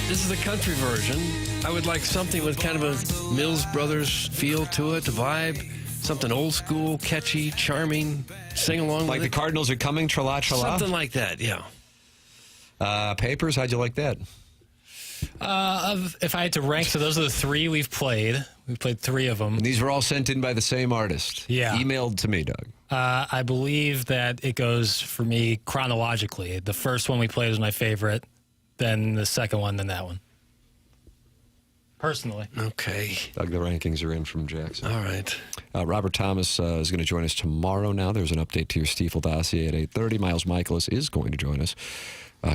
This is the country version. I would like something with kind of a Mills Brothers feel to it, a vibe, something old school, catchy, charming, sing along Like with the it. Cardinals are coming, tra-la, tra-la? Something like that, yeah. Papers, how'd you like that? If I had to rank, so those are the three we've played. We've played three of them. And these were all sent in by the same artist. Yeah. Emailed to me, Doug. I believe that it goes for me chronologically. The first one we played was my favorite, then the second one, then that one. Personally. Okay. Doug, the rankings are in from Jackson. All right. Robert Thomas is going to join us tomorrow now. There's an update to your Stiefel dossier at 8:30. Miles Mikolas is going to join us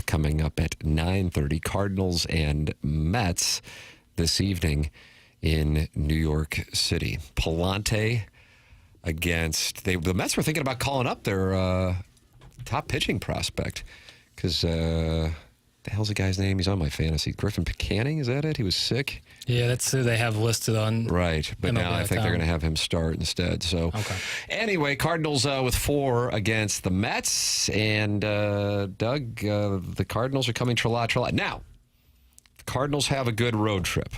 coming up at 9:30. Cardinals and Mets this evening in New York City. Palante against... the Mets were thinking about calling up their top pitching prospect because... the hell's the guy's name? He's on my fantasy. Griffin McKernan, is that it? He was sick? Yeah, that's who they have listed on. Right, but now I think they're going to have him start instead. So, Anyway, Cardinals with 4 against the Mets. And, Doug, the Cardinals are coming tra-la, tra-la. Now, the Cardinals have a good road trip.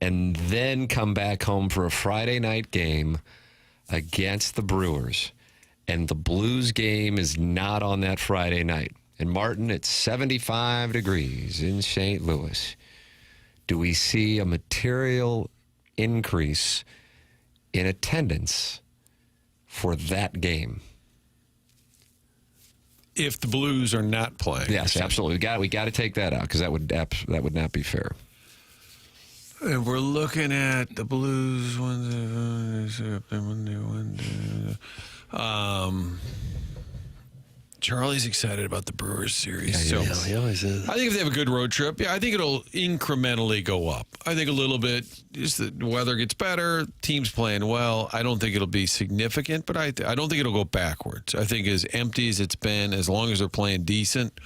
And then come back home for a Friday night game against the Brewers. And the Blues game is not on that Friday night. And Martin, it's 75 degrees in St. Louis. Do we see a material increase in attendance for that game? If the Blues are not playing. Yes, absolutely. We got to take that out because that would not be fair. And we're looking at the Blues. Charlie's excited about the Brewers series. Yeah, he always is. I think if they have a good road trip, I think it'll incrementally go up. I think a little bit, just the weather gets better, team's playing well. I don't think it'll be significant, but I don't think it'll go backwards. I think as empty as it's been, as long as they're playing decent,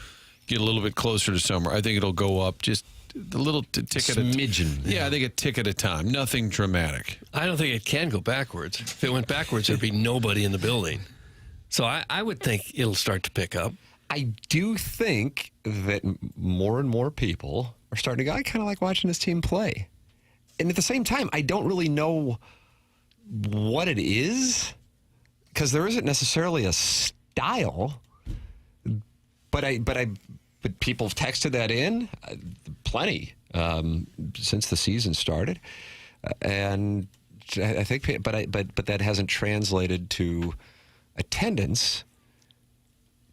get a little bit closer to summer, I think it'll go up just a little tick at a smidgen. Yeah, I think a tick at a time. Nothing dramatic. I don't think it can go backwards. If it went backwards, there'd be nobody in the building. So I would think it'll start to pick up. I do think that more and more people are starting to go, I kind of like watching this team play. And at the same time, I don't really know what it is because there isn't necessarily a style. But people have texted that in plenty since the season started. And I think, but that hasn't translated to attendance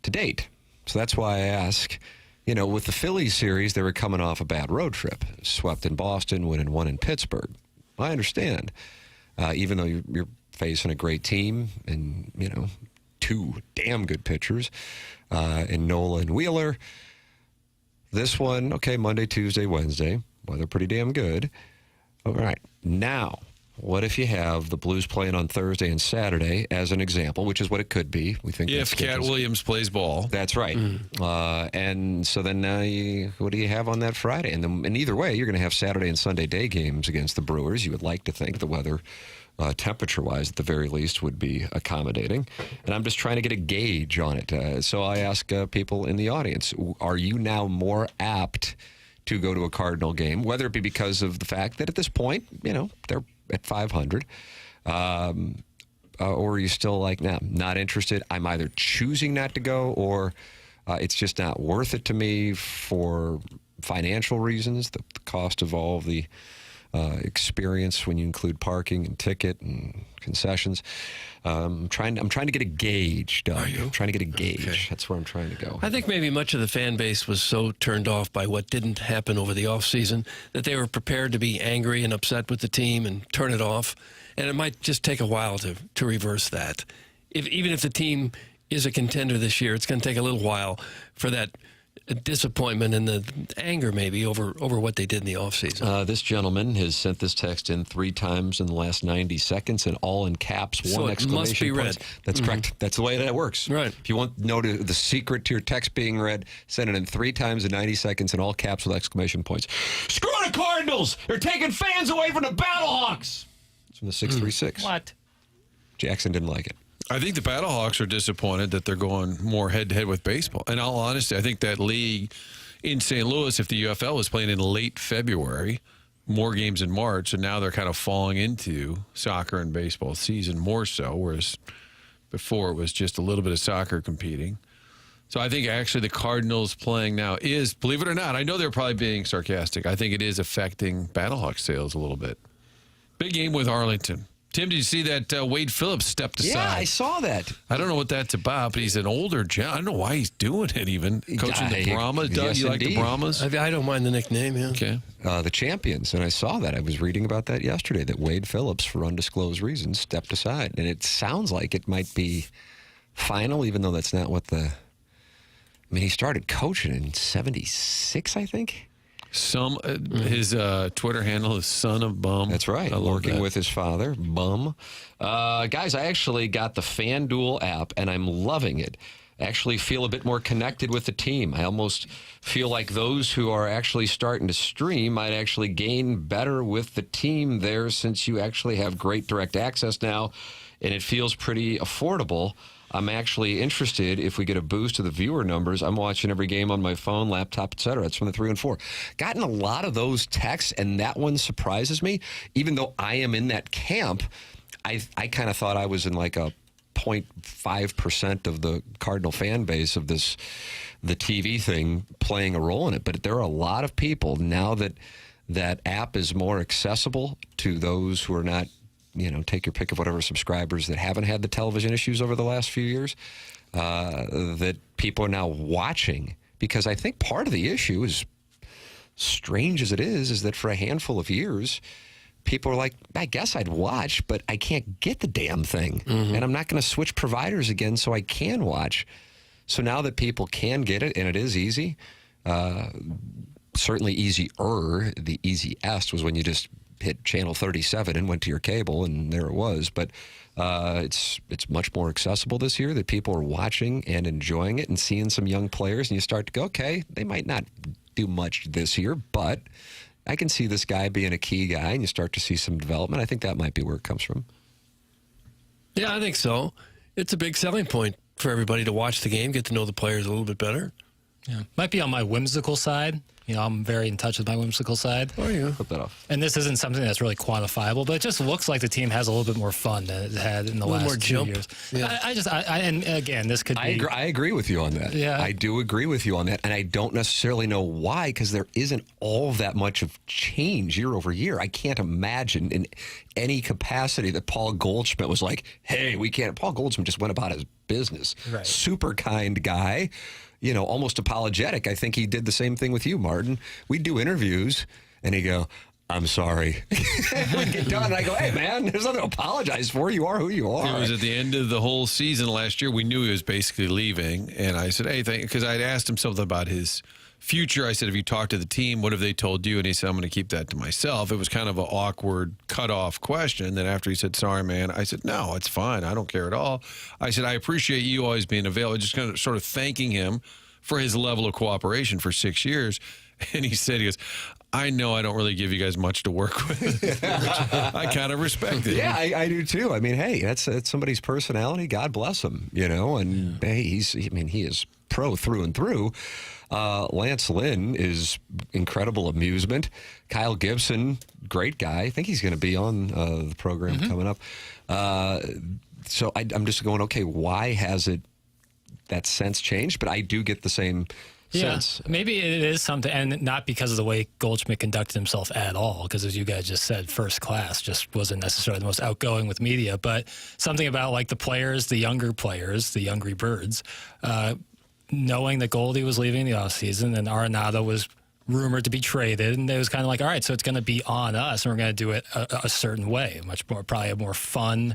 to date. So that's why I ask, with the Phillies series, they were coming off a bad road trip. Swept in Boston, winning 1 in Pittsburgh. I understand. Even though you're facing a great team and, 2 damn good pitchers in Nola and Wheeler. This one, okay, Monday, Tuesday, Wednesday. Weather pretty damn good. All right. Now, what if you have the Blues playing on Thursday and Saturday as an example, which is what it could be. We think if Cat Williams plays ball. That's right. And so then what do you have on that Friday? And either way, you're going to have Saturday and Sunday day games against the Brewers. You would like to think the weather, temperature-wise, at the very least, would be accommodating. And I'm just trying to get a gauge on it. So I ask people in the audience, are you now more apt to go to a Cardinal game, whether it be because of the fact that at this point, they're at 500, or are you still like, nah, not interested? I'm either choosing not to go or it's just not worth it to me for financial reasons, the cost of all of the experience when you include parking and ticket and concessions. I'm trying to get a gauge, Doug. I'm trying to get a gauge. Okay. That's where I'm trying to go. I think maybe much of the fan base was so turned off by what didn't happen over the offseason that they were prepared to be angry and upset with the team and turn it off. And it might just take a while to reverse that. Even if the team is a contender this year. It's going to take a little while for that disappointment and the anger maybe over what they did in the offseason. This gentleman has sent this text in 3 times in the last 90 seconds and all in caps, So one it exclamation must be point. read. That's correct. That's the way that works. Right. If you want to know the secret to your text being read, send it in 3 times in 90 seconds and all caps with exclamation points. Screw the Cardinals! They're taking fans away from the Battlehawks! It's from the 636. What? Jackson didn't like it. I think the Battlehawks are disappointed that they're going more head-to-head with baseball. In all honesty, I think that league in St. Louis, if the UFL was playing in late February, more games in March, and now they're kind of falling into soccer and baseball season more so, whereas before it was just a little bit of soccer competing. So I think actually the Cardinals playing now is, believe it or not, I know they're probably being sarcastic. I think it is affecting Battlehawks sales a little bit. Big game with Arlington. Tim, did you see that Wade Phillips stepped aside? Yeah, I saw that. I don't know what that's about, but he's an older I don't know why he's doing it even. Coaching the Brahmas. Doug, Yes, you like the indeed. Brahmas? I don't mind the nickname, yeah. Okay. The champions, and I saw that. I was reading about that yesterday, that Wade Phillips, for undisclosed reasons, stepped aside. And it sounds like it might be final, even though that's not what I mean, he started coaching in 76, I think. His Twitter handle is Son of Bum. That's right. I love Working that. with his father, Bum. Guys, I actually got the FanDuel app, and I'm loving it. I actually feel a bit more connected with the team. I almost feel like those who are actually starting to stream might actually gain better with the team there, since you actually have great direct access now, and it feels pretty affordable. I'm actually interested if we get a boost to the viewer numbers. I'm watching every game on my phone, laptop, etc. It's from the 3 and 4. Gotten a lot of those texts, and that one surprises me. Even though I am in that camp, I kind of thought I was in like a 0.5% of the Cardinal fan base of the TV thing playing a role in it. But there are a lot of people now that that app is more accessible to those who are not, take your pick of whatever subscribers that haven't had the television issues over the last few years, that people are now watching. Because I think part of the issue, is strange as it is that for a handful of years, people are like, I guess I'd watch, but I can't get the damn thing. Mm-hmm. And I'm not going to switch providers again so I can watch. So now that people can get it, and it is easy, certainly easier, the easiest was when you just hit channel 37 and went to your cable, and there it was. But it's much more accessible this year, that people are watching and enjoying it and seeing some young players, and you start to go, okay, they might not do much this year, but I can see this guy being a key guy, and you start to see some development. I think that might be where it comes from. Yeah, I think so. It's a big selling point for everybody to watch the game, get to know the players a little bit better. Yeah. Might be on my whimsical side. I'm very in touch with my whimsical side. Oh, yeah. Put that off. And this isn't something that's really quantifiable, but it just looks like the team has a little bit more fun than it had in the A little more last 2 jump. years. Yeah. And again, this could be... I agree with you on that. Yeah. I do agree with you on that, and I don't necessarily know why, because there isn't all that much of change year over year. I can't imagine in any capacity that Paul Goldschmidt was like, hey, we can't... Paul Goldschmidt just went about his business. Right. Super kind guy, almost apologetic. I think he did the same thing with you, Martin. We'd do interviews, and he'd go, I'm sorry. We'd get done, and I go, hey, man, there's nothing to apologize for. You are who you are. It was at the end of the whole season last year. We knew he was basically leaving, and I said, hey, because I'd asked him something about his future. I said, have you talked to the team? What have they told you? And he said, I'm going to keep that to myself. It was kind of an awkward cutoff question. Then after he said, sorry, man, I said, no, it's fine. I don't care at all. I said, I appreciate you always being available. Just kind of sort of thanking him for his level of cooperation for 6 years. And he said, he goes, I know I don't really give you guys much to work with, which I kind of respect it. Yeah, I do too. I mean, hey, that's somebody's personality. God bless him, And hey, he is pro through and through. Lance Lynn is incredible amusement. Kyle Gibson, great guy. I think he's going to be on the program coming up. So I'm just going, okay, why has that sense changed? But I do get the same sense. Maybe it is something, and not because of the way Goldschmidt conducted himself at all, because as you guys just said, first class, just wasn't necessarily the most outgoing with media, but something about like the players, the younger players, the younger birds, knowing that Goldie was leaving the offseason and Arenado was rumored to be traded, and it was kind of like, all right, so it's going to be on us, and we're going to do it a certain way, much more, probably a more fun,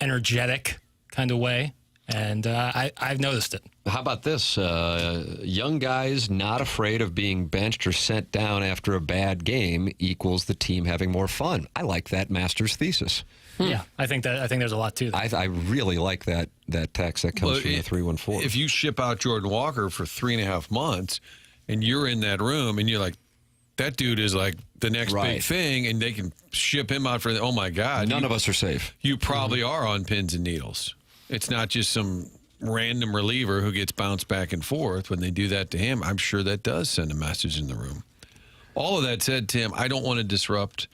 energetic kind of way. And I've noticed it. How about this? Young guys not afraid of being benched or sent down after a bad game equals the team having more fun. I like that Masters thesis. Yeah, I think there's a lot to that. I really like that text that comes from the 314. If you ship out Jordan Walker for 3.5 months and you're in that room and you're like, that dude is like the next big thing, and they can ship him out for, oh my God. None of us are safe. You probably are on pins and needles. It's not just some random reliever who gets bounced back and forth. When they do that to him, I'm sure that does send a message in the room. All of that said, Tim, I don't want to disrupt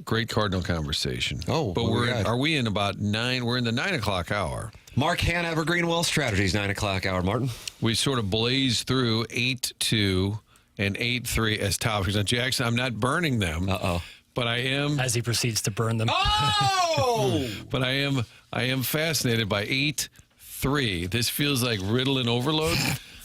great Cardinal conversation. Oh, but are we in about 9? We're in the 9 o'clock hour. Mark Han, Evergreen Wealth Strategies, 9 o'clock hour. Martin? We sort of blaze through 8-2 and 8-3 as topics. Now, Jackson, I'm not burning them. Uh-oh. But I am. As he proceeds to burn them. Oh! But I am fascinated by 8-3. This feels like Ritalin overload.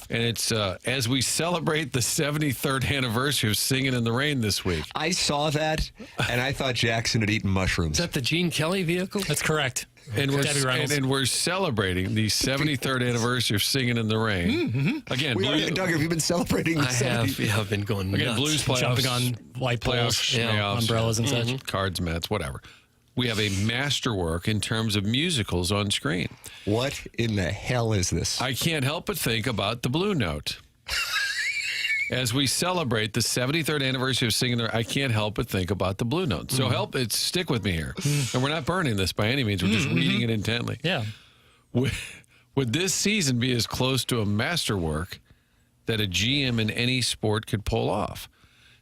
And it's as we celebrate the 73rd anniversary of Singing in the Rain this week. I saw that, and I thought Jackson had eaten mushrooms. Is that the Gene Kelly vehicle? That's correct. And we're celebrating the 73rd anniversary of Singing in the Rain. Mm-hmm. Again, Doug, have you been celebrating? I've been going nuts. Again, Blues playoffs, jumping on light poles, playoffs, umbrellas and such. Cards, mats, whatever. We have a masterwork in terms of musicals on screen. What in the hell is this? I can't help but think about the Blue Note. As we celebrate the 73rd anniversary of Singing, I can't help but think about the Blue Note. So stick with me here. And we're not burning this by any means. We're just reading it intently. Yeah. Would this season be as close to a masterwork that a GM in any sport could pull off?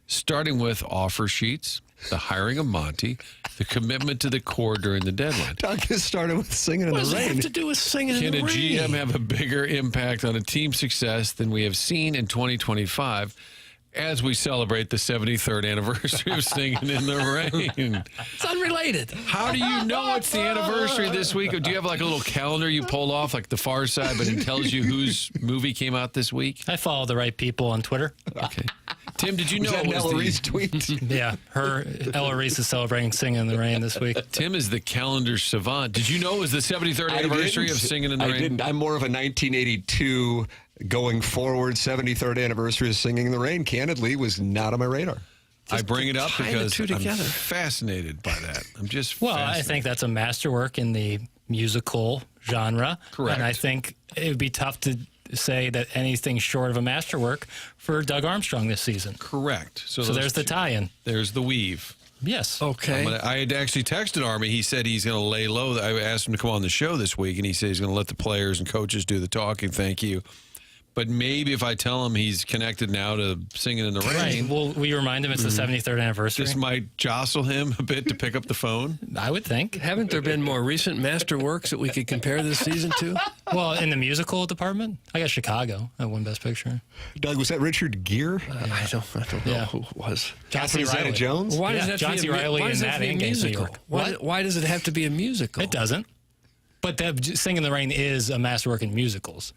Starting with offer sheets, the hiring of Monty, the commitment to the core during the deadline. Doug has started with Singing in the Rain. What does it have to do with Singing in the Rain? Can a GM have a bigger impact on a team's success than we have seen in 2025 as we celebrate the 73rd anniversary of Singing in the Rain? It's unrelated. How do you know it's the anniversary this week? Do you have like a little calendar you pull off, like The Far Side, but it tells you whose movie came out this week? I follow the right people on Twitter. Okay. Tim, did you know that it was Ella Reese tweet? Yeah, Ella Reese is celebrating Singing in the Rain this week. Tim is the calendar savant. Did you know it was the 73rd anniversary of Singing in the Rain? I didn't. I'm more of a 1982 going forward 73rd anniversary of Singing in the Rain. Candidly, was not on my radar. I bring it up because I'm together. fascinated by that. I'm just I think that's a masterwork in the musical genre. Correct. And I think it would be tough to say that anything short of a masterwork for Doug Armstrong this season. Correct. So there's the tie-in. There's the weave. Yes. Okay. I had actually texted Army. He said he's going to lay low. I asked him to come on the show this week, and he said he's going to let the players and coaches do the talking. Thank you. But maybe if I tell him he's connected now to Singing in the Rain. Right. Well, we remind him it's the 73rd anniversary. This might jostle him a bit to pick up the phone. I would think. Haven't there been more recent masterworks that we could compare this season to? Well, in the musical department, I got Chicago. I won Best Picture. Doug, was that Richard Gere? I don't know who it was. John C. Jones? Why does that John C. Reilly in that be a musical? Why does it have to be a musical? It doesn't. But Singing in the Rain is a masterwork in musicals.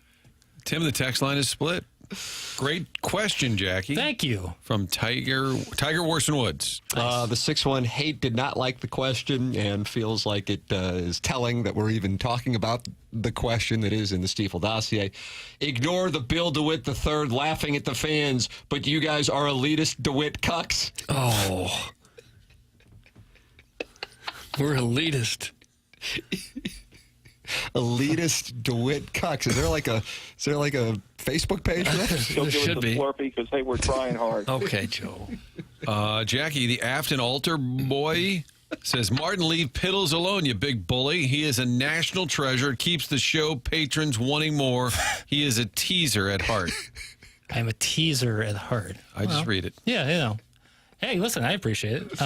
Tim, the text line is split. Great question, Jackie. Thank you. From Tiger Worson Woods. The 6-1 hate did not like the question and feels like it is telling that we're even talking about the question that is in the Stiefel dossier. Ignore the Bill DeWitt III laughing at the fans, but you guys are elitist DeWitt cucks. Oh. We're elitist. Elitist DeWitt cucks. Is there like a Facebook page for that? There should be. Slurpee because hey, we're trying hard. Okay, Joe. Jackie, the Afton altar boy, says, Martin, leave Piddles alone, you big bully. He is a national treasure, keeps the show patrons wanting more. He is a teaser at heart. I'm a teaser at heart. I just read it. Yeah, you know. Hey, listen, I appreciate it.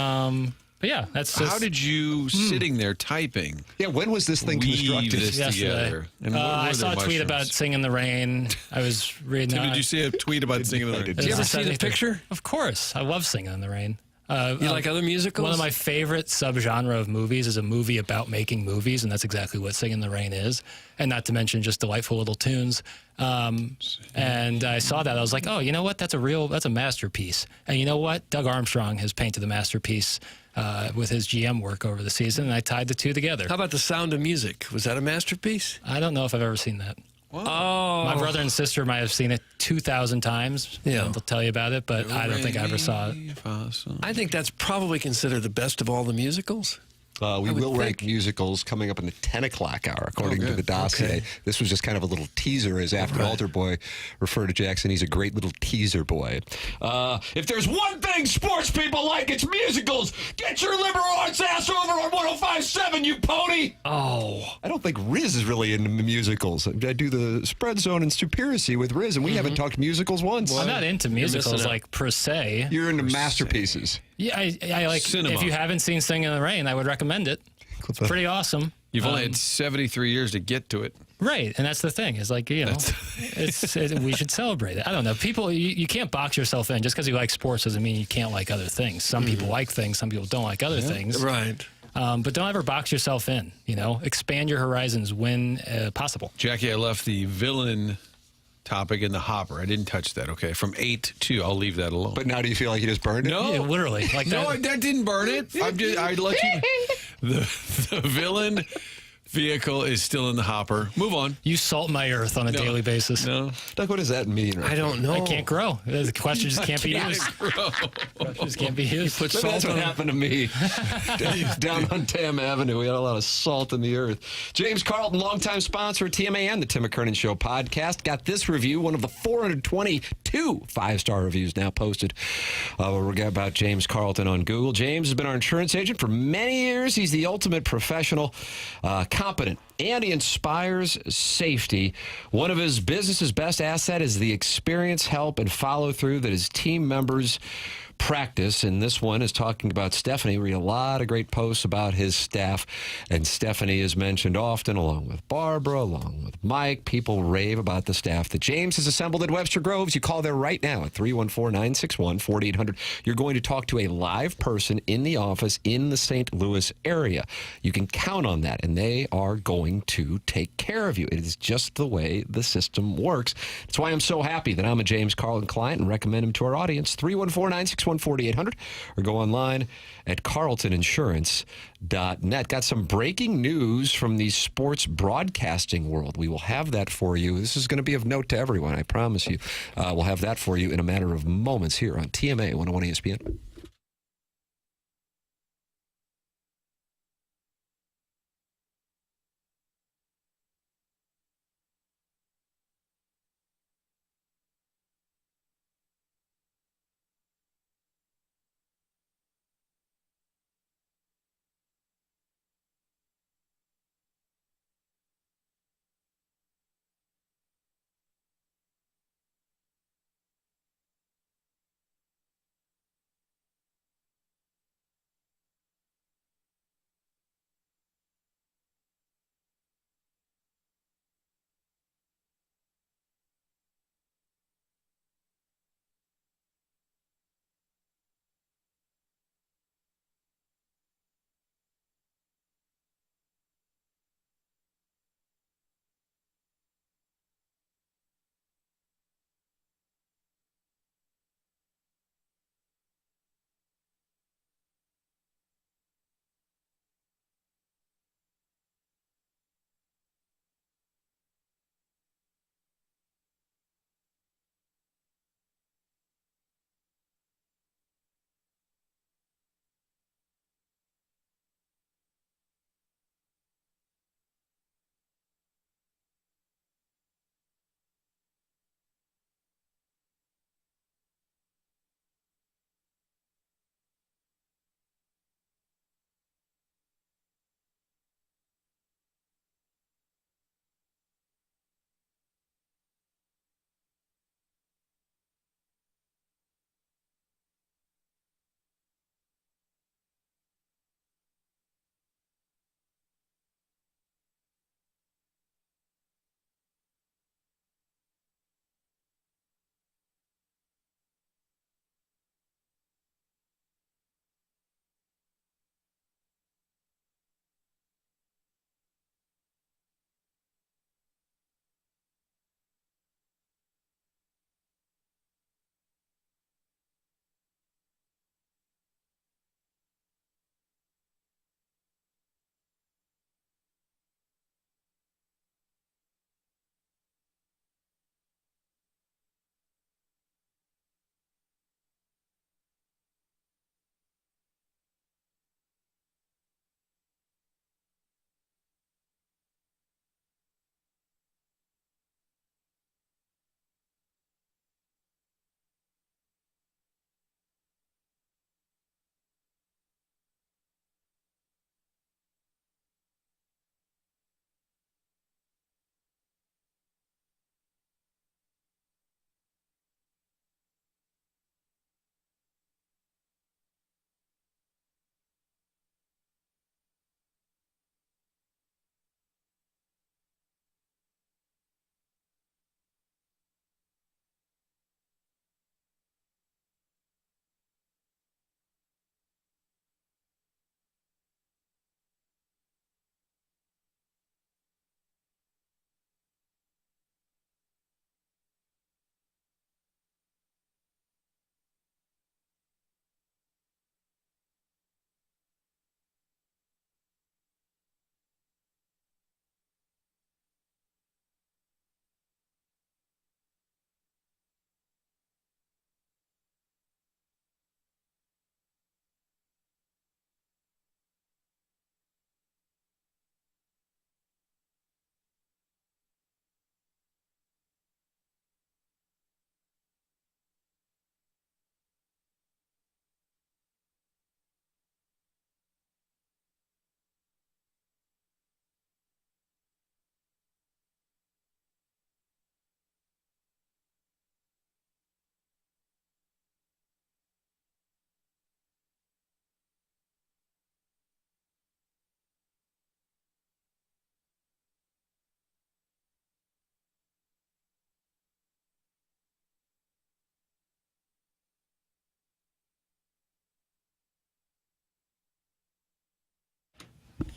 But yeah, that's just... How did you, sitting there typing... Yeah, when was this thing constructed? This together? And I saw a tweet about Singing in the Rain. I was reading Tim, did you see a tweet about Singing in the Rain? Did you ever see the picture? Of course. I love Singing in the Rain. You like other musicals? One of my favorite subgenre of movies is a movie about making movies, and that's exactly what Sing in the Rain is. And not to mention just delightful little tunes. And I saw that. I was like, oh, you know what? That's a masterpiece. And you know what? Doug Armstrong has painted the masterpiece with his GM work over the season, and I tied the two together. How about The Sound of Music? Was that a masterpiece? I don't know if I've ever seen that. Oh. My brother and sister might have seen it 2,000 times. Yeah. They'll tell you about it, but I don't think I ever saw it. I think that's probably considered the best of all the musicals. We will rank musicals coming up in the 10 o'clock hour, according to the dossier. Okay. This was just kind of a little teaser, as After Altar Boy referred to Jackson. He's a great little teaser boy. If there's one thing sports people like, it's musicals. Get your liberal arts ass over on 105.7, you pony. Oh. I don't think Riz is really into musicals. I do the Spread Zone and Stupiracy with Riz, and we haven't talked musicals once. I'm not into musicals like per se. You're into masterpieces. Yeah, I like Cinema. If you haven't seen Sing in the Rain, I would recommend it. It's pretty awesome. You've only had 73 years to get to it. Right, and that's the thing. Is like, you know, we should celebrate it. I don't know. People, you can't box yourself in. Just because you like sports doesn't mean you can't like other things. Some people like things. Some people don't like other things. Right. But don't ever box yourself in. You know, expand your horizons when possible. Jackie, I left the villain topic in the hopper. I didn't touch that, okay? From 8 to, I'll leave that alone. But now do you feel like you just burned it? No. Yeah, literally. Like No, that didn't burn it. I let you. The villain vehicle is still in the hopper. Move on. You salt my earth on a daily basis. No. Doug, what does that mean? I don't know. I can't grow. The question just can't be used. Just can't be used. Put Maybe salt that's what on happened to me down on Tam Avenue. We had a lot of salt in the earth. James Carlton, longtime sponsor of TMA and the Tim McKernan Show podcast, got this review, one of the 422 five-star reviews now posted. We'll get about James Carlton on Google. James has been our insurance agent for many years. He's the ultimate professional, competent, and he inspires safety. One of his business's best asset is the experience, help, and follow-through that his team members practice, and this one is talking about Stephanie. We read a lot of great posts about his staff, and Stephanie is mentioned often, along with Barbara, along with Mike. People rave about the staff that James has assembled at Webster Groves. You call there right now at 314-961-4800. You're going to talk to a live person in the office in the St. Louis area. You can count on that, and they are going to take care of you. It is just the way the system works. That's why I'm so happy that I'm a James Carlton client and recommend him to our audience. 314-961-4800, or go online at carltoninsurance.net. Got some breaking news from the sports broadcasting world. We will have that for you. This is going to be of note to everyone, I promise you. We'll have that for you in a matter of moments here on TMA 101 ESPN.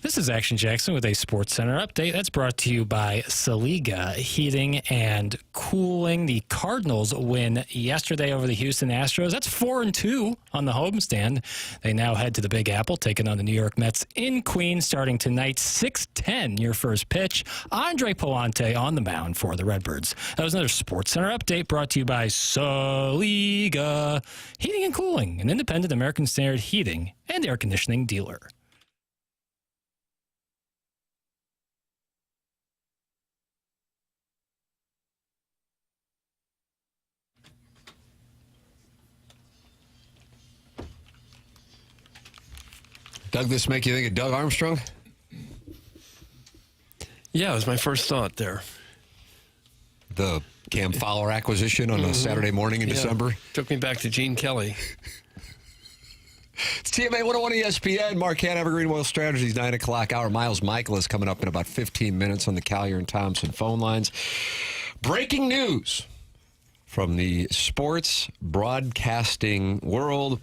This is Action Jackson with a Sports Center update. That's brought to you by Saliga Heating and Cooling. The Cardinals win yesterday over the Houston Astros. That's 4-2 on the homestand. They now head to the Big Apple, taking on the New York Mets in Queens starting tonight, 6:10, your first pitch. Andre Palante on the mound for the Redbirds. That was another Sports Center update brought to you by Saliga Heating and Cooling, an independent American Standard heating and air conditioning dealer. Doug, this make you think of Doug Armstrong? Yeah, it was my first thought there. The Cam Fowler acquisition on a Saturday morning in December. Took me back to Gene Kelly. It's TMA 101 ESPN. Mark Hanna, Evergreen Oil Strategies, 9 o'clock hour. Miles Mikolas coming up in about 15 minutes on the Collier and Thompson phone lines. Breaking news from the sports broadcasting world.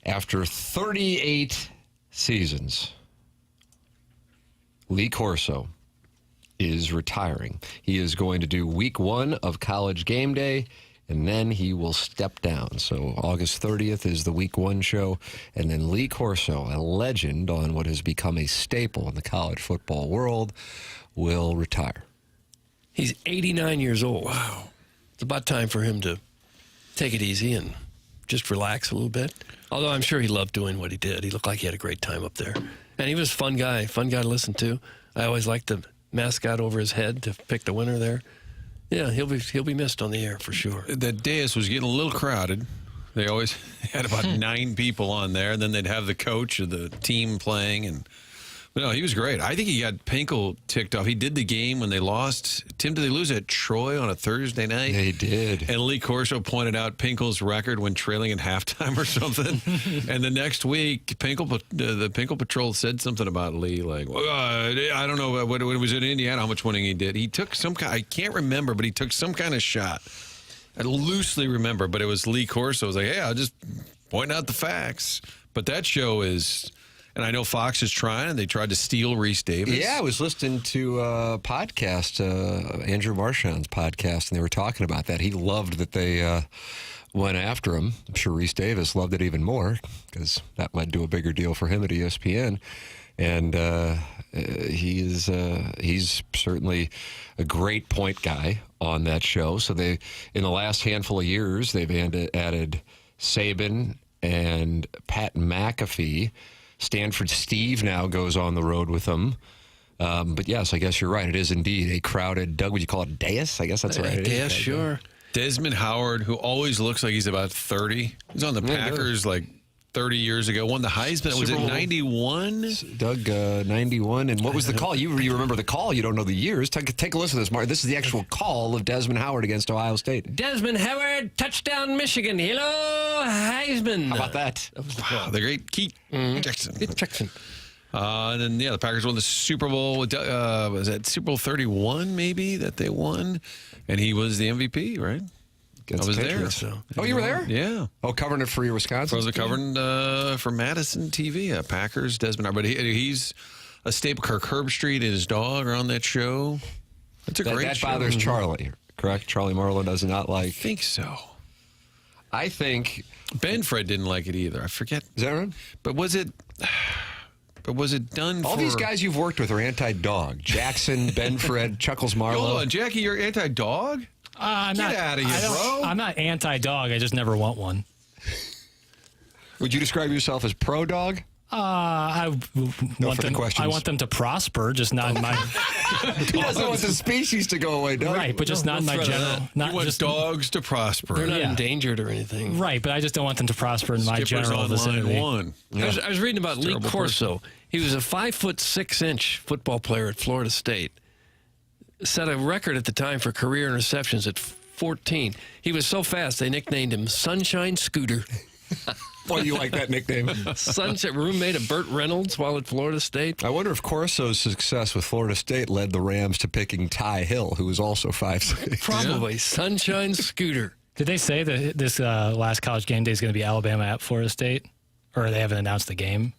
After 38 seasons, Lee Corso is retiring. He is going to do week 1 of College Game Day, and then he will step down. So August 30th is the week 1 show, and then Lee Corso, a legend on what has become a staple in the college football world, will retire. He's 89 years old. Wow. It's about time for him to take it easy and just relax a little bit. Although I'm sure he loved doing what he did. He looked like he had a great time up there. And he was a fun guy to listen to. I always liked the mascot over his head to pick the winner there. Yeah, he'll be missed on the air for sure. The dais was getting a little crowded. They always had about 9 people on there, and then they'd have the coach of the team playing. And no, he was great. I think he got Pinkel ticked off. He did the game when they lost. Tim, did they lose at Troy on a Thursday night? They did. And Lee Corso pointed out Pinkel's record when trailing at halftime or something. And the next week, the Pinkel Patrol said something about Lee, like, I don't know what it was in Indiana, how much winning he did. He took some kind, I can't remember, but he took some kind of shot. I loosely remember, but it was Lee Corso. I was like, hey, I'll just point out the facts. But that show is... And I know Fox is trying, and they tried to steal Reese Davis. Yeah, I was listening to a podcast, Andrew Marchand's podcast, and they were talking about that. He loved that they went after him. I'm sure Reese Davis loved it even more because that led to a bigger deal for him at ESPN. And he's certainly a great point guy on that show. So they, in the last handful of years, they've added Saban and Pat McAfee. Stanford Steve now goes on the road with them. But yes, I guess you're right. It is indeed a crowded, Doug, would you call it dais? I guess that's right. Dais, sure. Desmond Howard, who always looks like he's about 30. He's on the Packers like 30 years ago. Won the Heisman. Was it 91? Doug, 91. And what was the call? You remember the call. You don't know the years. Take a listen to this, Mark. This is the actual call of Desmond Howard against Ohio State. Desmond Howard, touchdown, Michigan. Hello, Heisman. How about that? That was the Wow, call. the great Keith Jackson. Jackson. And then, the Packers won the Super Bowl. Was that Super Bowl 31, maybe, that they won? And he was the MVP, right? I was there. So. Oh, you were there? Yeah. Oh, covering it for your Wisconsin? I was covering for Madison TV, Packers, Desmond Howard. But he's a staple. Kirk Herbstreit and his dog are on that show. It's a great show. That bothers Charlie, correct? Charlie Marlowe does not like... I think so. I think... Ben Fred didn't like it either. I forget. Is that right? But was it done All for... these guys you've worked with are anti-dog. Jackson, Ben Fred, Chuckles Marlowe. Hold on, Jackie, you're anti-dog? Get out of here, bro. I'm not anti-dog. I just never want one. Would you describe yourself as pro-dog? I want them to prosper, just not in my... He doesn't want the species to go away, Doug. Right, but just not in my general... Not you want just dogs to prosper. They're not endangered or anything. Right, but I just don't want them to prosper in my Skippers general on vicinity. line 1. Yeah. I was reading about Lee Corso. He was a 5'6" football player at Florida State. Set a record at the time for career interceptions at 14. He was so fast, they nicknamed him Sunshine Scooter. Boy, you like that nickname. Sunset roommate of Burt Reynolds while at Florida State. I wonder if Corso's success with Florida State led the Rams to picking Ty Hill, who was also 5'6". Probably. Yeah. Sunshine Scooter. Did they say that this last College Game Day is going to be Alabama at Florida State? Or they haven't announced the game?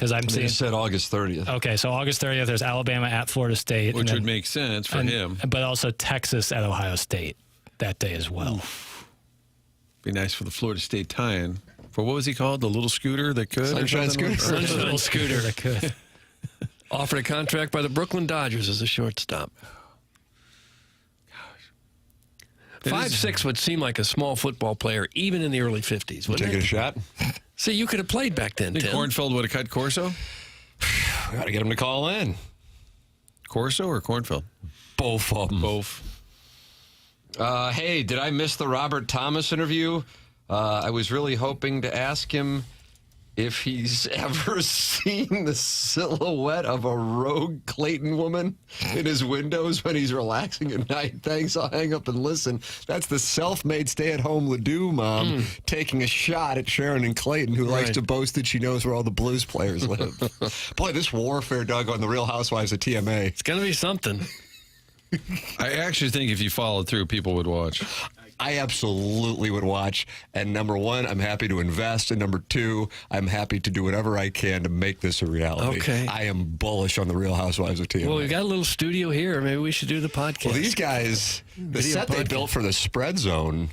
Because I'm They seeing. just said August 30th. Okay, so August 30th, there's Alabama at Florida State. Which would make sense for him. But also Texas at Ohio State that day as well. Be nice for the Florida State tie-in. For what was he called? The little scooter that could? Sunshine scooter. Sunshine scooter. That could. Offered a contract by the Brooklyn Dodgers as a shortstop. 5'6" would seem like a small football player, even in the early 50s. Wouldn't Taking it? a shot. See, you could have played back then, Think Tim. Cornfeld would have cut Corso? Got to get him to call in. Corso or Cornfeld? Both of them. Both. Hey, did I miss the Robert Thomas interview? I was really hoping to ask him if he's ever seen the silhouette of a rogue Clayton woman in his windows when he's relaxing at night. Thanks, I'll hang up and listen. That's the self-made stay-at-home Ledoux mom taking a shot at Sharon and Clayton, who likes to boast that she knows where all the Blues players live. Boy, this warfare, Doug, on the Real Housewives of TMA. It's going to be something. I actually think if you followed through, people would watch. I absolutely would watch. And number one, I'm happy to invest. And number two, I'm happy to do whatever I can to make this a reality. Okay. I am bullish on the Real Housewives of TMA. Well, we've got a little studio here. Maybe we should do the podcast. Well, these guys, the Video set they podcast. built for the spread zone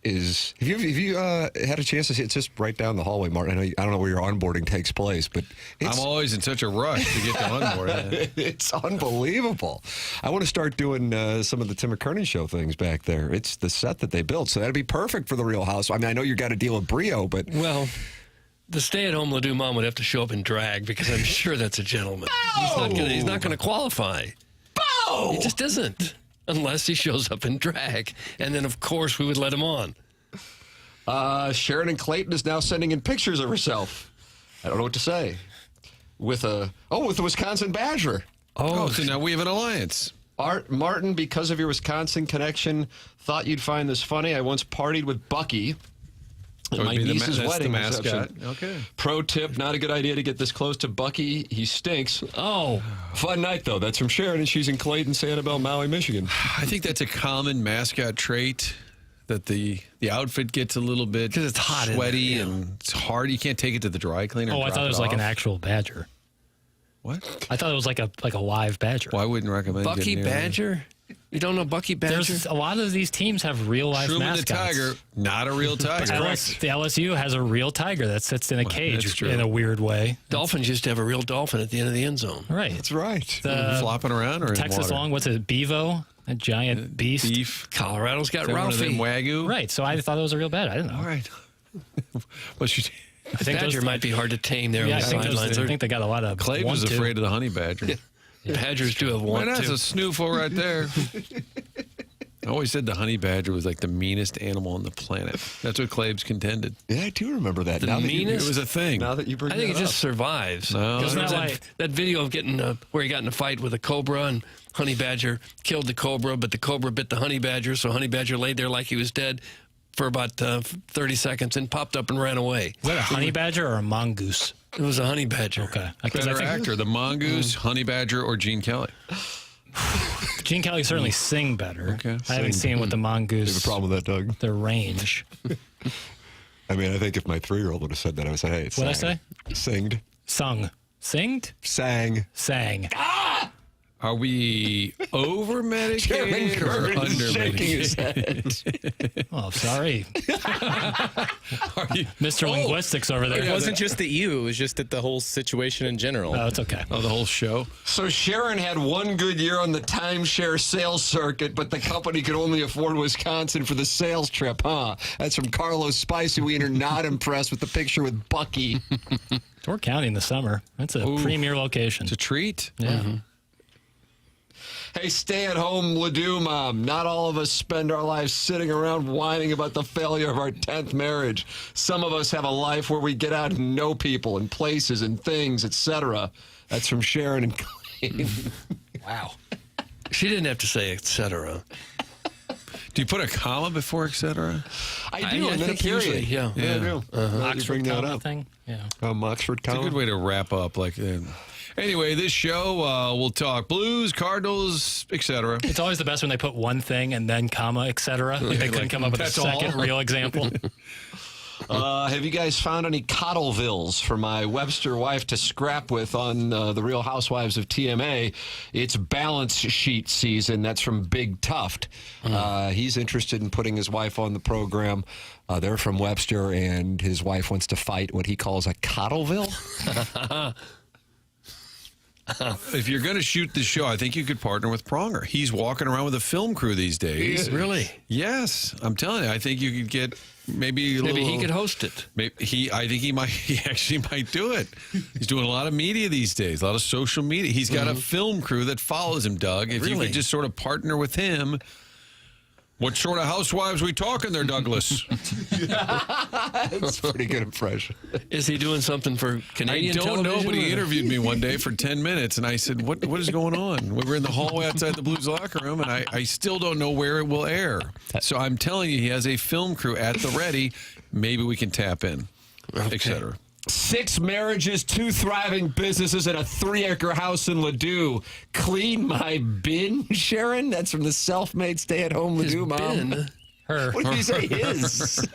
is. Have you had a chance to see? It's just right down the hallway, Martin. I don't know where your onboarding takes place, but I'm always in such a rush to get to onboard. It's unbelievable. I want to start doing some of the Tim McKernan show things back there. It's the set that they built, so that'd be perfect for the Real House. I mean, I know you got to deal with Brio, but Well, the stay-at-home Ledoux mom would have to show up in drag because I'm sure that's a gentleman. He's not going to qualify. He just isn't. Unless he shows up in drag. And then, of course, we would let him on. Sharon and Clayton is now sending in pictures of herself. I don't know what to say. With the Wisconsin Badger. Oh, so now we have an alliance. Art Martin, because of your Wisconsin connection, thought you'd find this funny. I once partied with Bucky at That would my be niece's that's the wedding mascot. reception. Okay. Pro tip, not a good idea to get this close to Bucky. He stinks. Oh. Fun night, though. That's from Sharon, and she's in Clayton, Sanibel, Maui, Michigan. I think that's a common mascot trait, that the outfit gets a little bit 'Cause it's hot in sweaty, there, and it's hard. You can't take it to the dry cleaner. Oh, I thought it was like an actual badger. What? I thought it was like a live badger. Well, I wouldn't recommend Bucky getting near Badger? You don't know Bucky Badger? There's a lot of these teams have real life Truman mascots. the Tiger, not a real tiger. The LSU has a real tiger that sits in a that's cage true. in a weird way. Dolphins used to have a real dolphin at the end of the end zone. Right. That's right. Flopping around or in Texas water? Long, what's it, Bevo? A giant beast. Beef. Colorado's got Is that one of them Ralphie. Wagyu? Right, so I thought it was a real badger. I didn't know. All right. But you, I think Badger those, might be hard to tame there yeah, on I the think, sidelines. I think they got a lot of Clay was one-two. afraid of the honey badger. Badgers do have Man, one, that's too. a snoofle right there. I always said the honey badger was like the meanest animal on the planet. That's what Claves contended. Yeah, I do remember that. The Now that meanest? It was a thing. Now that you bring I think that it just up. survives. No. Because Isn't there was that that, like- that video of getting where he got in a fight with a cobra and honey badger killed the cobra, but the cobra bit the honey badger, so honey badger laid there like he was dead for about 30 seconds and popped up and ran away. Is that a honey badger or a mongoose? It was a honey badger. Okay. Better actor, the mongoose, honey badger, or Gene Kelly? Gene Kelly certainly sing better. Okay. I haven't seen what the mongoose. You have a problem with that, Doug? The range. I mean, I think if my 3-year-old would have said that, I would say, hey, it's What'd I say? Singed. Sung. Singed? Sang. Sang. Are we over medicated or Curran is under shaking his medicated? Oh, sorry. Are you, Mr. Linguistics over there. It wasn't just at you. It was just at the whole situation in general. Oh, it's okay. oh, the whole show? So Sharon had one good year on the timeshare sales circuit, but the company could only afford Wisconsin for the sales trip, huh? That's from Carlos Spicy Wiener, not impressed with the picture with Bucky. Door County in the summer. That's a premier location. It's a treat. Yeah. Hey, stay-at-home Ledoux mom. Not all of us spend our lives sitting around whining about the failure of our 10th marriage. Some of us have a life where we get out and know people and places and things, etc. That's from Sharon and Clayton. Wow. She didn't have to say et cetera. Do you put a comma before et cetera? I do, and then a think period. usually, yeah. I do. Oxford bring that comma up. thing. Yeah. Oxford It's a comma. good way to wrap up. Anyway, this show, we'll talk Blues, Cardinals, etc. It's always the best when they put one thing and then comma, etc. Like they couldn't come up with a that's second all. real example. Have you guys found any Coddlevilles for my Webster wife to scrap with on The Real Housewives of TMA? It's balance sheet season. That's from Big Tuft. He's interested in putting his wife on the program. They're from Webster, and his wife wants to fight what he calls a Coddleville. If you're going to shoot the show, I think you could partner with Pronger. He's walking around with a film crew these days. Really? Yes, I'm telling you. I think you could get maybe he could host it. I think he actually might do it. He's doing a lot of media these days, a lot of social media. He's got a film crew that follows him, Doug. If you could just sort of partner with him. What sort of housewives we talking there, Douglas? That's a pretty good impression. Is he doing something for Canadian television? I don't know, but he or? interviewed me one day for 10 minutes, and I said, what is going on? We were in the hallway outside the Blues locker room, and I still don't know where it will air. So I'm telling you, he has a film crew at the ready. Maybe we can tap in, et cetera. 6 marriages, 2 thriving businesses, and a 3-acre house in Ladue. Clean my bin, Sharon? That's from the self-made stay-at-home Ladue mom. Bin? Her. What did you say? His?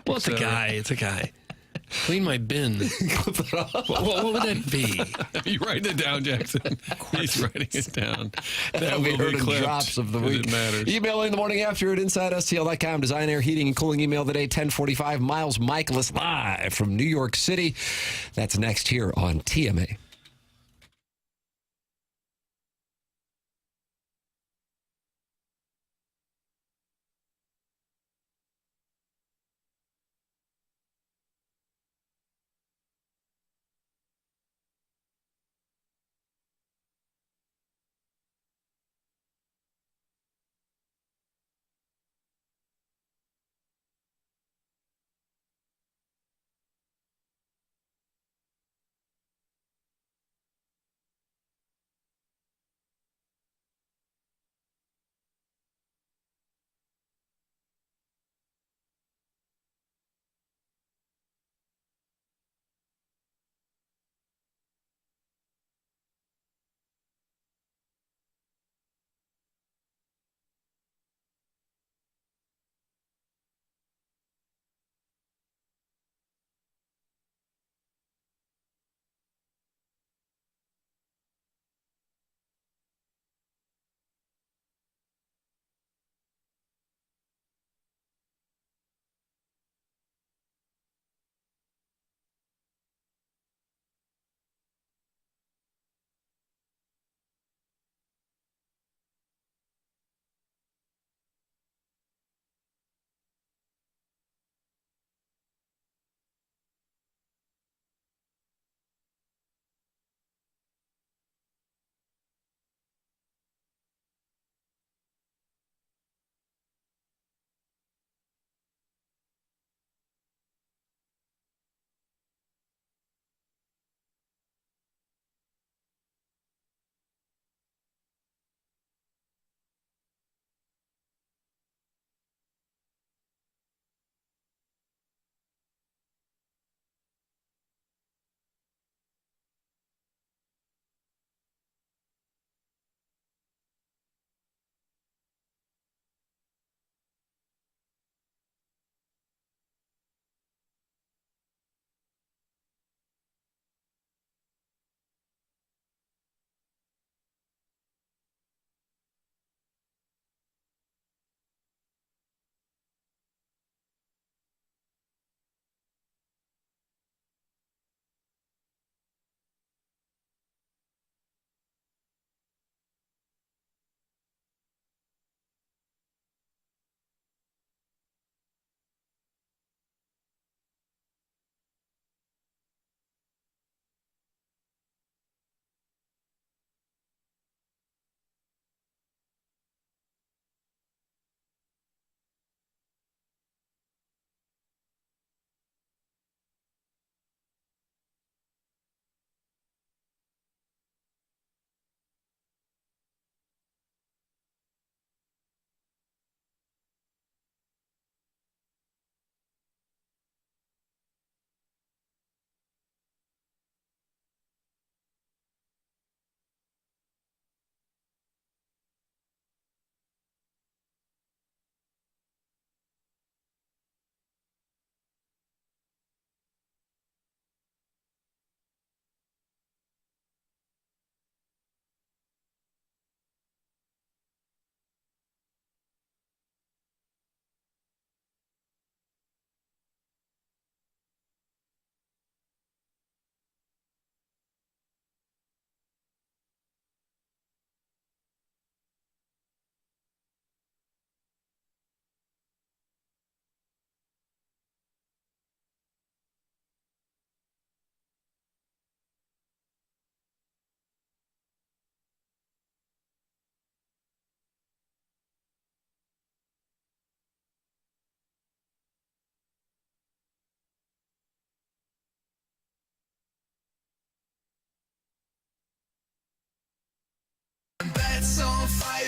Well, it's a guy. It's a guy. Clean my bin. What would that be? Are you writing it down, Jackson? He's writing it down. That'll be heard in drops of the week. It matters. Email in the morning after at InsideSTL.com. Design, air, heating, and cooling email today, 1045. Miles Mikolas live from New York City. That's next here on TMA.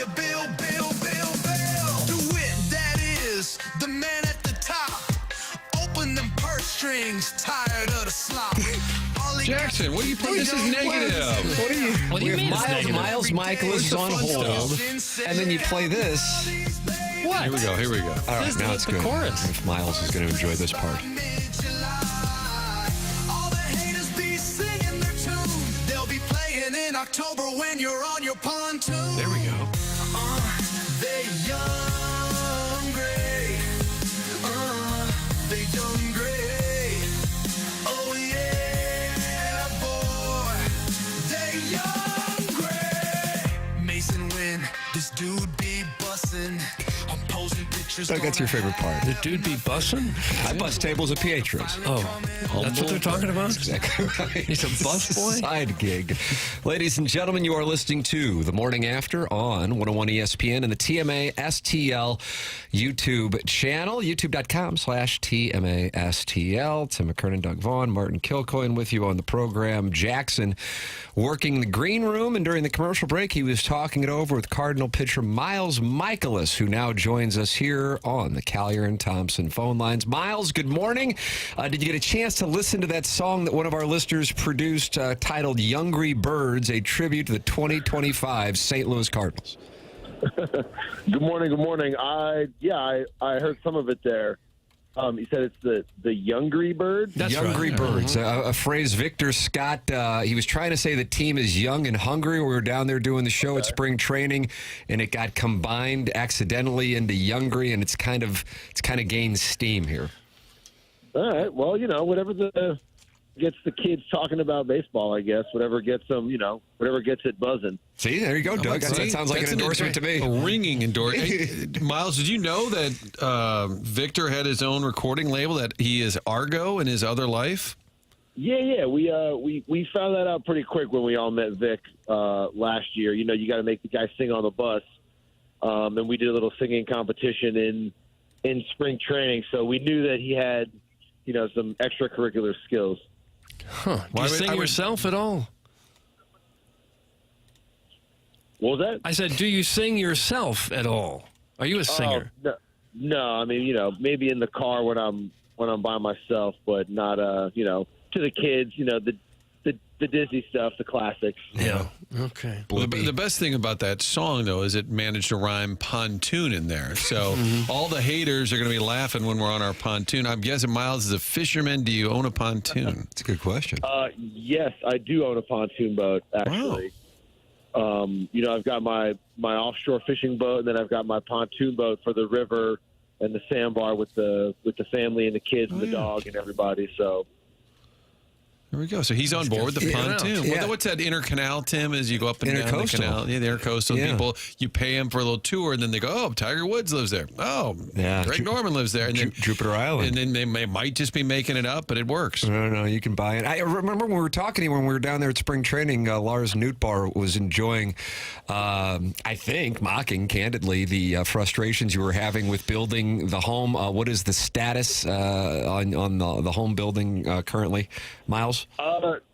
you Bill, Bill, Bill, Bill. DeWitt, that is the man at the top. Open them purse strings, tired of the slop. Jackson, what do you put this as negative? What do you mean it's negative? Miles Mikolas is on hold, and then you play this. What? Here we go. All right, This is now the- it's the good. chorus. If Miles is going to enjoy this part. All the haters be singing their tune. They'll be playing in October when you're on your pontoon. There we go. They young gray. They young gray. Oh yeah, boy. They young gray. Mason Wynn, this dude be bussin'. I'm posing pictures. Doug, that's your favorite part. The dude be bussin'? I bust tables at Pietro's. Oh, that's what they're talking about? Exactly right. He's a bus boy? Side gig. Ladies and gentlemen, you are listening to The Morning After on 101 ESPN and the TMA STL YouTube channel, youtube.com/TMA STL. Tim McKernan, Doug Vaughn, Martin Kilcoyne with you on the program. Jackson working the green room, and during the commercial break, he was talking it over with Cardinal pitcher Miles Mikolas, who now joins us here on the Collier and Thompson phone lines. Miles, good morning. Did you get a chance to listen to that song that one of our listeners produced titled Youngry Birds, a tribute to the 2025 St. Louis Cardinals? Good morning. Good morning. I heard some of it there. You said it's the Youngry Birds? That's Youngry right. Birds, a phrase Victor Scott, he was trying to say the team is young and hungry. We were down there doing the show at spring training, and it got combined accidentally into Youngry, and it's kind of gained steam here. All right. Well, whatever gets the kids talking about baseball, I guess. Whatever gets them, whatever gets it buzzing. See, there you go, Doug. That sounds like an endorsement to me. A ringing endorsement. Hey, Miles, did you know that Victor had his own recording label, that he is Argo in his other life? Yeah. We found that out pretty quick when we all met Vic last year. You got to make the guy sing on the bus, and we did a little singing competition in spring training. So we knew that he had, some extracurricular skills. Huh. Do you sing yourself at all? What was that? I said, do you sing yourself at all? Are you a singer? No. I mean, maybe in the car when I'm by myself, but not, to the kids, the Disney stuff, the classics. Yeah. Okay. The best thing about that song, though, is it managed to rhyme pontoon in there. So all the haters are going to be laughing when we're on our pontoon. I'm guessing, Miles, as a fisherman, do you own a pontoon? That's a good question. Yes, I do own a pontoon boat, actually. Wow. I've got my offshore fishing boat, and then I've got my pontoon boat for the river and the sandbar with the family and the kids and the dog and everybody. So there we go. So he's on board with the pontoon. Yeah. What's that intercanal, Tim, as you go up and down the canal? Yeah, the intercoastal people, you pay them for a little tour, and then they go, oh, Tiger Woods lives there. Oh, yeah. Greg Norman lives there. And then Jupiter Island. And then they might just be making it up, but it works. No, you can buy it. I remember when we were talking to you when we were down there at spring training, Lars Nootbaar was enjoying, I think, mocking, candidly, the frustrations you were having with building the home. What is the status on the home building currently, Miles?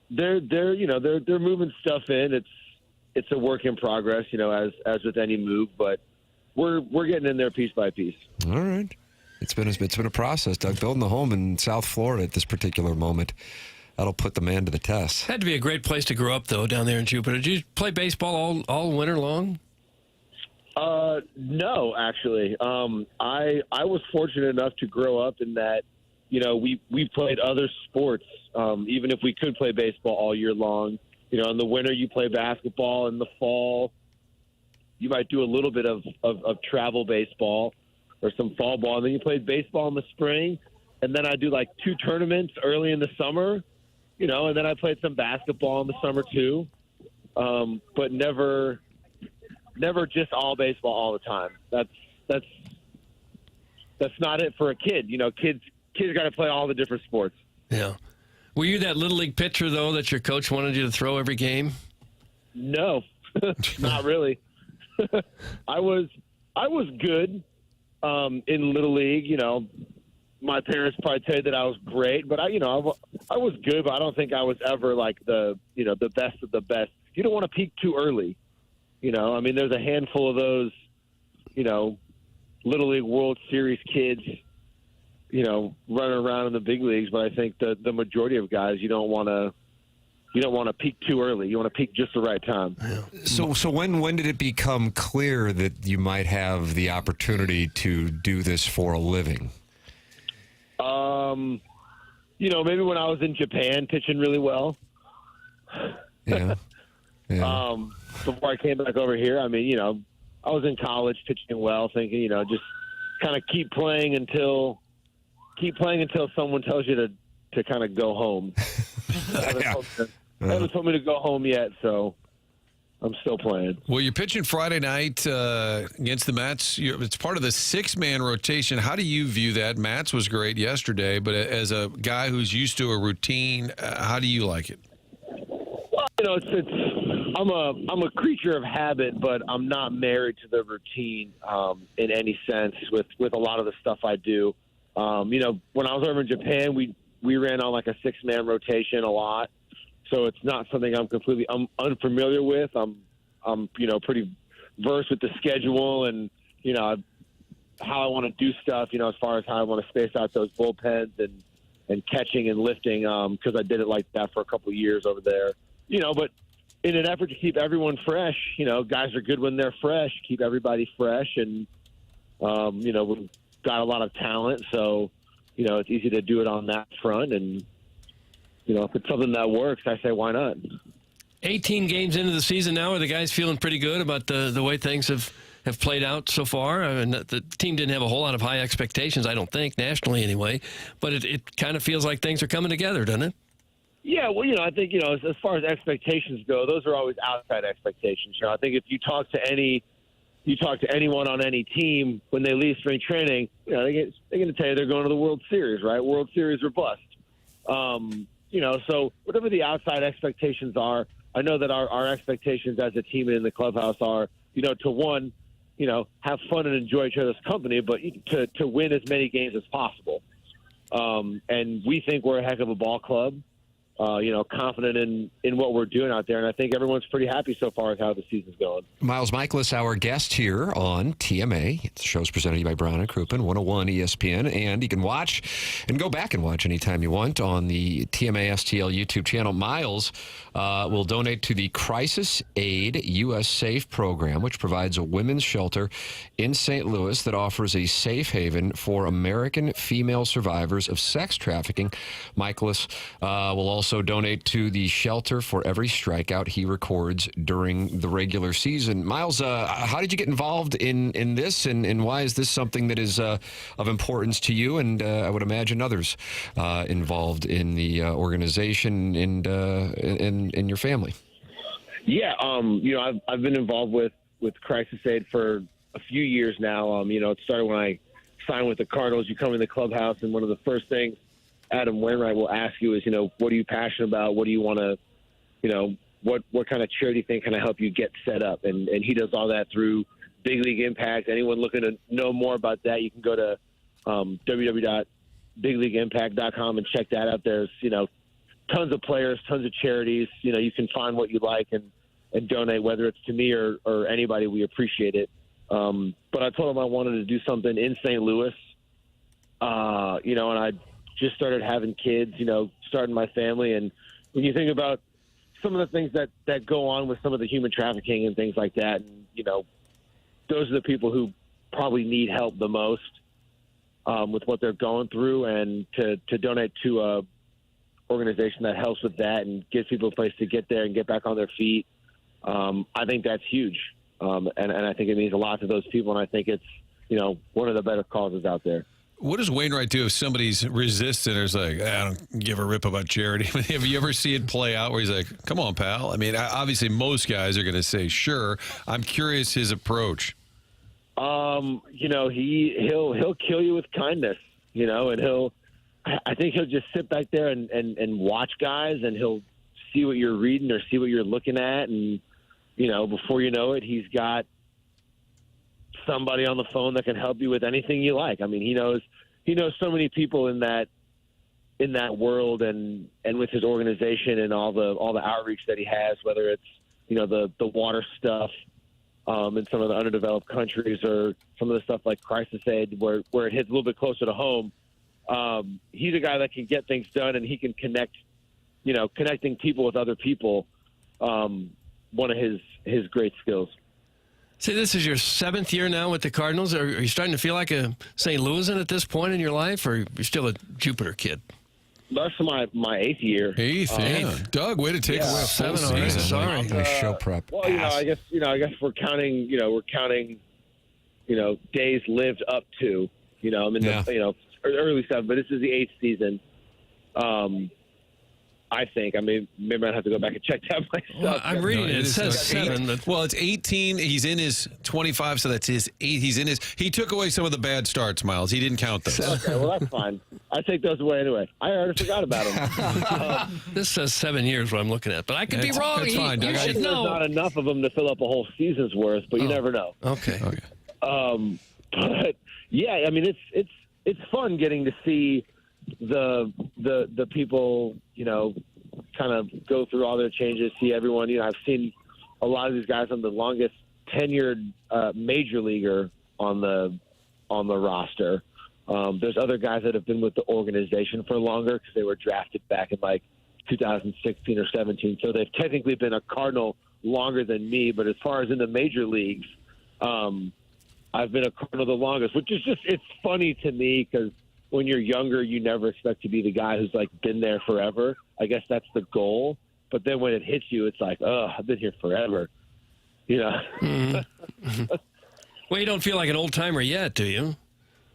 They're moving stuff in. It's a work in progress, as with any move, but we're getting in there piece by piece. All right. It's been a process, Doug. Building the home in South Florida at this particular moment, that'll put the man to the test. Had to be a great place to grow up, though, down there in Jupiter. Did you play baseball all winter long? No, actually. I was fortunate enough to grow up in that, we played other sports, even if we could play baseball all year long. In the winter, you play basketball. In the fall, you might do a little bit of travel baseball or some fall ball. And then you played baseball in the spring. And then I do like 2 tournaments early in the summer, and then I played some basketball in the summer too. But never just all baseball all the time. That's not it for a kid. Kids got to play all the different sports. Yeah. Were you that little league pitcher, though, that your coach wanted you to throw every game? No, not really. I was good in little league. My parents probably tell you that I was great, but I was good, but I don't think I was ever like the best of the best. You don't want to peak too early. You know, I mean, there's a handful of those, you know, Little League World Series kids, you know, running around in the big leagues. But I think the majority of guys, you don't want to peak too early. You want to peak just the right time. So when did it become clear that you might have the opportunity to do this for a living? You know, maybe when I was in Japan pitching really well. Yeah. Before I came back over here, I mean, you know, I was in college pitching well, thinking, you know, just kind of keep playing until someone tells you to kind of go home. They haven't told me to go home yet, so I'm still playing. Well, you're pitching Friday night against the Mets. It's part of the six-man rotation. How do you view that? Mats was great yesterday, but as a guy who's used to a routine, how do you like it? Well, you know, I'm a creature of habit, but I'm not married to the routine in any sense with a lot of the stuff I do. You know, when I was over in Japan, we ran on like a six-man rotation a lot. So it's not something I'm completely unfamiliar with. I'm you know, pretty versed with the schedule and, you know, how I want to do stuff, you know, as far as how I want to space out those bullpens and catching and lifting, because I did it like that for a couple of years over there. You know, but in an effort to keep everyone fresh, you know, guys are good when they're fresh, keep everybody fresh. And, you know, we've got a lot of talent. So, you know, it's easy to do it on that front. And, you know, if it's something that works, I say, why not? 18 games into the season now. Are the guys feeling pretty good about the way things have played out so far? I mean, the team didn't have a whole lot of high expectations, I don't think, nationally anyway. But it kind of feels like things are coming together, doesn't it? Yeah, well, you know, I think, you know, as far as expectations go, those are always outside expectations. You know, I think if you talk to anyone on any team when they leave spring training, you know, they're going to tell you they're going to the World Series, right? World Series or bust. You know, so whatever the outside expectations are, I know that our expectations as a team and in the clubhouse are, you know, to one, you know, have fun and enjoy each other's company, but to win as many games as possible. And we think we're a heck of a ball club. You know, confident in what we're doing out there. And I think everyone's pretty happy so far with how the season's going. Miles Mikolas, our guest here on TMA. The show's presented to you by Brown and Crouppen, 101 ESPN. And you can watch and go back and watch anytime you want on the TMA STL YouTube channel. Miles will donate to the Crisis Aid U.S. Safe program, which provides a women's shelter in St. Louis that offers a safe haven for American female survivors of sex trafficking. Mikolas will also donate to the shelter for every strikeout he records during the regular season. Miles, how did you get involved in this, and why is this something that is of importance to you and I would imagine others involved in the organization and in your family? Yeah, you know, I've been involved with Crisis Aid for a few years now. You know, it started when I signed with the Cardinals. You come in the clubhouse, and one of the first things Adam Wainwright will ask you is, you know, what are you passionate about? What do you want to, you know, what kind of charity thing can I help you get set up? And he does all that through Big League Impact. Anyone looking to know more about that, you can go to www.bigleagueimpact.com and check that out. There's, you know, tons of players, tons of charities. You know, you can find what you like and donate, whether it's to me or anybody. We appreciate it. But I told him I wanted to do something in St. Louis, you know, and I just started having kids, you know, starting my family. And when you think about some of the things that go on with some of the human trafficking and things like that, and, you know, those are the people who probably need help the most with what they're going through. And to donate to a organization that helps with that and gives people a place to get there and get back on their feet, I think that's huge. And I think it means a lot to those people. And I think it's, you know, one of the better causes out there. What does Wainwright do if somebody's resistant or is like, I don't give a rip about charity? Have you ever see it play out where he's like, come on, pal? I mean, obviously most guys are going to say, sure. I'm curious his approach. You know, he'll kill you with kindness, you know, and I think he'll just sit back there and watch guys, and he'll see what you're reading or see what you're looking at. And, you know, before you know it, he's got somebody on the phone that can help you with anything you like. I mean, he knows so many people in that world, and with his organization and all the outreach that he has, whether it's, you know, the water stuff, in some of the underdeveloped countries, or some of the stuff like Crisis Aid where it hits a little bit closer to home. He's a guy that can get things done, and he can connect, connecting people with other people. One of his great skills. See, this is your 7th year now with the Cardinals. Are you starting to feel like a St. Louisan at this point in your life, or you're still a Jupiter kid? That's my 8th year. Eighth. Doug, way to take away 7 already. Sorry. Show prep. Well, I guess we're counting. We're counting. Days lived up to. I'm in the early 7, but this is the 8th season. I think. I mean, maybe I'd have to go back and check that myself. Well, I'm reading it. It says 7. Well, it's 18. He's in his 25, so that's his 8. He took away some of the bad starts, Miles. He didn't count those. Okay, well, that's fine. I take those away anyway. I already forgot about them. This says 7 years, what I'm looking at. But I could be wrong. That's fine, Doug. You should There's know. not enough of them to fill up a whole season's worth, but you never know. Okay. But, yeah, I mean, it's fun getting to see the people, kind of go through all their changes, see everyone. I've seen a lot of these guys on the longest tenured major leaguer on the roster. There's other guys that have been with the organization for longer because they were drafted back in like 2016 or 17. So they've technically been a Cardinal longer than me. But as far as in the major leagues, I've been a Cardinal the longest, which is it's funny to me because when you're younger, you never expect to be the guy who's like been there forever. I guess that's the goal. But then when it hits you, it's like, oh, I've been here forever. Mm-hmm. Well, you don't feel like an old timer yet, do you?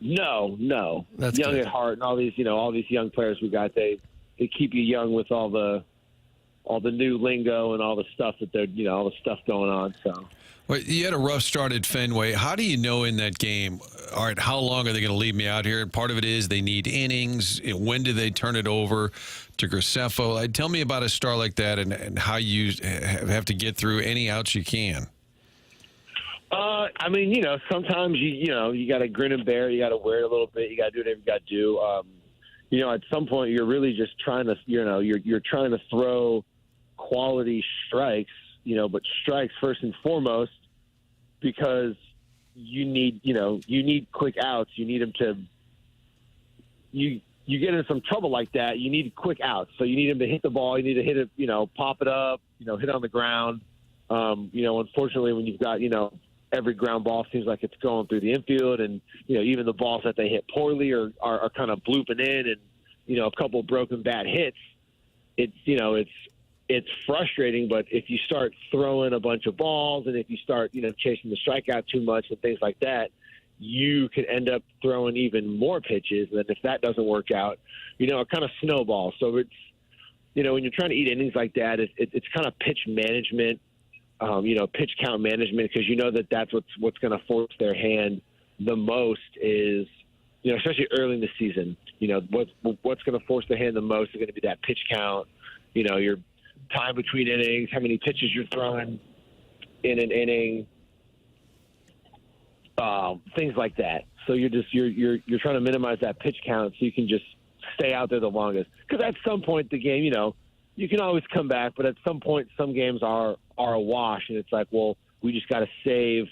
No. That's young good. at heart, and all these young players we got. They keep you young with all the new lingo and all the stuff that they're all the stuff going on. So. Well, you had a rough start at Fenway. How do you know in that game, all right, how long are they going to leave me out here? Part of it is they need innings. When do they turn it over to Graceffo? Tell me about a start like that and how you have to get through any outs you can. I mean, sometimes you got to grin and bear. You got to wear it a little bit. You got to do whatever you got to do. At some point, you're really just trying to, you're trying to throw quality strikes. But strikes first and foremost, because you need quick outs. You need them to. You get into some trouble like that. You need quick outs. So you need them to hit the ball. You need to hit it. Pop it up. Hit it on the ground. Unfortunately, when you've got every ground ball seems like it's going through the infield, and even the balls that they hit poorly are kind of blooping in, and a couple broken bat hits. It's frustrating, but if you start throwing a bunch of balls and if you start, chasing the strikeout too much and things like that, you could end up throwing even more pitches. And then if that doesn't work out, it kind of snowballs. So it's, when you're trying to eat innings like that, it's kind of pitch management, pitch count management, because that's what's going to force their hand the most is, especially early in the season, what's going to force their hand the most is going to be that pitch count, your time between innings, how many pitches you're throwing in an inning, things like that. So you're trying to minimize that pitch count so you can just stay out there the longest. Because at some point the game, you can always come back, but at some point some games are a wash, and it's like, well, we just got to save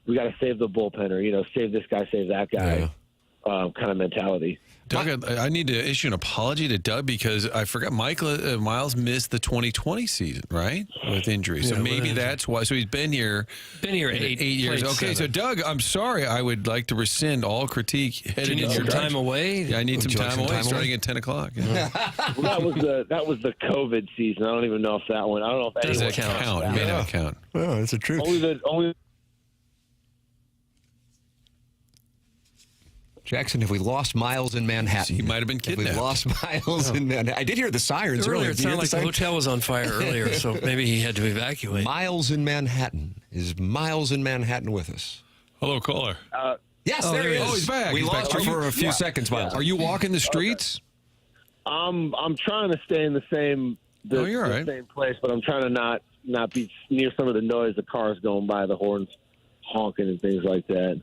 the bullpen, or save this guy, save that guy, kind of mentality. Doug, I need to issue an apology to Doug because I forgot Miles missed the 2020 season, right, with injury. So maybe that's why. So he's been here 8 years. Okay, 7. so Doug, I'm sorry. I would like to rescind all critique. Do you need some time away? Yeah, I need some time away starting at 10 o'clock. Yeah. Well, that was the COVID season. I don't even know if that one. I don't know if does that count. It may not count. Oh, that's the truth. Only Jackson, have we lost Miles in Manhattan? He might have been kidnapped. Have we lost Miles in Manhattan? I did hear the sirens earlier. It sounded like the hotel was on fire earlier, so maybe he had to evacuate. Miles in Manhattan. Is Miles in Manhattan with us? Hello, caller. Yes, there he is. Oh, he's back. We lost you for a few seconds, Miles. Are you walking the streets? I'm trying to stay in the same same place, but I'm trying to not be near some of the noise, the cars going by, the horns honking and things like that.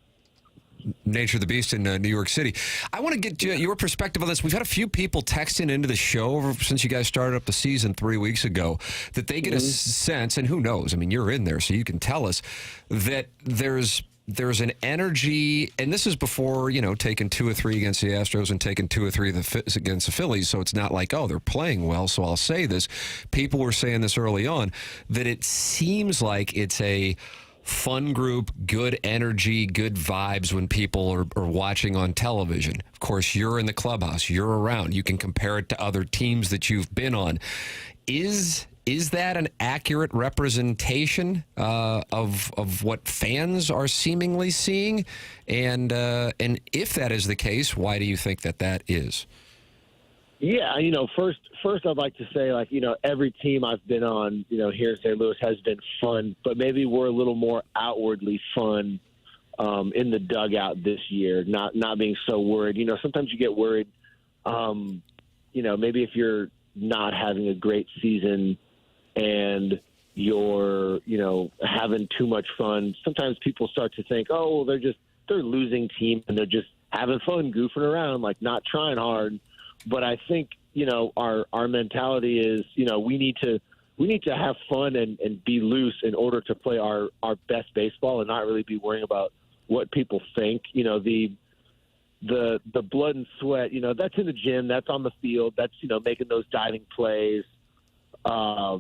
nature of the beast in New York City. I want to get your perspective on this. We've had a few people texting into the show since you guys started up the season 3 weeks ago that they get a sense, and who knows, I mean, you're in there, so you can tell us, that there's an energy, and this is before, taking 2 or 3 against the Astros and taking 2 or 3 against the Phillies, so it's not like, oh, they're playing well, so I'll say this. People were saying this early on, that it seems like it's a fun group, good energy, good vibes when people are watching on television. Of course, you're in the clubhouse, you're around, you can compare it to other teams that you've been on. Is that an accurate representation of what fans are seemingly seeing? And if that is the case, why do you think that is? Yeah, first I'd like to say, every team I've been on, here in St. Louis has been fun, but maybe we're a little more outwardly fun in the dugout this year, not being so worried. Sometimes you get worried, maybe if you're not having a great season and you're, having too much fun, sometimes people start to think, oh, they're a losing team and they're just having fun, goofing around, not trying hard. But I think, our mentality is, we need to have fun and be loose in order to play our best baseball and not really be worrying about what people think. The blood and sweat, that's in the gym, that's on the field, that's, making those diving plays, the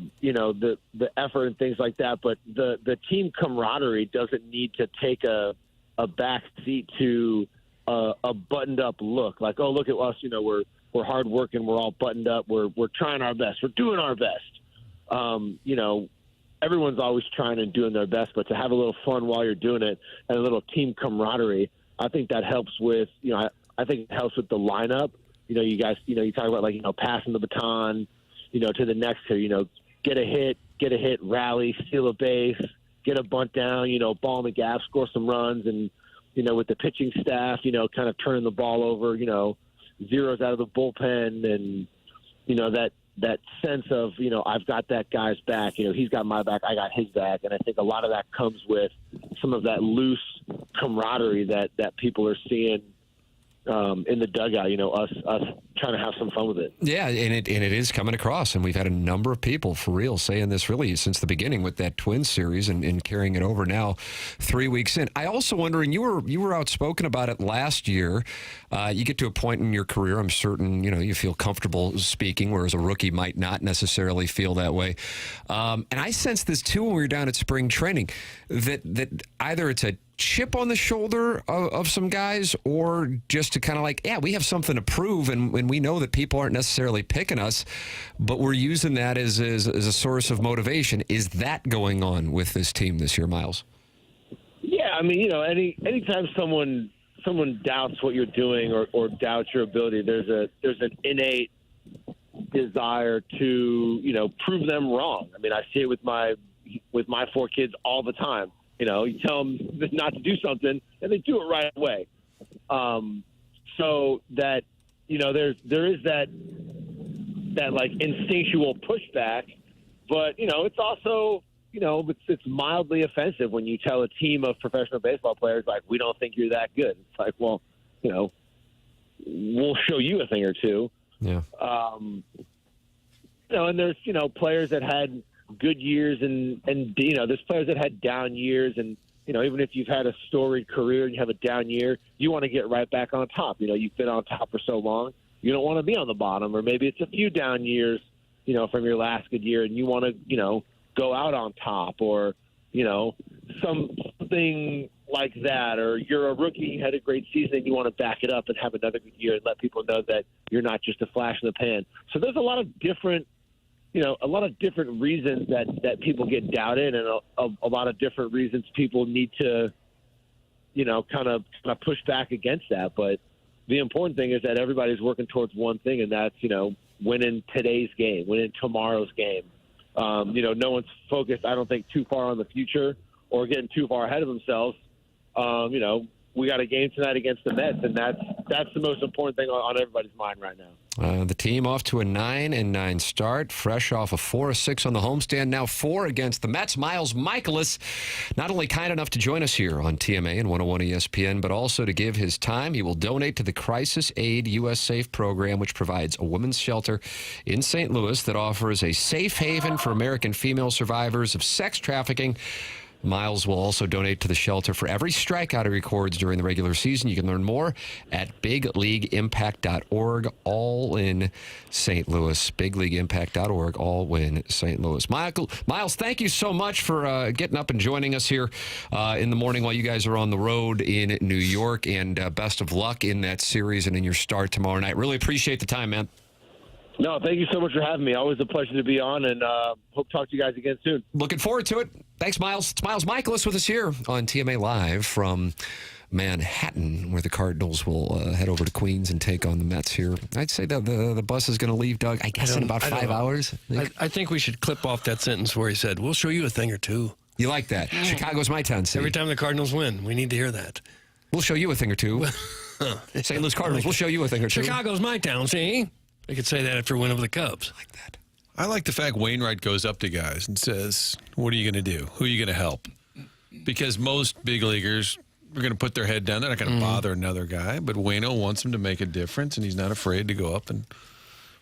effort and things like that. But the team camaraderie doesn't need to take a back seat to a buttoned up look. Like, oh, look at us, we're hard working, we're all buttoned up, we're trying our best, we're doing our best. Everyone's always trying and doing their best, but to have a little fun while you're doing it and a little team camaraderie, I think that helps with, I think it helps with the lineup. You guys, you talk about passing the baton, to the next hitter, get a hit, rally, steal a base, get a bunt down, ball in the gap, score some runs, and, with the pitching staff, kind of turning the ball over, zeros out of the bullpen, and that sense of I've got that guy's back, he's got my back, I got his back, and I think a lot of that comes with some of that loose camaraderie that people are seeing in the dugout. Us trying to have some fun with it. Yeah, and it is coming across, and we've had a number of people for real saying this really since the beginning with that Twins series and carrying it over now 3 weeks in. I also wonder, and you were outspoken about it last year. You get to a point in your career, I'm certain, you feel comfortable speaking, whereas a rookie might not necessarily feel that way. And I sensed this too when we were down at spring training, that either it's a chip on the shoulder of some guys, or just to kind of we have something to prove, and we know that people aren't necessarily picking us, but we're using that as a source of motivation. Is that going on with this team this year, Miles? Yeah, I mean, anytime someone doubts what you're doing or doubts your ability, there's an innate desire to prove them wrong. I mean, I see it with my 4 kids all the time. You tell them not to do something, and they do it right away. So that, there is that instinctual pushback, but, it's also, it's mildly offensive when you tell a team of professional baseball players, we don't think you're that good. It's like, well, we'll show you a thing or two. Yeah. And there's, players that had good years and there's players that had down years, and even if you've had a storied career and you have a down year, you want to get right back on top. You've been on top for so long, you don't want to be on the bottom, or maybe it's a few down years from your last good year, and you want to go out on top, or something like that, or you're a rookie, you had a great season, and you want to back it up and have another good year and let people know that you're not just a flash in the pan. So there's a lot of different reasons that people get doubted, and a lot of different reasons people need to, kind of push back against that. But the important thing is that everybody's working towards one thing, and that's, winning today's game, winning tomorrow's game. No one's focused, I don't think, too far on the future or getting too far ahead of themselves. we got a game tonight against the Mets, and that's the most important thing on everybody's mind right now. The team off to a 9-9 start, fresh off a 4-6 on the homestand, now 4 against the Mets. Miles Mikolas, not only kind enough to join us here on TMA and 101 ESPN, but also to give his time. He will donate to the Crisis Aid U.S. Safe program, which provides a women's shelter in St. Louis that offers a safe haven for American female survivors of sex trafficking. Miles will also donate to the shelter for every strikeout he records during the regular season. You can learn more at bigleagueimpact.org, all in St. Louis. Bigleagueimpact.org, all in St. Louis. Miles, thank you so much for getting up and joining us here in the morning while you guys are on the road in New York, and best of luck in that series and in your start tomorrow night. Really appreciate the time, man. No, thank you so much for having me. Always a pleasure to be on, and hope to talk to you guys again soon. Looking forward to it. Thanks, Miles. It's Miles Mikolas with us here on TMA Live from Manhattan, where the Cardinals will head over to Queens and take on the Mets here. I'd say that the bus is going to leave, Doug, I guess in about 5 hours. I think we should clip off that sentence where he said, "We'll show you a thing or two." You like that? Chicago's my town city. Every time the Cardinals win, we need to hear that. We'll show you a thing or two. St. Louis Cardinals, we'll show you a thing or two. Chicago's my town, see? We could say that after a win over the Cubs. I like that. I like the fact Wainwright goes up to guys and says, what are you going to do? Who are you going to help? Because most big leaguers are going to put their head down. They're not going to bother another guy. But Waino wants him to make a difference, and he's not afraid to go up and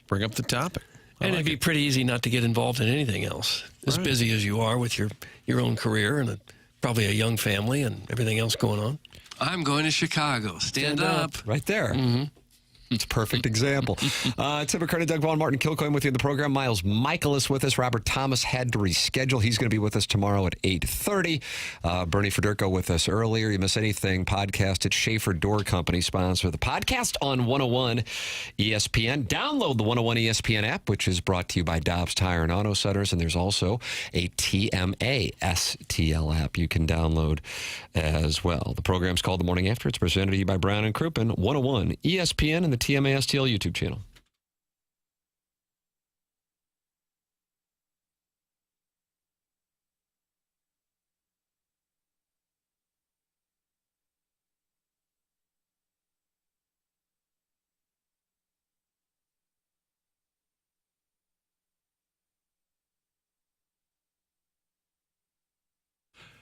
bring up the topic. And it'd be pretty easy not to get involved in anything else. As busy as you are with your own career and probably a young family and everything else going on. I'm going to Chicago. Stand up. Right there. Mm-hmm. It's a perfect example. Tim McKernan, Doug Vaughn, Martin Kilcoyne with you in the program. Miles Mikolas with us. Robert Thomas had to reschedule. He's going to be with us tomorrow at 8:30. Bernie Federko with us earlier. You miss anything, podcast at Schaefer Door Company, sponsor the podcast on 101 ESPN. Download the 101 ESPN app, which is brought to you by Dobbs Tire and Auto Centers. And there's also a TMA STL app you can download as well. The program's called The Morning After. It's presented to you by Brown and Crouppen, 101 ESPN, and the TMA STL YouTube channel.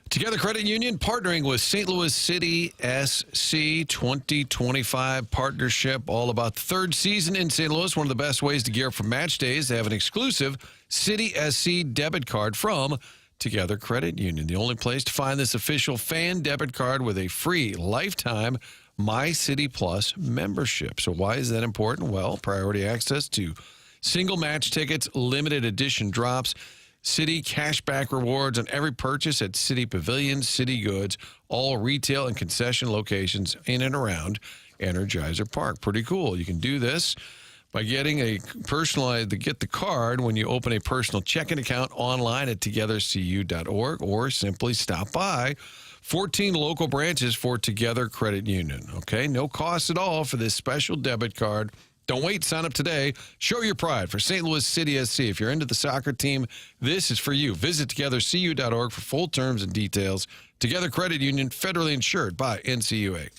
Together Credit Union partnering with St. Louis City SC 2025 partnership, all about the third season in St. Louis. One of the best ways to gear up for match days. They have an exclusive City SC debit card from Together Credit Union. The only place to find this official fan debit card with a free lifetime My City Plus membership. So why is that important? Well, priority access to single match tickets, limited edition drops, City cashback rewards on every purchase at City Pavilions, City Goods, all retail and concession locations in and around Energizer Park. Pretty cool. You can do this by getting a personalized, get the card when you open a personal checking account online at togethercu.org or simply stop by 14 local branches for Together Credit Union. Okay, no cost at all for this special debit card. Don't wait. Sign up today. Show your pride for St. Louis City SC. If you're into the soccer team, this is for you. Visit togethercu.org for full terms and details. Together Credit Union, federally insured by NCUA.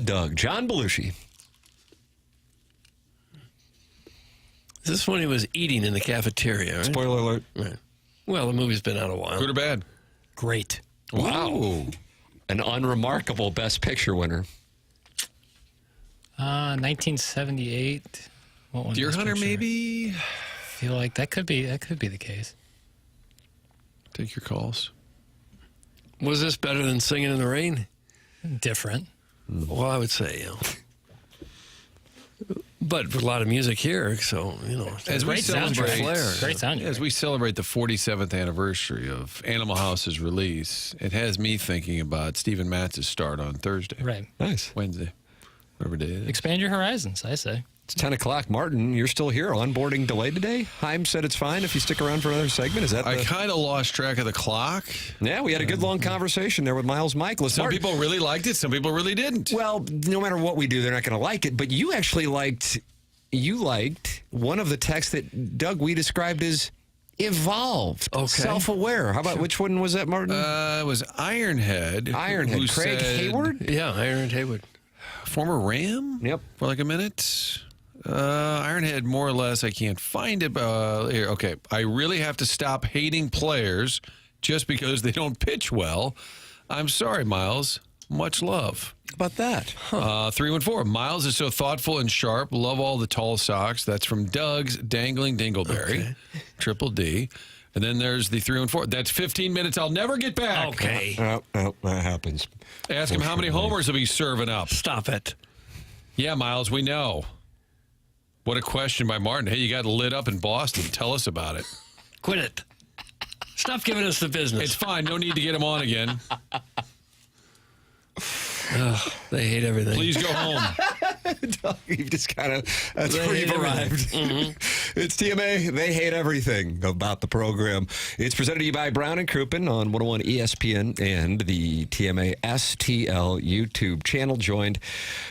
Doug. John Belushi. Is this when he was eating in the cafeteria, right? Spoiler alert. Right. Well, the movie's been out a while. Good or bad? Great. Wow. Ooh. An unremarkable Best Picture winner. 1978. What one? Deer Best Hunter, Picture? maybe? I feel like that could be the case. Take your calls. Was this better than Singing in the Rain? Different. Well, I would say, but a lot of music here, so, As we celebrate, Great soundtrack. As we celebrate the 47th anniversary of Animal House's release, it has me thinking about Stephen Matz's start on Thursday. Right. Nice. Wednesday. Whatever day it is. Expand your horizons, I say. It's 10 o'clock. Martin, you're still here. Onboarding delayed today. Heim said it's fine if you stick around for another segment. Is that I kind of lost track of the clock. Yeah, we had a good long conversation there with Miles Mikolas. Some people really liked it. Some people really didn't. Well, no matter what we do, they're not going to like it. But you actually liked one of the texts that, Doug, we described as evolved, self-aware. How about, which one was that, Martin? It was Ironhead. Craig said, Hayward? Yeah, Ironhead Hayward. Former Ram? Yep. For like a minute. Ironhead, more or less, I can't find it. Here, okay. I really have to stop hating players just because they don't pitch well. I'm sorry, Miles. Much love. How about that? 314. Miles is so thoughtful and sharp. Love all the tall socks. That's from Doug's Dangling Dingleberry. Okay. Triple D. And then there's the 314. That's 15 minutes I'll never get back. Okay. No, that happens. Ask him how many homers he'll be serving up. Stop it. Yeah, Miles, we know. What a question by Martin. Hey, you got lit up in Boston. Tell us about it. Quit it. Stop giving us the business. It's fine. No need to get him on again. They hate everything. Please go home. You've just kind of, that's where you've arrived. It's TMA. They hate everything about the program. It's presented to you by Brown and Crouppen on 101 ESPN and the TMA STL YouTube channel, joined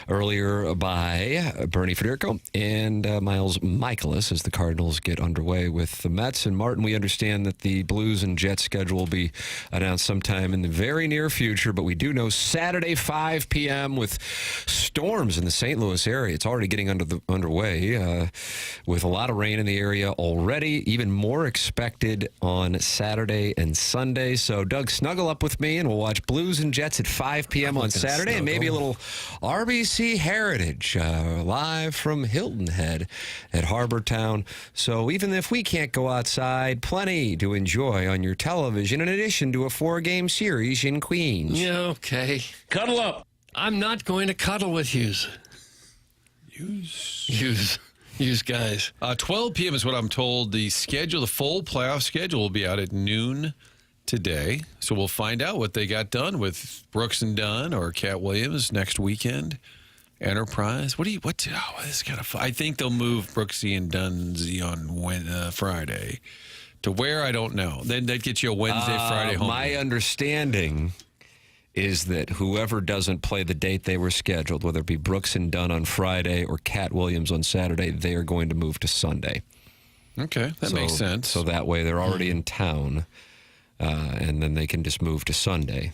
earlier by Bernie Federko and Miles Mikolas as the Cardinals get underway with the Mets. And Martin, we understand that the Blues and Jets schedule will be announced sometime in the very near future, but we do know Saturday, 5 p.m. with storms in the St. Louis area. It's already getting underway with a lot of rain in the area already, even more expected on Saturday and Sunday. So, Doug, snuggle up with me, and we'll watch Blues and Jets at 5 p.m. on Saturday, and maybe a little RBC Heritage live from Hilton Head at Harbor Town. So even if we can't go outside, plenty to enjoy on your television in addition to a 4-game series in Queens. Yeah, okay. Cuddle up. I'm not going to cuddle with Hughes. Hughes guys. 12 p.m. is what I'm told. The full playoff schedule will be out at noon today. So we'll find out what they got done with Brooks and Dunn or Cat Williams next weekend. Enterprise. This is kind of fun. I think they'll move Brooksy and Dunsey on Friday. To where, I don't know. Then that gets you a Wednesday, Friday home. My understanding is that whoever doesn't play the date they were scheduled, whether it be Brooks and Dunn on Friday or Cat Williams on Saturday, they are going to move to Sunday. Okay, that makes sense. So that way they're already in town, and then they can just move to Sunday.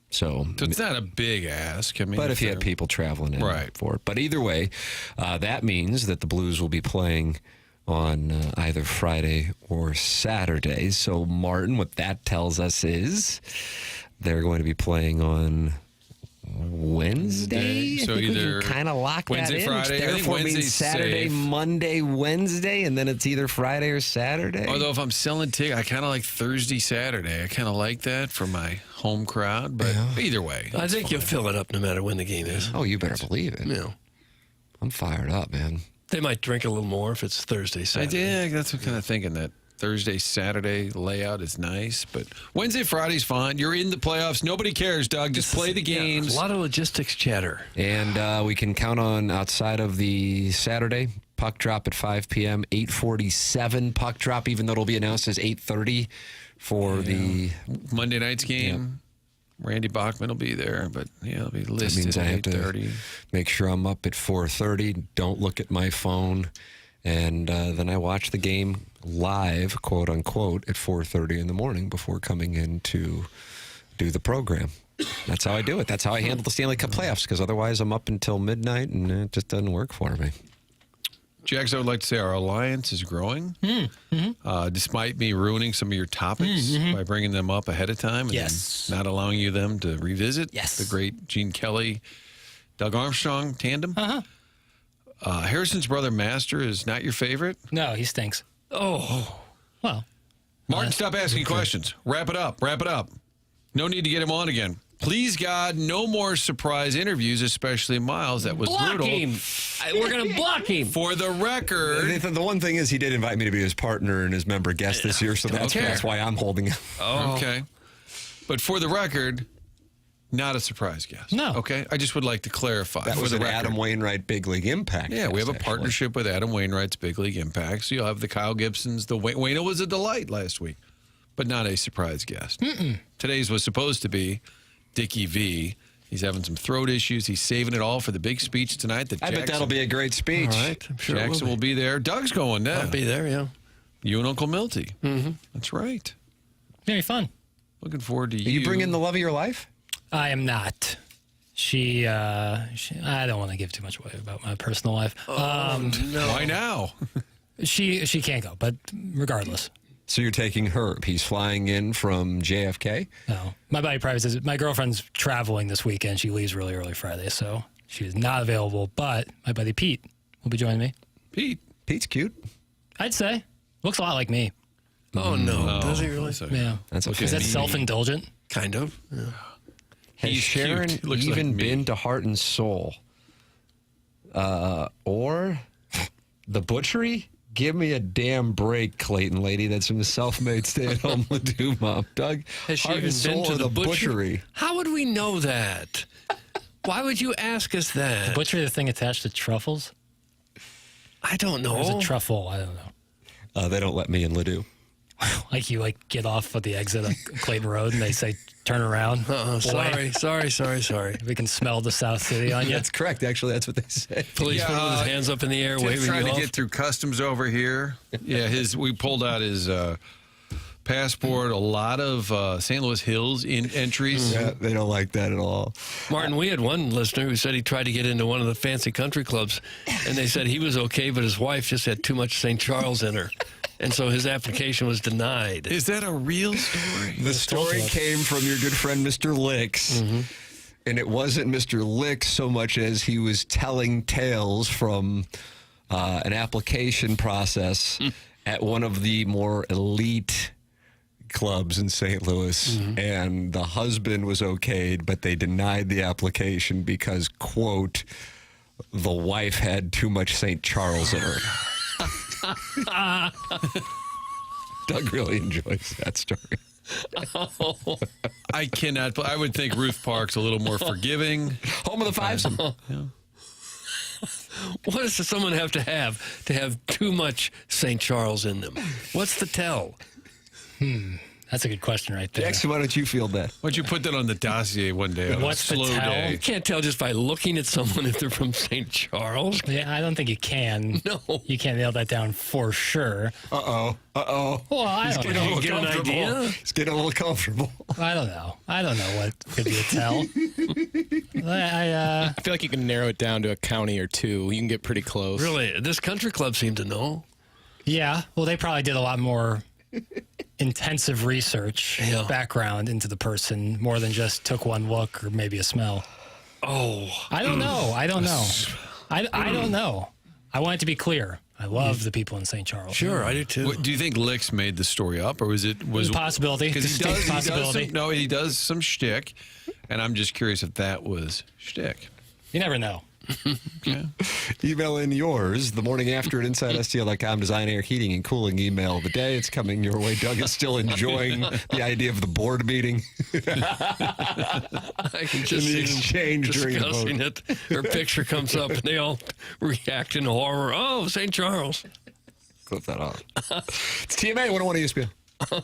So it's not a big ask. I mean, but if you had people traveling in for it. But either way, that means that the Blues will be playing on either Friday or Saturday. So, Martin, what that tells us is they're going to be playing on Wednesday. So either kind of lock Wednesday, that in, Friday. which therefore means Saturday, safe. Monday, Wednesday, and then it's either Friday or Saturday. Although if I'm selling tickets, I kind of like Thursday, Saturday. I kind of like that for my home crowd. But either way, I think you'll fill it up no matter when the game is. Oh, you better believe it. Yeah. I'm fired up, man. They might drink a little more if it's Thursday, Saturday. That's what I'm kind of thinking, that Thursday, Saturday layout is nice, but Wednesday, Friday's fine. You're in the playoffs. Nobody cares, Doug. Just play the games. A lot of logistics chatter. And we can count on, outside of the Saturday, puck drop at 5 p.m., 8:47 puck drop, even though it'll be announced as 8:30 for the Monday night's game. Randy Bachman will be there, but it'll be listed that means I have at 8:30. to make sure I'm up at 4:30. Don't look at my phone. And then I watch the game live, quote unquote, at 4:30 in the morning before coming in to do the program. That's how I do it. That's how I handle the Stanley Cup playoffs, because otherwise I'm up until midnight, and it just doesn't work for me. Jax, I would like to say our alliance is growing, despite me ruining some of your topics by bringing them up ahead of time and then not allowing you them to revisit the great Gene Kelly, Doug Armstrong tandem. Harrison's brother Master is not your favorite? No, he stinks. Oh. Well. Martin, stop asking questions. Wrap it up. Wrap it up. No need to get him on again. Please, God, no more surprise interviews, especially Miles. That was brutal. Him. We're going to block him. For the record. The one thing is he did invite me to be his partner and his member guest this year, so that's why I'm holding him. Oh. Okay. But for the record, not a surprise guest. No. Okay? I just would like to clarify. That was an Adam Wainwright Big League Impact. Yeah, we have a partnership with Adam Wainwright's Big League Impact. So you'll have the Kyle Gibsons. The Wayno was a delight last week, but not a surprise guest. Today's was supposed to be Dickie V. He's having some throat issues. He's saving it all for the big speech tonight. I bet that'll be a great speech. All right. I'm sure Jackson will be there. Doug's going now. I'll be there, yeah. You and Uncle Milty. That's right. Very fun. Looking forward to you. Are you bringing the love of your life? I am not. She I don't want to give too much away about my personal life. No. Why now? She can't go, but regardless. So you're taking her. He's flying in from JFK? No. My buddy private says my girlfriend's traveling this weekend. She leaves really early Friday, so she's not available. But my buddy Pete will be joining me. Pete's cute. I'd say. Looks a lot like me. Oh, no. Does he really? Yeah. That's okay. Is that self-indulgent? Kind of. Yeah. Has He's Sharon cute. Looks even like me. been to Heart and Soul? Or the Butchery? Give me a damn break, Clayton lady. That's from the self-made stay-at-home Ladue mom. Doug, Has she Heart even and Soul been to or the Butchery? How would we know that? Why would you ask us that? The Butchery, the thing attached to truffles? I don't know. Or is it truffle? I don't know. They don't let me in Ladue. Like you get off at the exit of Clayton Road and they say, turn around. Sorry. We can smell the South City on you. That's correct. Actually, that's what they say. Policeman with his hands up in the air, waving trying you to off. get through customs over here. Yeah, we pulled out his passport. A lot of St. Louis Hills entries. Yeah, they don't like that at all. Martin, we had one listener who said he tried to get into one of the fancy country clubs, and they said he was okay, but his wife just had too much St. Charles in her. And so his application was denied. Is that a real story? The story came from your good friend, Mr. Licks. And it wasn't Mr. Licks so much as he was telling tales from an application process at one of the more elite clubs in St. Louis. And the husband was okayed, but they denied the application because, quote, the wife had too much St. Charles in her. Doug really enjoys that story. I cannot. I would think Ruth Park's a little more forgiving. Home of the Fivesome. What does someone have to have too much St. Charles in them? What's the tell? That's a good question right there. Jackson, why don't you feel that? Why don't you put that on the dossier one day? What's the slow tell? day? You can't tell just by looking at someone if they're from St. Charles. Yeah, I don't think you can. No. You can't nail that down for sure. Uh-oh. Well, I don't know. Get an idea? He's getting a little comfortable. I don't know. I don't know what could be a tell. I feel like you can narrow it down to a county or two. You can get pretty close. Really? This country club seemed to know. Yeah. Well, they probably did a lot more intensive research, background into the person, more than just took one look or maybe a smell. Oh. I don't know. I don't know. I don't know. I want it to be clear. I love the people in St. Charles. Sure, I do too. Do you think Licks made the story up, or was possibility? Because Possibility. he does some shtick, and I'm just curious if that was shtick. You never know. Okay. Email in yours the morning after at InsideSTL.com. Design, air, heating, and cooling email of the day. It's coming your way. Doug is still enjoying the idea of the board meeting. I can just in the see exchange during the discussing vote. it. Her picture comes up and they all react in horror. Oh, St. Charles. Clip that off. It's TMA 101 ESPN.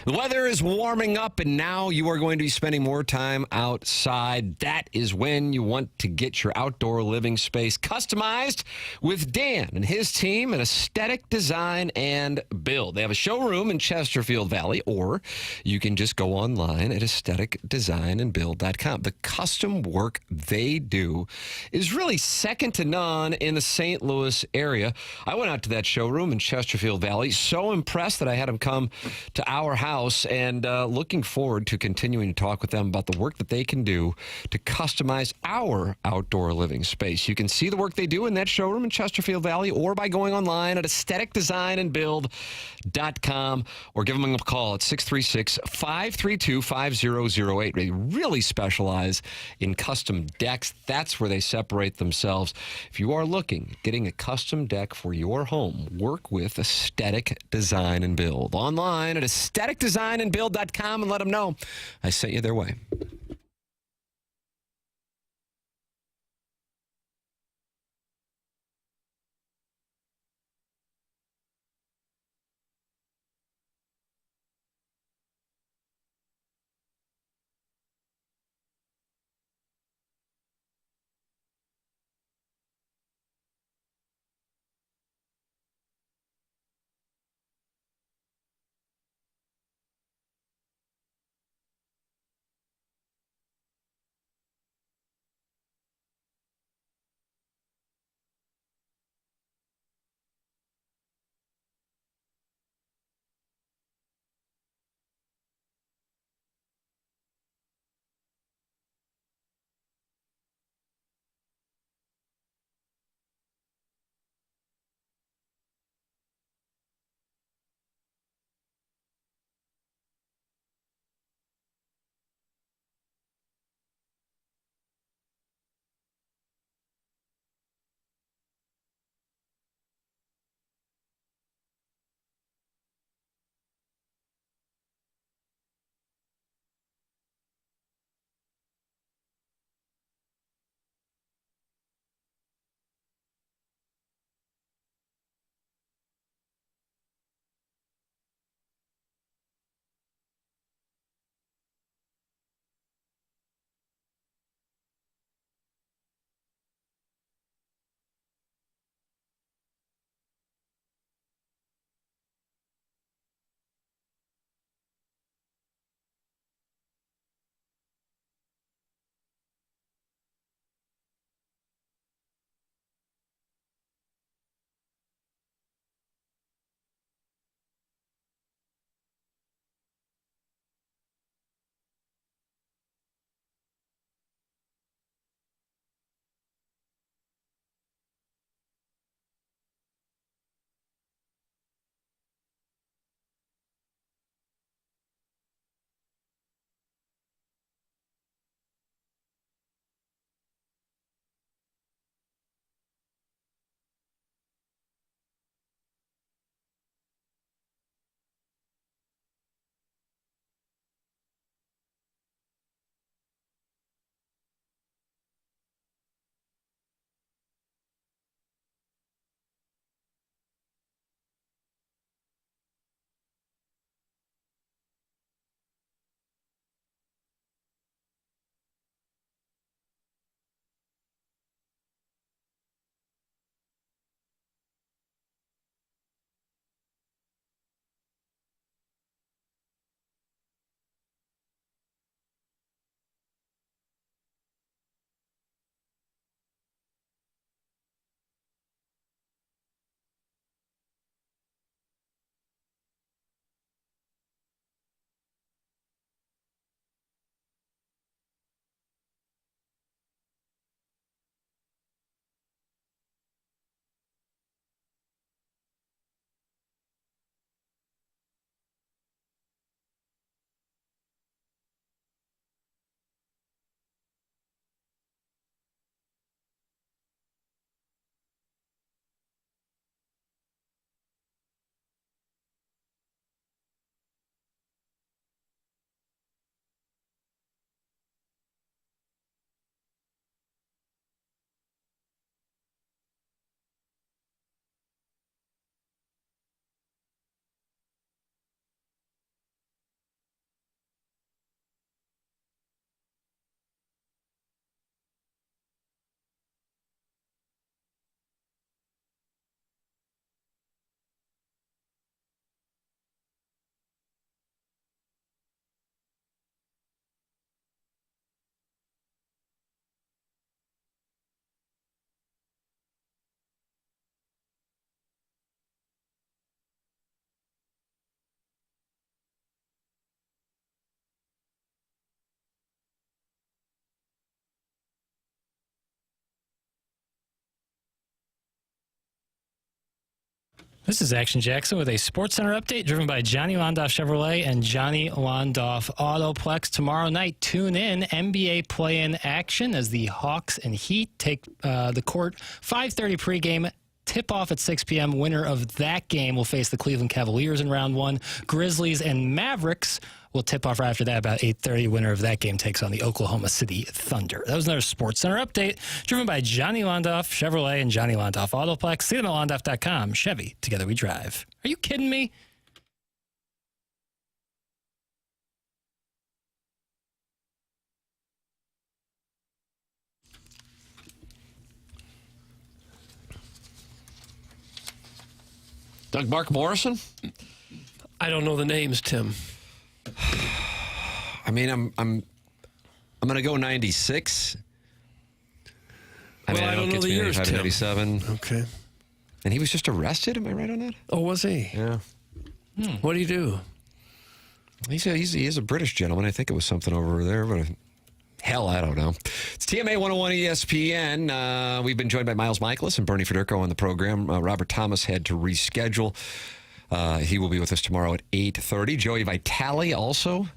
The weather is warming up, and now you are going to be spending more time outside. That is when you want to get your outdoor living space customized with Dan and his team at Aesthetic Design and Build. They have a showroom in Chesterfield Valley, or you can just go online at aestheticdesignandbuild.com. The custom work they do is really second to none in the St. Louis area. I went out to that showroom in Chesterfield Valley, so impressed that I had them come to our house, and looking forward to continuing to talk with them about the work that they can do to customize our outdoor living space. You can see the work they do in that showroom in Chesterfield Valley, or by going online at aestheticdesignandbuild.com, or give them a call at 636-532-5008. They really specialize in custom decks. That's where they separate themselves. If you are looking, getting a custom deck for your home, work with Aesthetic Design and Build. Online at aestheticdesignandbuild.com, and let them know I sent you their way. This is Action Jackson with a Sports Center update driven by Johnny Londoff Chevrolet and Johnny Londoff Autoplex. Tomorrow night, tune in. NBA play-in action as the Hawks and Heat take the court. 5:30 pregame. Tip-off at 6 p.m. Winner of that game will face the Cleveland Cavaliers in round one. Grizzlies and Mavericks will tip off right after that about 8:30. Winner of that game takes on the Oklahoma City Thunder. That was another Sports Center update driven by Johnny Londoff Chevrolet and Johnny Londoff Autoplex. See them at londoff.com. Chevy, together we drive. Are you kidding me? Doug Mark Morrison? I don't know the names, Tim. I mean, I'm going to go 96. I don't know the years, Tim. 97. Okay. And he was just arrested. Am I right on that? Oh, was he? Yeah. What do you do? He is a British gentleman. I think it was something over there, but hell, I don't know. It's TMA 101 ESPN. We've been joined by Miles Mikolas and Bernie Federko on the program. Robert Thomas had to reschedule. He will be with us tomorrow at 8:30. Joey Vitale, also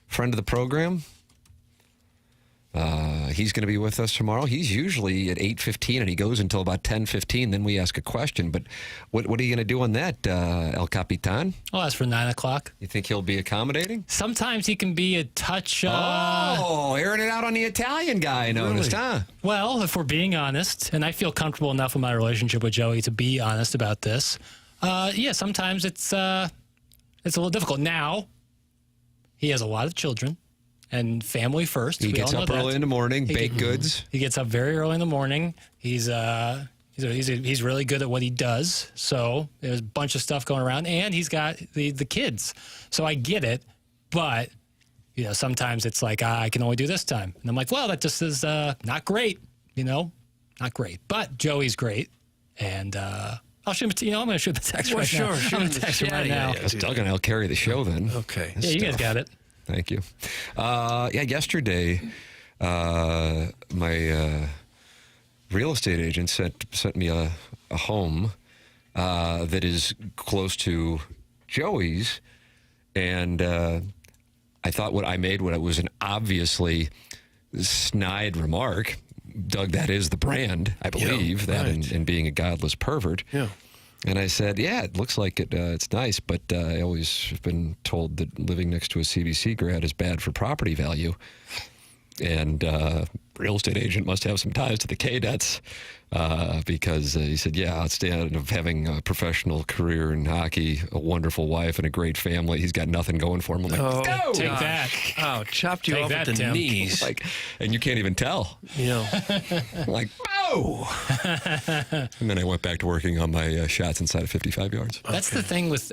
friend of the program. He's going to be with us tomorrow. He's usually at 8:15, and he goes until about 10:15. Then we ask a question. But what are you going to do on that, El Capitan? I'll ask for 9 o'clock. You think he'll be accommodating? Sometimes he can be a touch... airing it out on the Italian guy, I noticed, huh? Well, if we're being honest, and I feel comfortable enough in my relationship with Joey to be honest about this, sometimes it's a little difficult. Now, he has a lot of children. And family first. He gets up early in the morning, baked goods. He gets up very early in the morning. He's really good at what he does. So there's a bunch of stuff going around, and he's got the kids. So I get it, but sometimes it's like I can only do this time, and I'm like, well, that just is not great. Not great. But Joey's great, and I'll shoot him. I'm going to shoot the text right now. I'm going to text him right now. Doug and I'll carry the show then. Okay. Yeah, you guys got it. Thank you. Yesterday, my real estate agent sent me a home that is close to Joey's, and I thought what it was an obviously snide remark. Doug, that is the brand, I believe, and being a godless pervert. Yeah. And I said, yeah, it looks like it's nice, but I always have been told that living next to a CBC grad is bad for property value. And real estate agent must have some ties to the Cadets because he said, yeah, outside of having a professional career in hockey, a wonderful wife, and a great family, he's got nothing going for him. I'm like, no! Take that. Oh, chopped you off at the knees. And you can't even tell. Like, oh! And then I went back to working on my shots inside of 55 yards. That's the thing with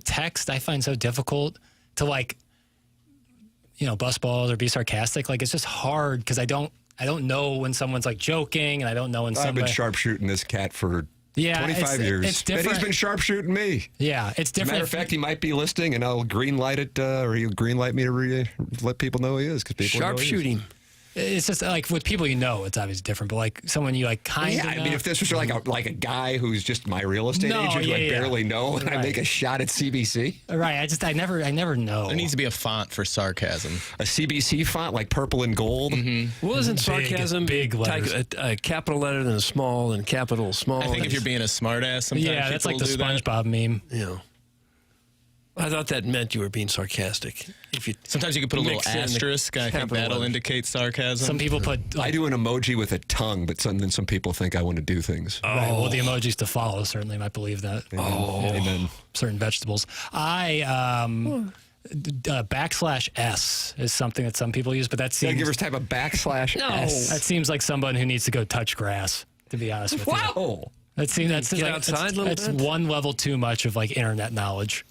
text I find so difficult to bust balls or be sarcastic. Like, it's just hard because I don't know when someone's joking, and I don't know when I've been sharpshooting this cat for 25 years. It's different. And he's been sharpshooting me. Yeah, it's different. As a matter of fact, he might be listening, and I'll green light it, or he'll green light me to let people know he is. Sharpshooting. It's just with people it's obviously different, but someone you kind of I mean, if this was like a guy who's just my real estate agent who I barely know, and I make a shot at CBC. Right. I never know. There needs to be a font for sarcasm. A CBC font, like purple and gold. Mm-hmm. Well, isn't sarcasm big letters? A capital letter than a small and capital small? I think if you're being a smartass, sometimes that's like the SpongeBob meme. Yeah. I thought that meant you were being sarcastic. Sometimes you could put a little asterisk. I think that'll indicate sarcasm. Some people put... I do an emoji with a tongue, but then some people think I want to do things. Right. Well, the emojis to follow certainly might believe that. Amen. Certain vegetables. /S is something that some people use, but that seems... Caregivers type of /S. That seems like someone who needs to go touch grass, to be honest with you. Wow. That's outside a little bit? One level too much of internet knowledge.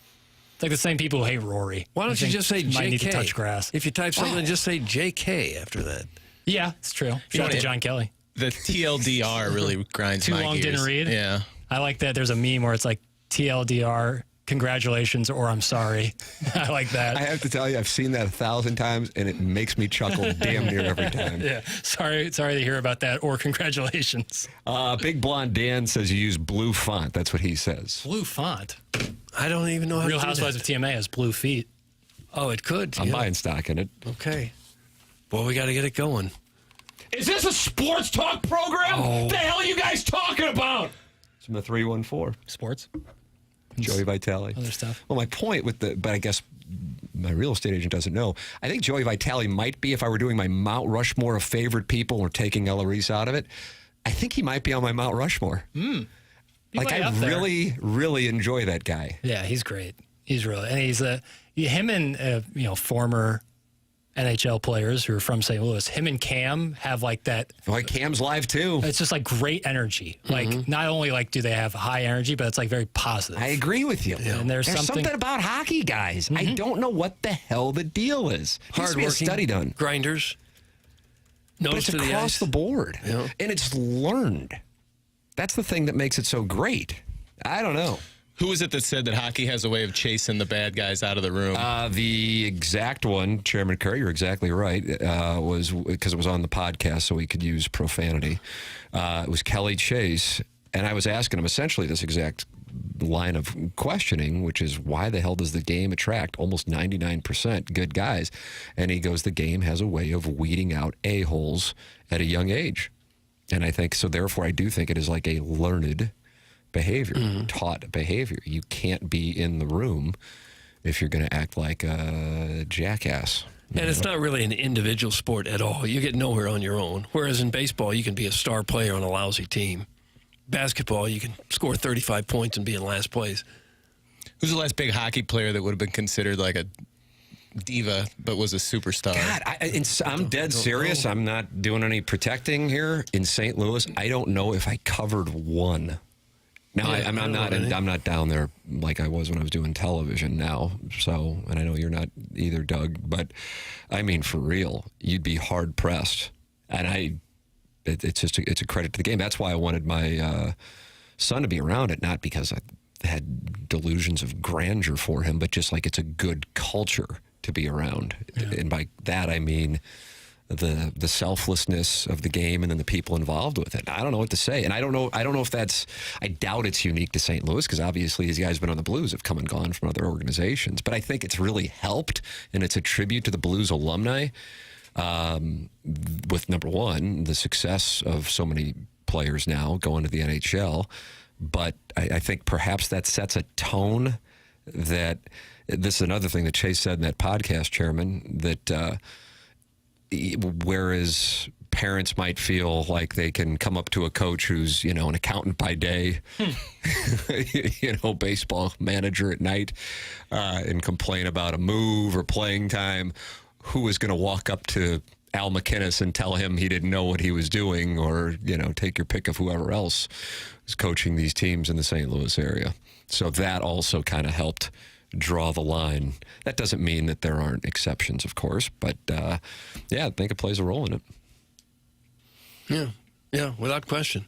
It's like the same people who hate Rory. Why don't you just say JK? Might need to touch grass. If you type something, just say JK after that. Yeah, it's true. Shout out to John Kelly. The TLDR really grinds Too my long gears. didn't read? Yeah. I like that. There's a meme where it's like TLDR, congratulations or I'm sorry. I like that. I have to tell you, I've seen that 1,000 times, and it makes me chuckle damn near every time. Yeah. Sorry to hear about that or congratulations. Big Blonde Dan says you use blue font. That's what he says. Blue font. I don't even know how Real to do Housewives that. of TMA has blue feet. Oh, it could. I'm buying stock in it. Okay. Well, we got to get it going. Is this a sports talk program? The hell are you guys talking about? It's from the 314. Sports. Joey Vitale. Other stuff. Well, my point but I guess my real estate agent doesn't know. I think Joey Vitale might be, if I were doing my Mount Rushmore of favorite people or taking Ella Reese out of it, I think he might be on my Mount Rushmore. Like, I really, really enjoy that guy. Yeah, he's great. He's really, and he's him and former NHL players who are from St. Louis. Him and Cam have like that. Like Cam's live too. It's just like great energy. Like not only like do they have high energy, but it's like very positive. I agree with you. Yeah. And there's something about hockey guys. I don't know what the hell the deal is. Needs to be a study done. Grinders. But it's across the board, and it's learned. That's the thing that makes it so great. I don't know. Who was it that said that hockey has a way of chasing the bad guys out of the room? The exact one, Chairman Kerr, you're exactly right, was because it was on the podcast, so we could use profanity. It was Kelly Chase, and I was asking him essentially this exact line of questioning, which is why the hell does the game attract almost 99% good guys? And he goes, the game has a way of weeding out a-holes at a young age. And I think, so therefore I do think it is like a learned behavior, taught behavior. You can't be in the room if you're going to act like a jackass. And it's not really an individual sport at all. You get nowhere on your own. Whereas in baseball, you can be a star player on a lousy team. Basketball, you can score 35 points and be in last place. Who's the last big hockey player that would have been considered like a diva but was a superstar? God, I'm dead serious. I'm not doing any protecting here. In St. Louis, I don't know if I covered one. Now, I'm not down there like I was when I was doing television now. So, and I know you're not either, Doug, but I mean, for real, you'd be hard pressed. And it's a credit to the game. That's why I wanted my son to be around it, not because I had delusions of grandeur for him, but just like it's a good culture to be around. Yeah. And by that, I mean the selflessness of the game and then the people involved with it. I don't know what to say. And I don't know if that's, I doubt it's unique to St. Louis because obviously these guys have been on the Blues, have come and gone from other organizations. But I think it's really helped, and it's a tribute to the Blues alumni with, number one, the success of so many players now going to the NHL. But I think perhaps that sets a tone that, this is another thing that Chase said in that podcast, Chairman, that whereas parents might feel like they can come up to a coach who's, an accountant by day, baseball manager at night, and complain about a move or playing time, who is going to walk up to Al McKinnis and tell him he didn't know what he was doing, or, take your pick of whoever else is coaching these teams in the St. Louis area. So that also kind of helped draw the line. That doesn't mean that there aren't exceptions, of course, but I think it plays a role in it. Yeah, without question.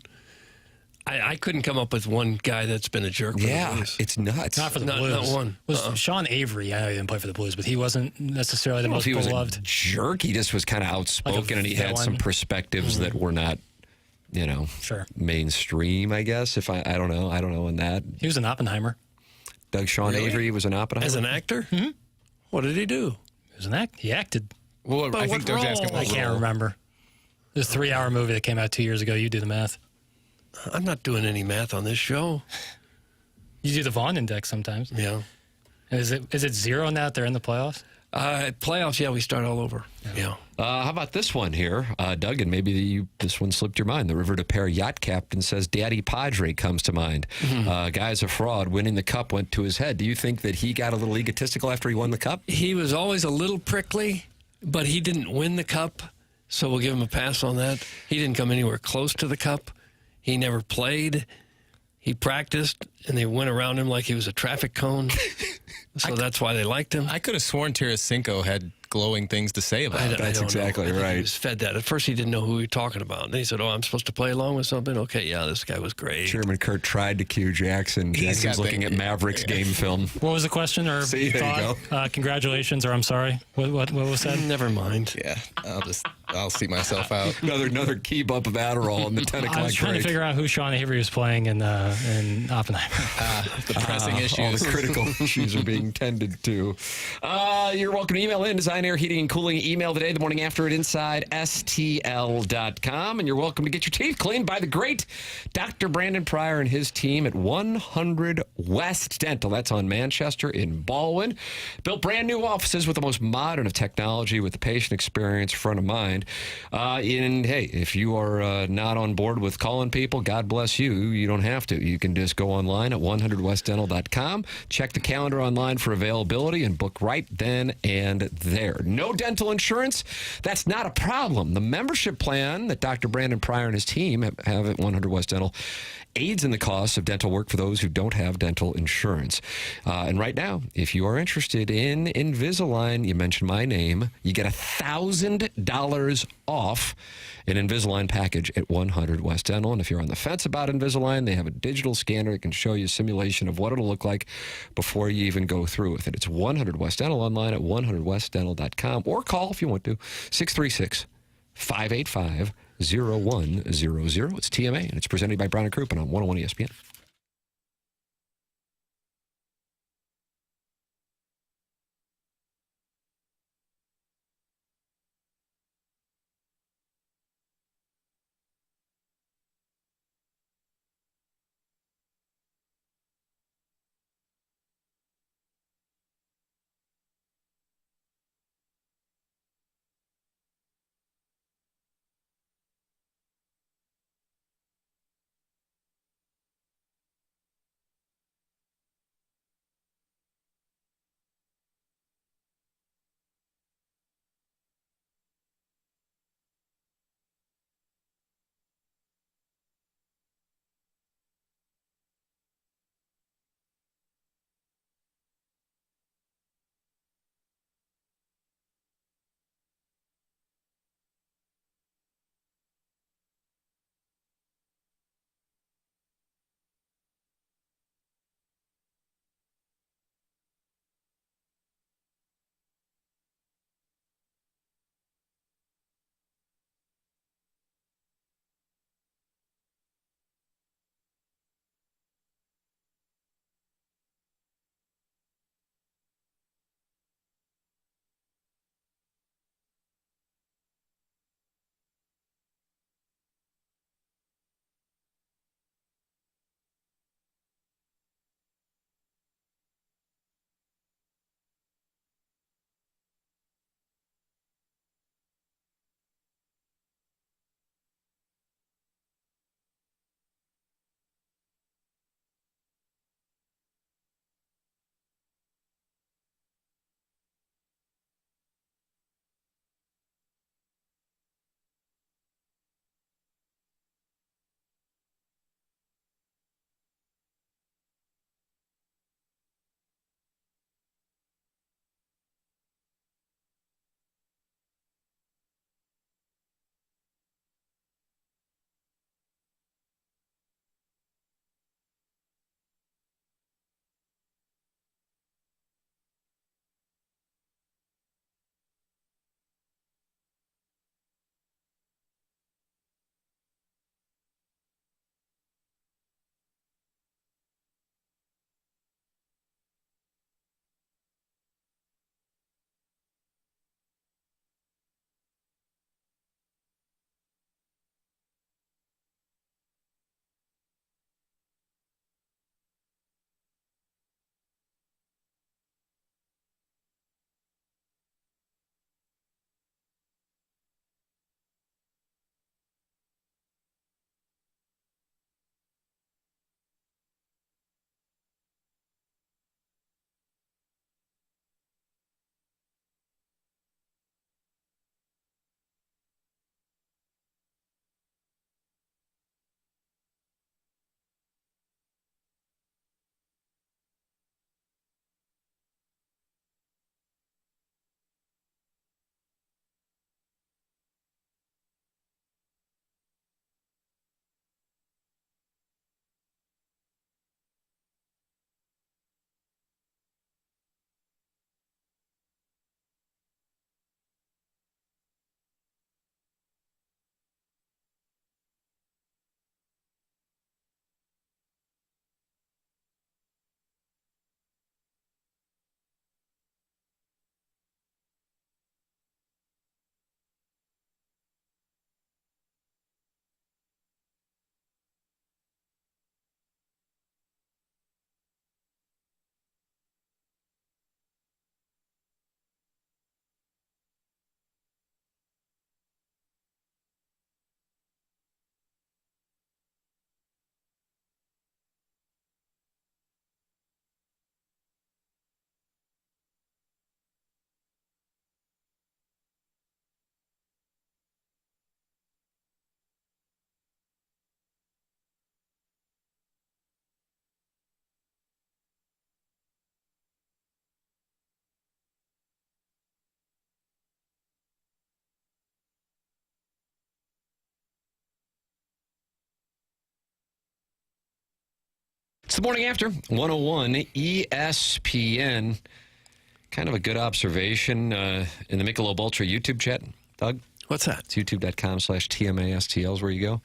I couldn't come up with one guy that's been a jerk. Yeah, it's nuts. Not for the Blues. Not one. Was Sean Avery? I know he didn't play for the Blues, but he wasn't necessarily the most beloved. A jerk. He just was kind of outspoken, and he had some perspectives that were not, mainstream. I guess I don't know in that. He was an Oppenheimer. Sean Avery was an Oppenheimer as an actor. Mm-hmm. What did he do? He was an actor. He acted. Well, I think Doug's asking. I can't remember. This 3-hour movie that came out 2 years ago. You do the math. I'm not doing any math on this show. You do the Vaughn index sometimes. Yeah. Is it zero now that they're in the playoffs? Playoffs, we start all over. Yeah. How about this one here, Doug? And maybe this one slipped your mind. The River de Pere yacht captain says Daddy Padre comes to mind. Guy's a fraud. Winning the cup went to his head. Do you think that he got a little egotistical after he won the cup? He was always a little prickly, but he didn't win the cup, so we'll give him a pass on that. He didn't come anywhere close to the cup. He never played. He practiced, and they went around him like he was a traffic cone. So that's why they liked him. I could have sworn Tarasenko had glowing things to say about it. That's exactly I think right. He was fed that. At first, he didn't know who we were talking about. And then he said, "Oh, I'm supposed to play along with something." Okay, yeah, this guy was great. Chairman Kurt tried to cue Jackson. Jackson's looking at Mavericks game film. What was the question or See, there you thought? Congratulations, or I'm sorry. What was said? Never mind. Yeah, I'll see myself out. Another key bump of Adderall in the 10 o'clock I was trying break. to figure out who Sean Avery was playing in Oppenheimer. The pressing issues. All the critical issues are being tended to. You're welcome to email in Design, Air, Heating, and Cooling. Email today, the morning after at InsideSTL.com. And you're welcome to get your teeth cleaned by the great Dr. Brandon Pryor and his team at 100 West Dental. That's on Manchester in Baldwin. Built brand new offices with the most modern of technology with the patient experience front of mind. And hey, if you are not on board with calling people, God bless you. You don't have to. You can just go online at 100westdental.com, check the calendar online for availability, and book right then and there. No dental insurance? That's not a problem. The membership plan that Dr. Brandon Pryor and his team have at 100 West Dental aids in the cost of dental work for those who don't have dental insurance. And right now, if you are interested in Invisalign, you mentioned my name, you get $1,000 off an Invisalign package at 100 West Dental. And if you're on the fence about Invisalign, they have a digital scanner that can show you a simulation of what it'll look like before you even go through with it. It's 100 West Dental online at 100westdental.com, or call if you want to, 636-585-0100. It's TMA, and it's presented by Brown & Crouppen on 101 ESPN. It's the morning after 101 ESPN. Kind of a good observation in the Michelob Ultra YouTube chat, Doug. What's that? It's youtube.com/TMASTL is where you go.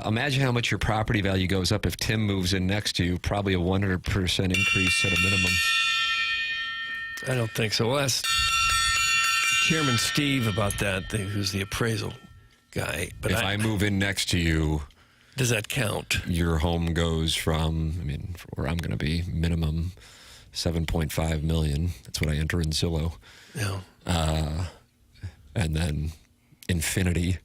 Imagine how much your property value goes up if Tim moves in next to you. Probably a 100% increase at a minimum. I don't think so. We'll ask Chairman Steve about that, who's the appraisal guy. But if I move in next to you, does that count? Your home goes from, where I'm going to be, minimum $7.5 million. That's what I enter in Zillow. Yeah. And then infinity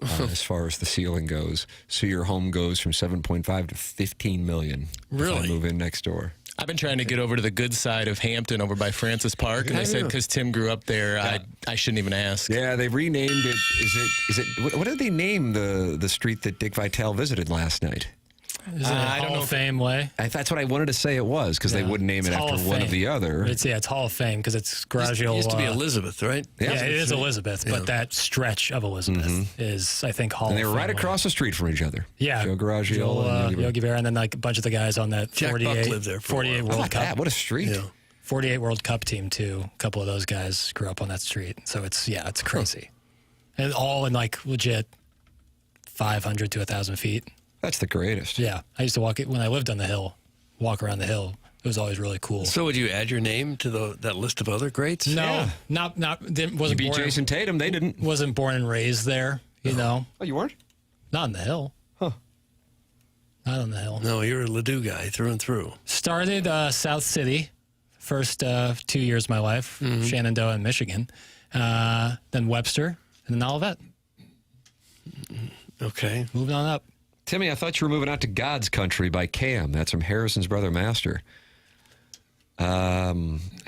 as far as the ceiling goes. So your home goes from 7.5 to 15 million. Really? If I move in next door. I've been trying to get over to the good side of Hampton over by Francis Park, and they said because Tim grew up there, I shouldn't even ask. Yeah, they renamed it. Is it? What did they name the street that Dick Vitale visited last night? Is it Hall of Fame way? That's what I wanted to say it was, because they wouldn't name it after one of the other. It's Hall of Fame because it's Garagio. It used to be Elizabeth, right? Yeah, it is Elizabeth, but that stretch of Elizabeth is, I think, Hall of Fame. And they were right across the street from each other. Yeah. Joe Garagio and Yogi Berra, and then like a bunch of the guys on that Jack 48, Buck lived there for 48 World Cup. What a street. Yeah. 48 World Cup team, too. A couple of those guys grew up on that street. So it's crazy. And all in like legit 500 to 1,000 feet. That's the greatest. Yeah. I used to walk it when I lived on the hill, walk around the hill. It was always really cool. So would you add your name to that list of other greats? No, wasn't beat Jason Tatum. They didn't. Wasn't born and raised there, you know. Oh, you weren't? Not on the hill. Huh. Not on the hill. No, you're a Ladue guy through and through. Started South City, first 2 years of my life, Shenandoah and Michigan. Then Webster, and then Olivet. Okay. Moving on up. Timmy, I thought you were moving out to God's Country by Cam. That's from Harrison's brother Master. I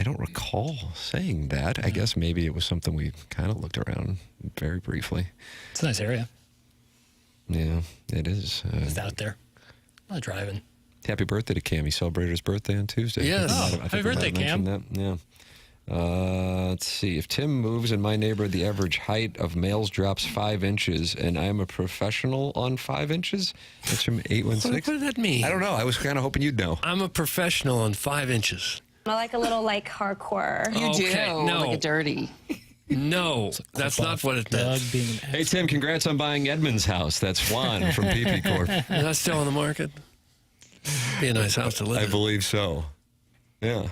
don't recall saying that. I guess maybe it was something we kind of looked around very briefly. It's a nice area. Yeah, it is. Just out there. A lot of driving. Happy birthday to Cam. He celebrated his birthday on Tuesday. Yes. Happy birthday, Cam. That. Yeah. Let's see. If Tim moves in my neighborhood, the average height of males drops 5 inches, and I'm a professional on 5 inches. That's from 816. What did that mean? I don't know. I was kind of hoping you'd know. I'm a professional on 5 inches. I like a little You hardcore. do? No. Like a dirty. No, that's not what it meant. Hey, Tim, congrats on buying Edmund's house. That's Juan from PP Corp. Is that still on the market? Be a nice house to live in. I believe so. Yeah.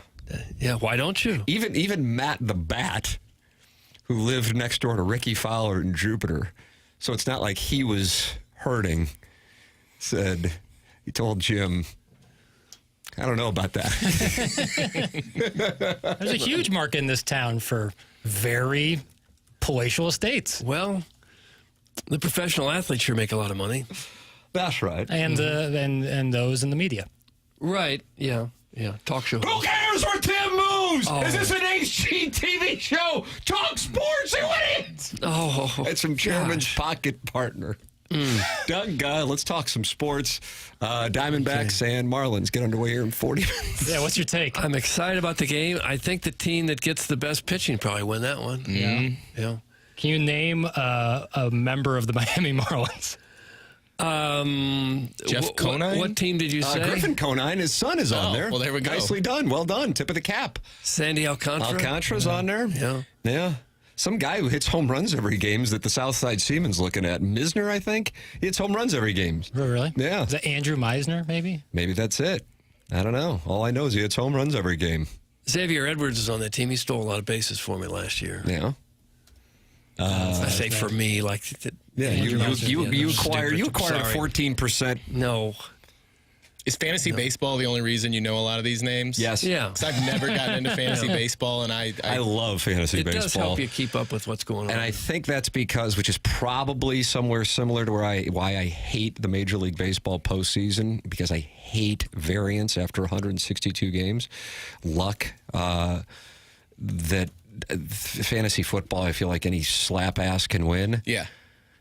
Yeah, why don't you? Even Matt the Bat, who lived next door to Ricky Fowler in Jupiter, so it's not like he was hurting, he told Jim, I don't know about that. There's a huge market in this town for very palatial estates. Well, the professional athletes sure make a lot of money. That's right. And and those in the media. Right, yeah. Talk show. Who cares where Tim moves? Oh. Is this an HGTV show? Talk sports, you idiots! Oh, it's from Chairman's pocket partner. Doug, let's talk some sports. Diamondbacks and Marlins get underway here in 40 minutes. Yeah, what's your take? I'm excited about the game. I think the team that gets the best pitching probably win that one. Yeah. Can you name a member of the Miami Marlins? Jeff Conine? What team did you say? Griffin Conine, his son is on there. Well, there we go. Nicely done. Well done. Tip of the cap. Sandy Alcantara? Alcantara's on there. Yeah. Some guy who hits home runs every game that the Southside Seaman's looking at. Misner, I think. He hits home runs every game. Really? Yeah. Is that Andrew Meisner, maybe? Maybe that's it. I don't know. All I know is he hits home runs every game. Xavier Edwards is on that team. He stole a lot of bases for me last year. Yeah. I say for me, like... Yeah, you acquired 14%. No. Is fantasy baseball the only reason you know a lot of these names? Yes. Yeah. Because I've never gotten into fantasy baseball, and I love fantasy baseball. It does help you keep up with what's going on. And I think that's because, which is probably somewhere similar to why I hate the Major League Baseball postseason, because I hate variance after 162 games. Luck, that fantasy football, I feel like any slap ass can win. Yeah.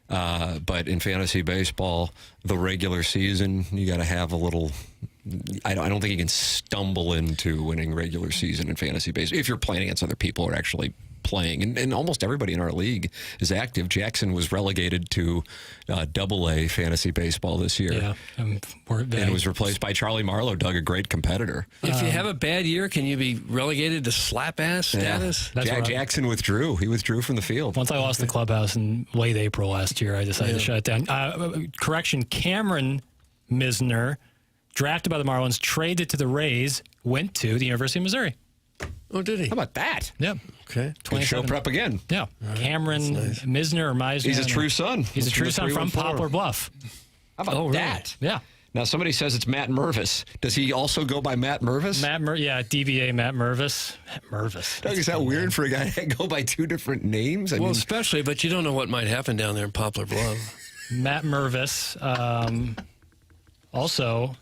But in fantasy baseball, the regular season, you got to have a little. I don't think you can stumble into winning regular season in fantasy baseball if you're playing against other people who are actually playing, and almost everybody in our league is active. Jackson was relegated to Double-A fantasy baseball this year. Yeah, and was replaced by Charlie Marlowe, Doug, a great competitor. If you have a bad year, can you be relegated to slap-ass status? Jackson withdrew. He withdrew from the field. Once I lost the clubhouse in late April last year, I decided to shut it down. Correction, Cameron Misner, drafted by the Marlins, traded to the Rays, went to the University of Missouri. Oh, did he? How about that? Yeah. Okay. Good show prep again. Yeah. Cameron Misner or Meisner. He's a true son. He's a true son from Poplar Bluff. How about that? Yeah. Now, somebody says it's Matt Mervis. Does he also go by Matt Mervis? DBA Matt Mervis. Matt Mervis. Doug, is that weird for a guy to go by two different names? I mean, especially, but you don't know what might happen down there in Poplar Bluff. Matt Mervis. Also,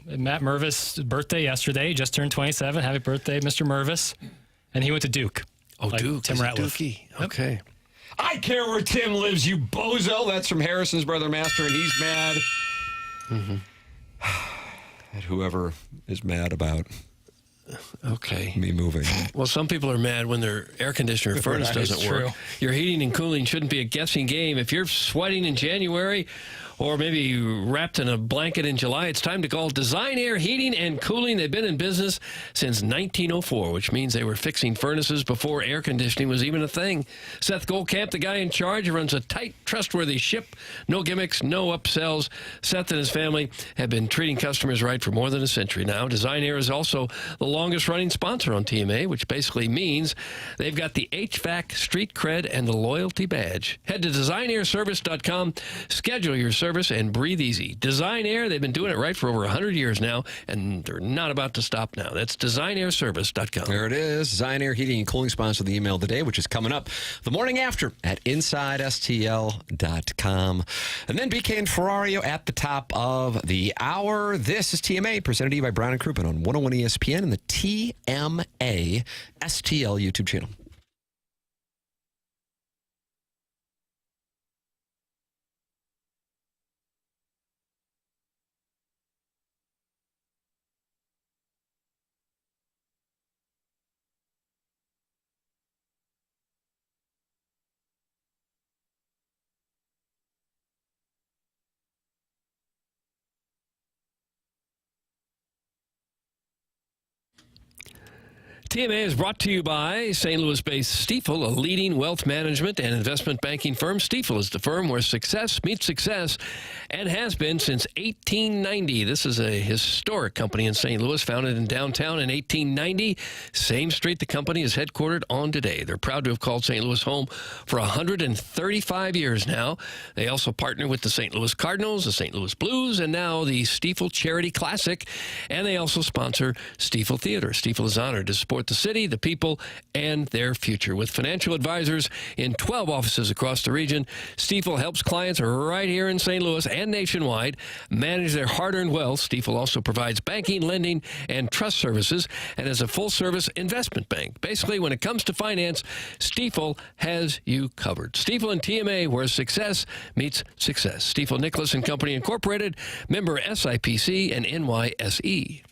Matt Mervis' birthday yesterday. Just turned 27. Happy birthday, Mr. Mervis. And he went to Duke. Oh, Duke. Tim Ratliff. Dookie. Okay. I care where Tim lives, you bozo. That's from Harrison's Brother Master, and he's mad. At whoever is mad about me moving. Well, some people are mad when their air conditioner or furnace doesn't work. Your heating and cooling shouldn't be a guessing game. If you're sweating in January or maybe wrapped in a blanket in July, it's time to call Design Air Heating and Cooling. They've been in business since 1904, which means they were fixing furnaces before air conditioning was even a thing. Seth Goldcamp, the guy in charge, runs a tight, trustworthy ship. No gimmicks, no upsells. Seth and his family have been treating customers right for more than a century now. Design Air is also the longest-running sponsor on TMA, which basically means they've got the HVAC street cred and the loyalty badge. Head to designairservice.com, schedule your service, and breathe easy. Design Air, they've been doing it right for over 100 years now, and they're not about to stop now. That's designairservice.com. There it is. Design Air Heating and Cooling sponsor the email today, which is coming up the morning after at InsideSTL.com. And then BK and Ferrario at the top of the hour. This is TMA, presented to you by Brown and Crouppen on 101 ESPN and the TMA STL YouTube channel. TMA is brought to you by St. Louis-based Stifel, a leading wealth management and investment banking firm. Stifel is the firm where success meets success and has been since 1890. This is a historic company in St. Louis, founded in downtown in 1890. Same street the company is headquartered on today. They're proud to have called St. Louis home for 135 years now. They also partner with the St. Louis Cardinals, the St. Louis Blues, and now the Stifel Charity Classic. And they also sponsor Stifel Theater. Stifel is honored to support the city, the people, and their future. With financial advisors in 12 offices across the region, Stifel helps clients right here in St. Louis and nationwide manage their hard-earned wealth. Stifel also provides banking, lending, and trust services, and is a full-service investment bank. Basically, when it comes to finance, Stifel has you covered. Stifel and TMA, where success meets success. Stifel Nicholas and Company Incorporated, member SIPC and NYSE.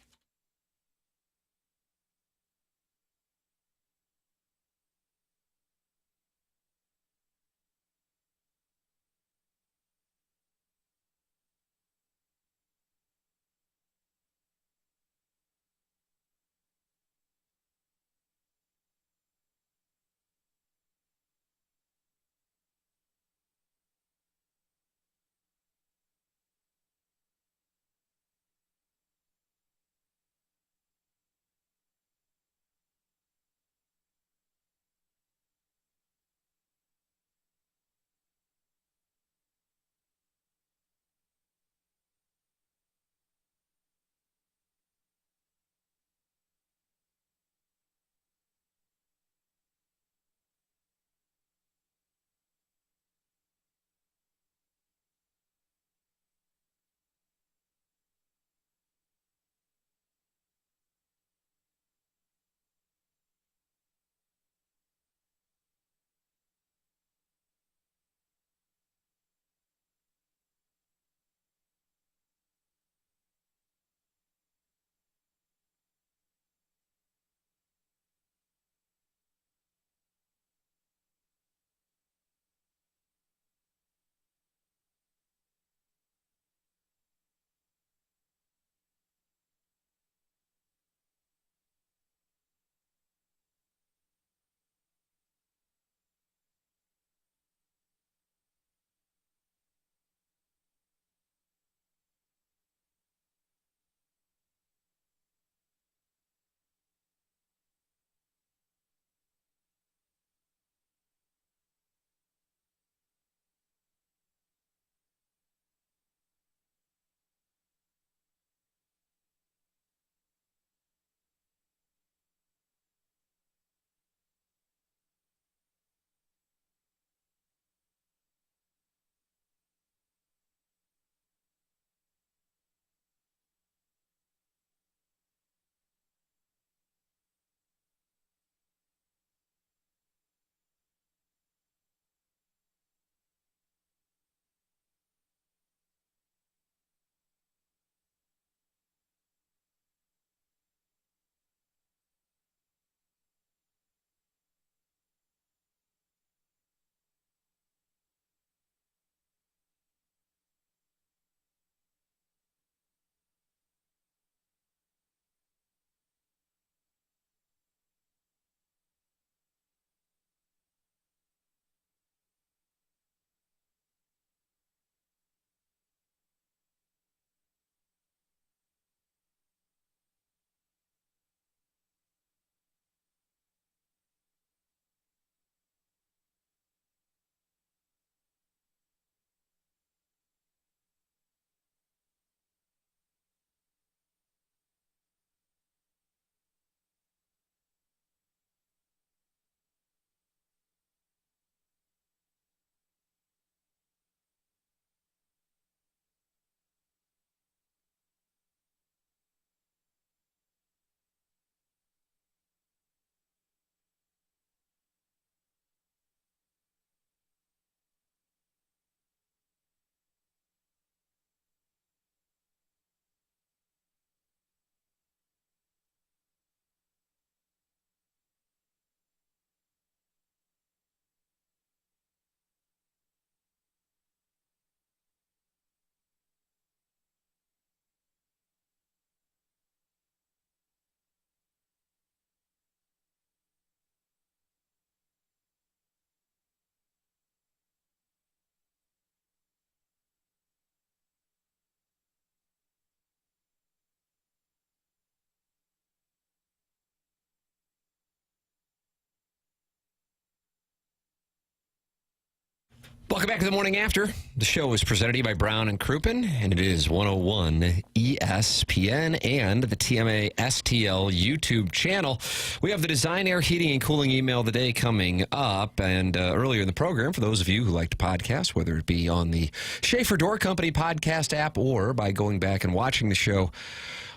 Welcome back to the Morning After. The show is presented to you by Brown and Crouppen, and it is 101 ESPN and the TMA STL YouTube channel. We have the Design, Air, Heating, and Cooling email of the day coming up. And earlier in the program, for those of you who like to podcast, whether it be on the Schaefer Door Company podcast app or by going back and watching the show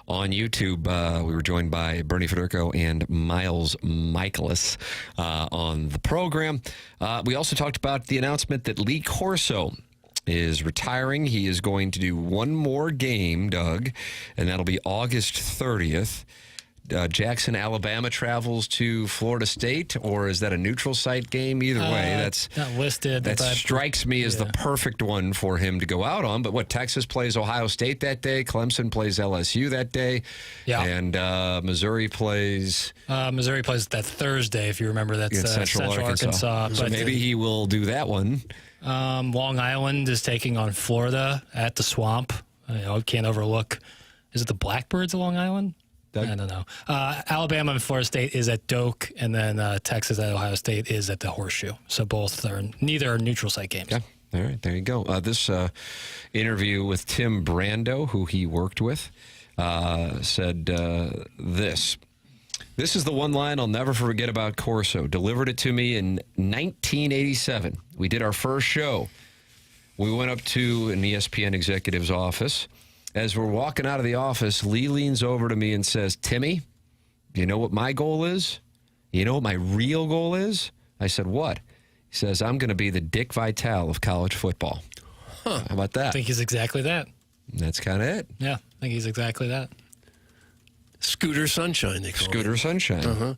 on YouTube, we were joined by Bernie Federko and Miles Mikolas on the program. We also talked about the announcement that Lee Corso is retiring. He is going to do one more game, Doug, and that'll be August 30th. Jackson, Alabama travels to Florida State, or is that a neutral site game? Either way, that's not listed. That strikes me as the perfect one for him to go out on. But Texas plays Ohio State that day, Clemson plays LSU that day, and Missouri plays that Thursday. If you remember, that's Central Arkansas. So maybe he will do that one. Long Island is taking on Florida at the Swamp. Can't overlook. Is it the Blackbirds of Long Island? I don't know. Alabama and Florida State is at Doak, and then Texas at Ohio State is at the Horseshoe. So neither are neutral site games. Yeah. All right, there you go. This interview with Tim Brando, who he worked with, said this. This is the one line I'll never forget about Corso. Delivered it to me in 1987. We did our first show. We went up to an ESPN executive's office. As we're walking out of the office, Lee leans over to me and says, Timmy, you know what my goal is? You know what my real goal is? I said, what? He says, I'm going to be the Dick Vitale of college football. How about that? I think he's exactly that. That's kind of it. Yeah, I think he's exactly that. Scooter Sunshine, they call it. Scooter Sunshine.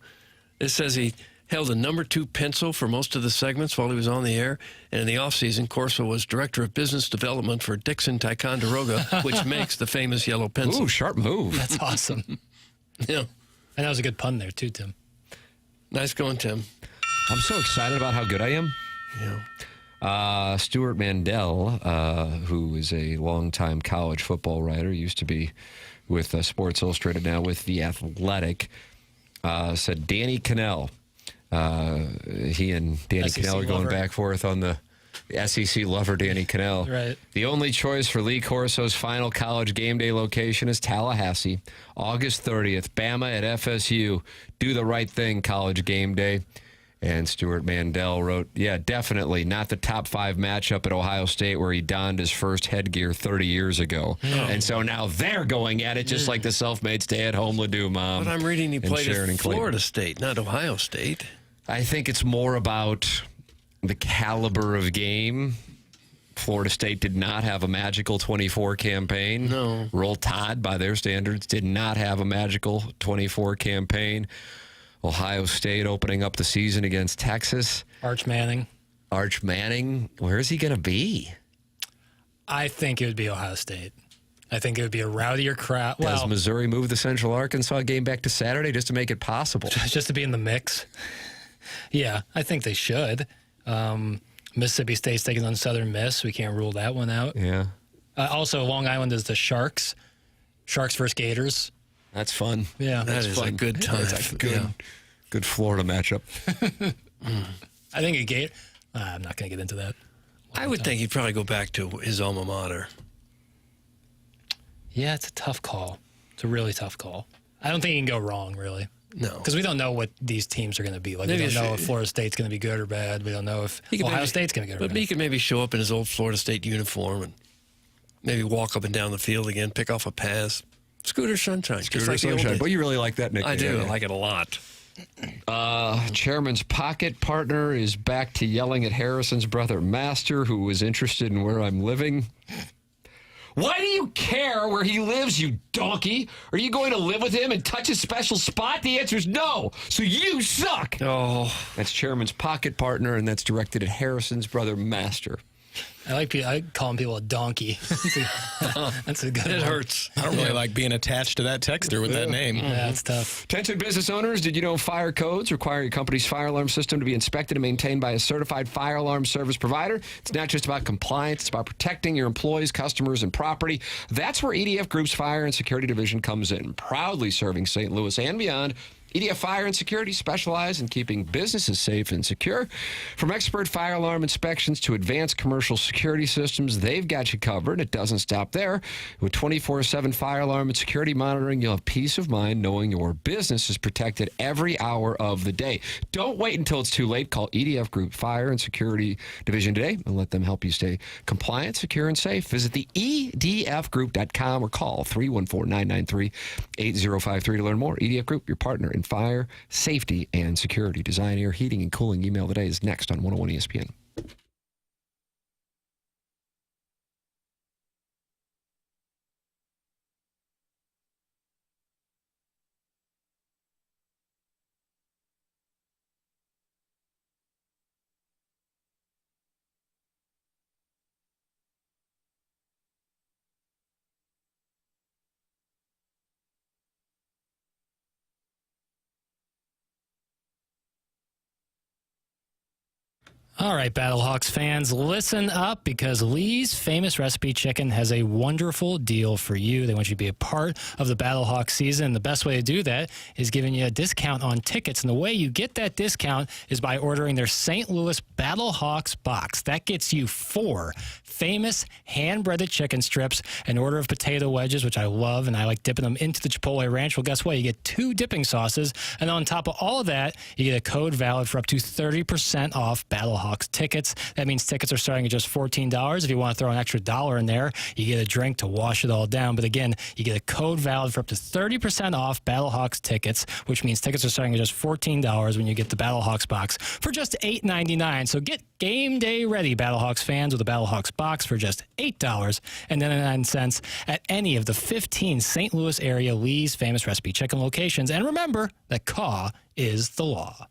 It says he held a number 2 pencil for most of the segments while he was on the air. And in the offseason, Corso was Director of Business Development for Dixon Ticonderoga, which makes the famous yellow pencil. Ooh, sharp move. That's awesome. Yeah. And that was a good pun there, too, Tim. Nice going, Tim. I'm so excited about how good I am. Yeah. Stuart Mandel, who is a longtime college football writer, used to be with Sports Illustrated, now with The Athletic, said Danny Cannell. He and Danny Cannell are going back and forth on the SEC lover, Danny Cannell. Right. The only choice for Lee Corso's final college game day location is Tallahassee, August 30th. Bama at FSU. Do the right thing, college game day. And Stuart Mandel wrote, yeah, definitely not the top 5 matchup at Ohio State where he donned his first headgear 30 years ago. And so now they're going at it just like the self-made stay-at-home Ladue mom. But I'm reading he played Sharon at Florida State, not Ohio State. I think it's more about the caliber of game. Florida State did not have a magical 24 campaign. No. Roll Tide, by their standards, did not have a magical 24 campaign. Ohio State opening up the season against Texas. Arch Manning. Where is he going to be? I think it would be Ohio State. I think it would be a rowdier crowd. Does Missouri move the Central Arkansas game back to Saturday just to make it possible? Just to be in the mix? Yeah, I think they should. Mississippi State's taking on Southern Miss. We can't rule that one out. Yeah. Also, Long Island is the Sharks. Sharks versus Gators. That's fun. Yeah. That is a good time. That's a good Florida matchup. I think I'm not going to get into that. I would think he'd probably go back to his alma mater. Yeah, it's a tough call. It's a really tough call. I don't think he can go wrong, really. No. Because we don't know what these teams are going to be. Like, we don't know if Florida State's going to be good or bad. We don't know if Ohio State's going to be good or bad. But he could maybe show up in his old Florida State uniform and maybe walk up and down the field again, pick off a pass. Scooter Sunshine. Scooter Sunshine. But you really like that nickname. I do. I like it a lot. Chairman's pocket partner is back to yelling at Harrison's brother Master, who was interested in where I'm living. Why do you care where he lives, you donkey? Are you going to live with him and touch his special spot? The answer is no. So you suck. Oh. That's Chairman's pocket partner, and that's directed at Harrison's brother Master. I calling people a donkey. That's a good one. It hurts. I don't really like being attached to that texter with that name. Yeah, that's tough. Attention business owners, did you know fire codes require your company's fire alarm system to be inspected and maintained by a certified fire alarm service provider? It's not just about compliance, it's about protecting your employees, customers, and property. That's where EDF Group's Fire and Security Division comes in, proudly serving St. Louis and beyond EDF Fire and Security specialize in keeping businesses safe and secure. From expert fire alarm inspections to advanced commercial security systems, they've got you covered. It doesn't stop there. With 24/7 fire alarm and security monitoring, you'll have peace of mind knowing your business is protected every hour of the day. Don't wait until it's too late. Call EDF Group Fire and Security Division today and let them help you stay compliant, secure, and safe. Visit the edfgroup.com or call 314-993-8053 to learn more. EDF Group, your partner in fire, safety, and security. Design, air, heating, and cooling. Email today is next on 101 ESPN. All right, Battlehawks fans, listen up because Lee's Famous Recipe Chicken has a wonderful deal for you. They want you to be a part of the Battlehawks season. The best way to do that is giving you a discount on tickets. And the way you get that discount is by ordering their St. Louis Battlehawks box. That gets you 4 famous hand-breaded chicken strips, an order of potato wedges, which I love, and I like dipping them into the Chipotle Ranch. Well, guess what? You get 2 dipping sauces. And on top of all of that, you get a code valid for up to 30% off Battlehawks tickets. That means tickets are starting at just $14. If you want to throw an extra $1 in there, you get a drink to wash it all down. But again, you get a code valid for up to 30% off Battlehawks tickets, which means tickets are starting at just $14 when you get the Battlehawks box for just $8.99. So get game day ready, Battlehawks fans, with a Battlehawks box for just $8.99 at any of the 15 St. Louis area Lee's Famous Recipe Chicken locations. And remember that CAW is the law.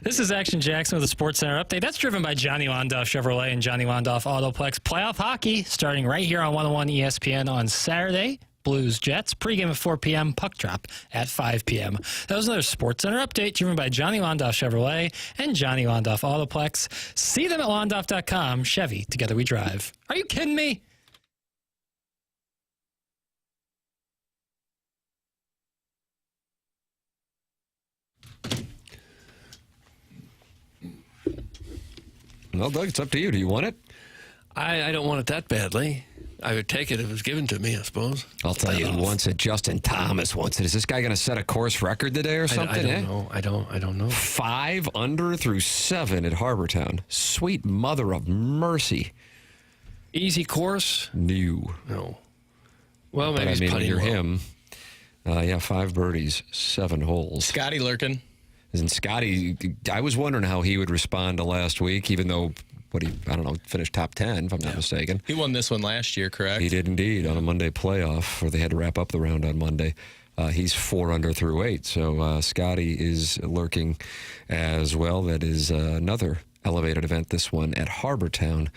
This is Action Jackson with the Sports Center update. That's driven by Johnny Londoff Chevrolet and Johnny Londoff Autoplex. Playoff hockey starting right here on 101 ESPN on Saturday. Blues Jets pregame at 4 p.m. Puck drop at 5 p.m. That was another Sports Center update driven by Johnny Londoff Chevrolet and Johnny Londoff Autoplex. See them at londoff.com. Chevy, together we drive. Are you kidding me? Well, Doug, it's up to you. Do you want it? I don't want it that badly. I would take it if it was given to me, I suppose. I'll tell you who wants it. Justin Thomas wants it. Is this guy going to set a course record today or something? I don't know. 5 under through 7 at Harbortown. Sweet mother of mercy. Easy course? No. Well, maybe he's putting you're him. 5 birdies, 7 holes. Scotty lurking. And Scotty, I was wondering how he would respond to last week, even though, finished top 10, if I'm not mistaken. He won this one last year, correct? He did indeed on a Monday playoff, where they had to wrap up the round on Monday. He's 4 under through 8, so Scotty is lurking as well. That is another elevated event, this one at Harbortown.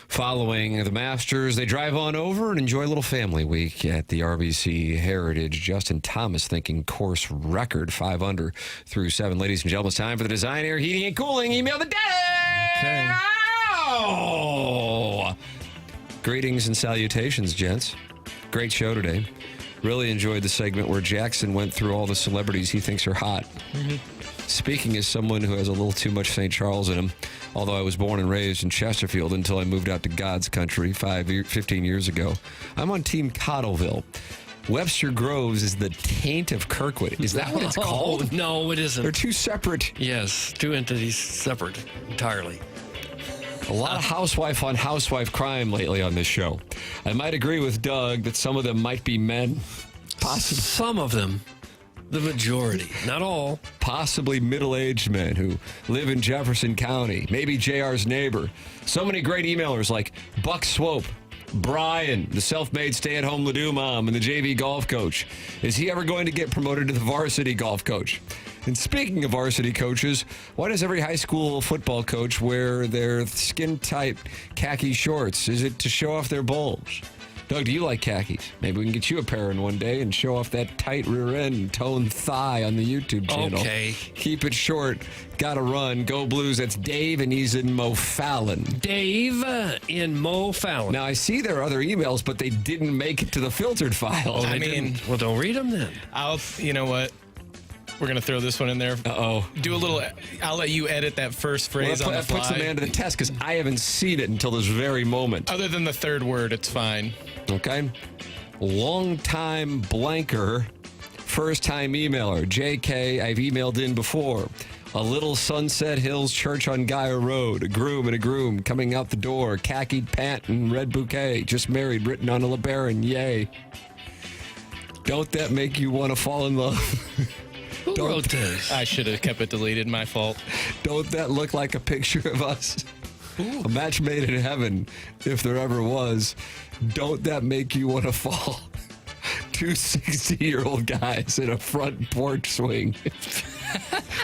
Following the Masters, they drive on over and enjoy a little family week at the RBC Heritage. Justin Thomas thinking course record, 5 under through 7. Ladies and gentlemen, it's time for the Design, Air, Heating, and Cooling Email of the Day! Okay. Oh! Greetings and salutations, gents. Great show today. Really enjoyed the segment where Jackson went through all the celebrities he thinks are hot. Mm-hmm. Speaking as someone who has a little too much St. Charles in him, although I was born and raised in Chesterfield until I moved out to God's country 15 years ago, I'm on Team Cottleville. Webster Groves is the taint of Kirkwood. Is that what it's called? No, it isn't. They're two separate. Yes, 2 entities separate entirely. A lot of housewife on housewife crime lately on this show. I might agree with Doug that some of them might be men. Possibly. Some of them. The majority, not all. Possibly middle-aged men who live in Jefferson County. Maybe JR's neighbor. So many great emailers like Buck Swope, Brian, the self-made stay-at-home Ladue mom, and the JV golf coach. Is he ever going to get promoted to the varsity golf coach? And speaking of varsity coaches, why does every high school football coach wear their skin-tight khaki shorts? Is it to show off their bulge? Doug, do you like khakis? Maybe we can get you a pair in one day and show off that tight rear end and toned thigh on the YouTube channel. Okay. Keep it short. Gotta run. Go Blues. That's Dave, and he's in Mo'Fallon. Dave in Mo'Fallon. Now, I see there are other emails, but they didn't make it to the filtered file. Well, don't read them then. You know what? We're going to throw this one in there. Uh-oh. I'll let you edit that first phrase on the fly. That puts the man to the test because I haven't seen it until this very moment. Other than the third word, it's fine. Okay. Long-time blanker, first-time emailer. JK, I've emailed in before. A little Sunset Hills church on Guyer Road. A groom and a groom coming out the door. Khakied pant and red bouquet. Just married, written on a LeBaron. Yay. Don't that make you want to fall in love? Who wrote this? I should have kept it deleted. My fault. Don't that look like a picture of us? Ooh. A match made in heaven, if there ever was. Don't that make you want to fall? 2 60-year-old guys in a front porch swing.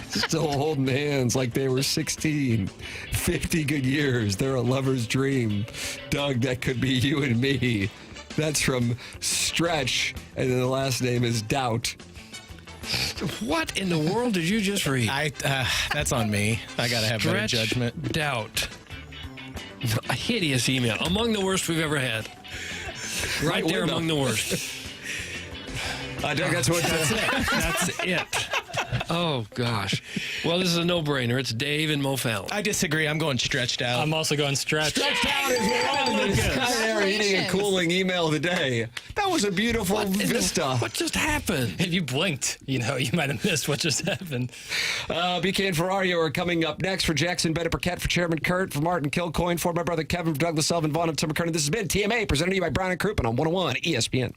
Still holding hands like they were 16. 50 good years. They're a lover's dream. Doug, that could be you and me. That's from Stretch, and then the last name is Doubt. What in the world did you just read? That's on me. I got to have better judgment. Doubt. A hideous email. Among the worst we've ever had. Right there among the worst. Doug, that's what that's it. That's it. Oh, gosh. Well, this is a no-brainer. It's Dave and Mo'Fallon. I disagree. I'm going Stretched Out. I'm also going Stretched. Stretched Out is the eating and cooling email of the day. That was a beautiful vista. What just happened? If you blinked, you might have missed what just happened. BK and Ferrario are coming up next. For Jackson Burkett, for Chairman Kurt, for Martin Kilcoyne, for my brother Kevin, for Douglas Sullivan, Vaughn, and Tim McKernan. This has been TMA, presented to you by Brown and Crouppen on 101 ESPN.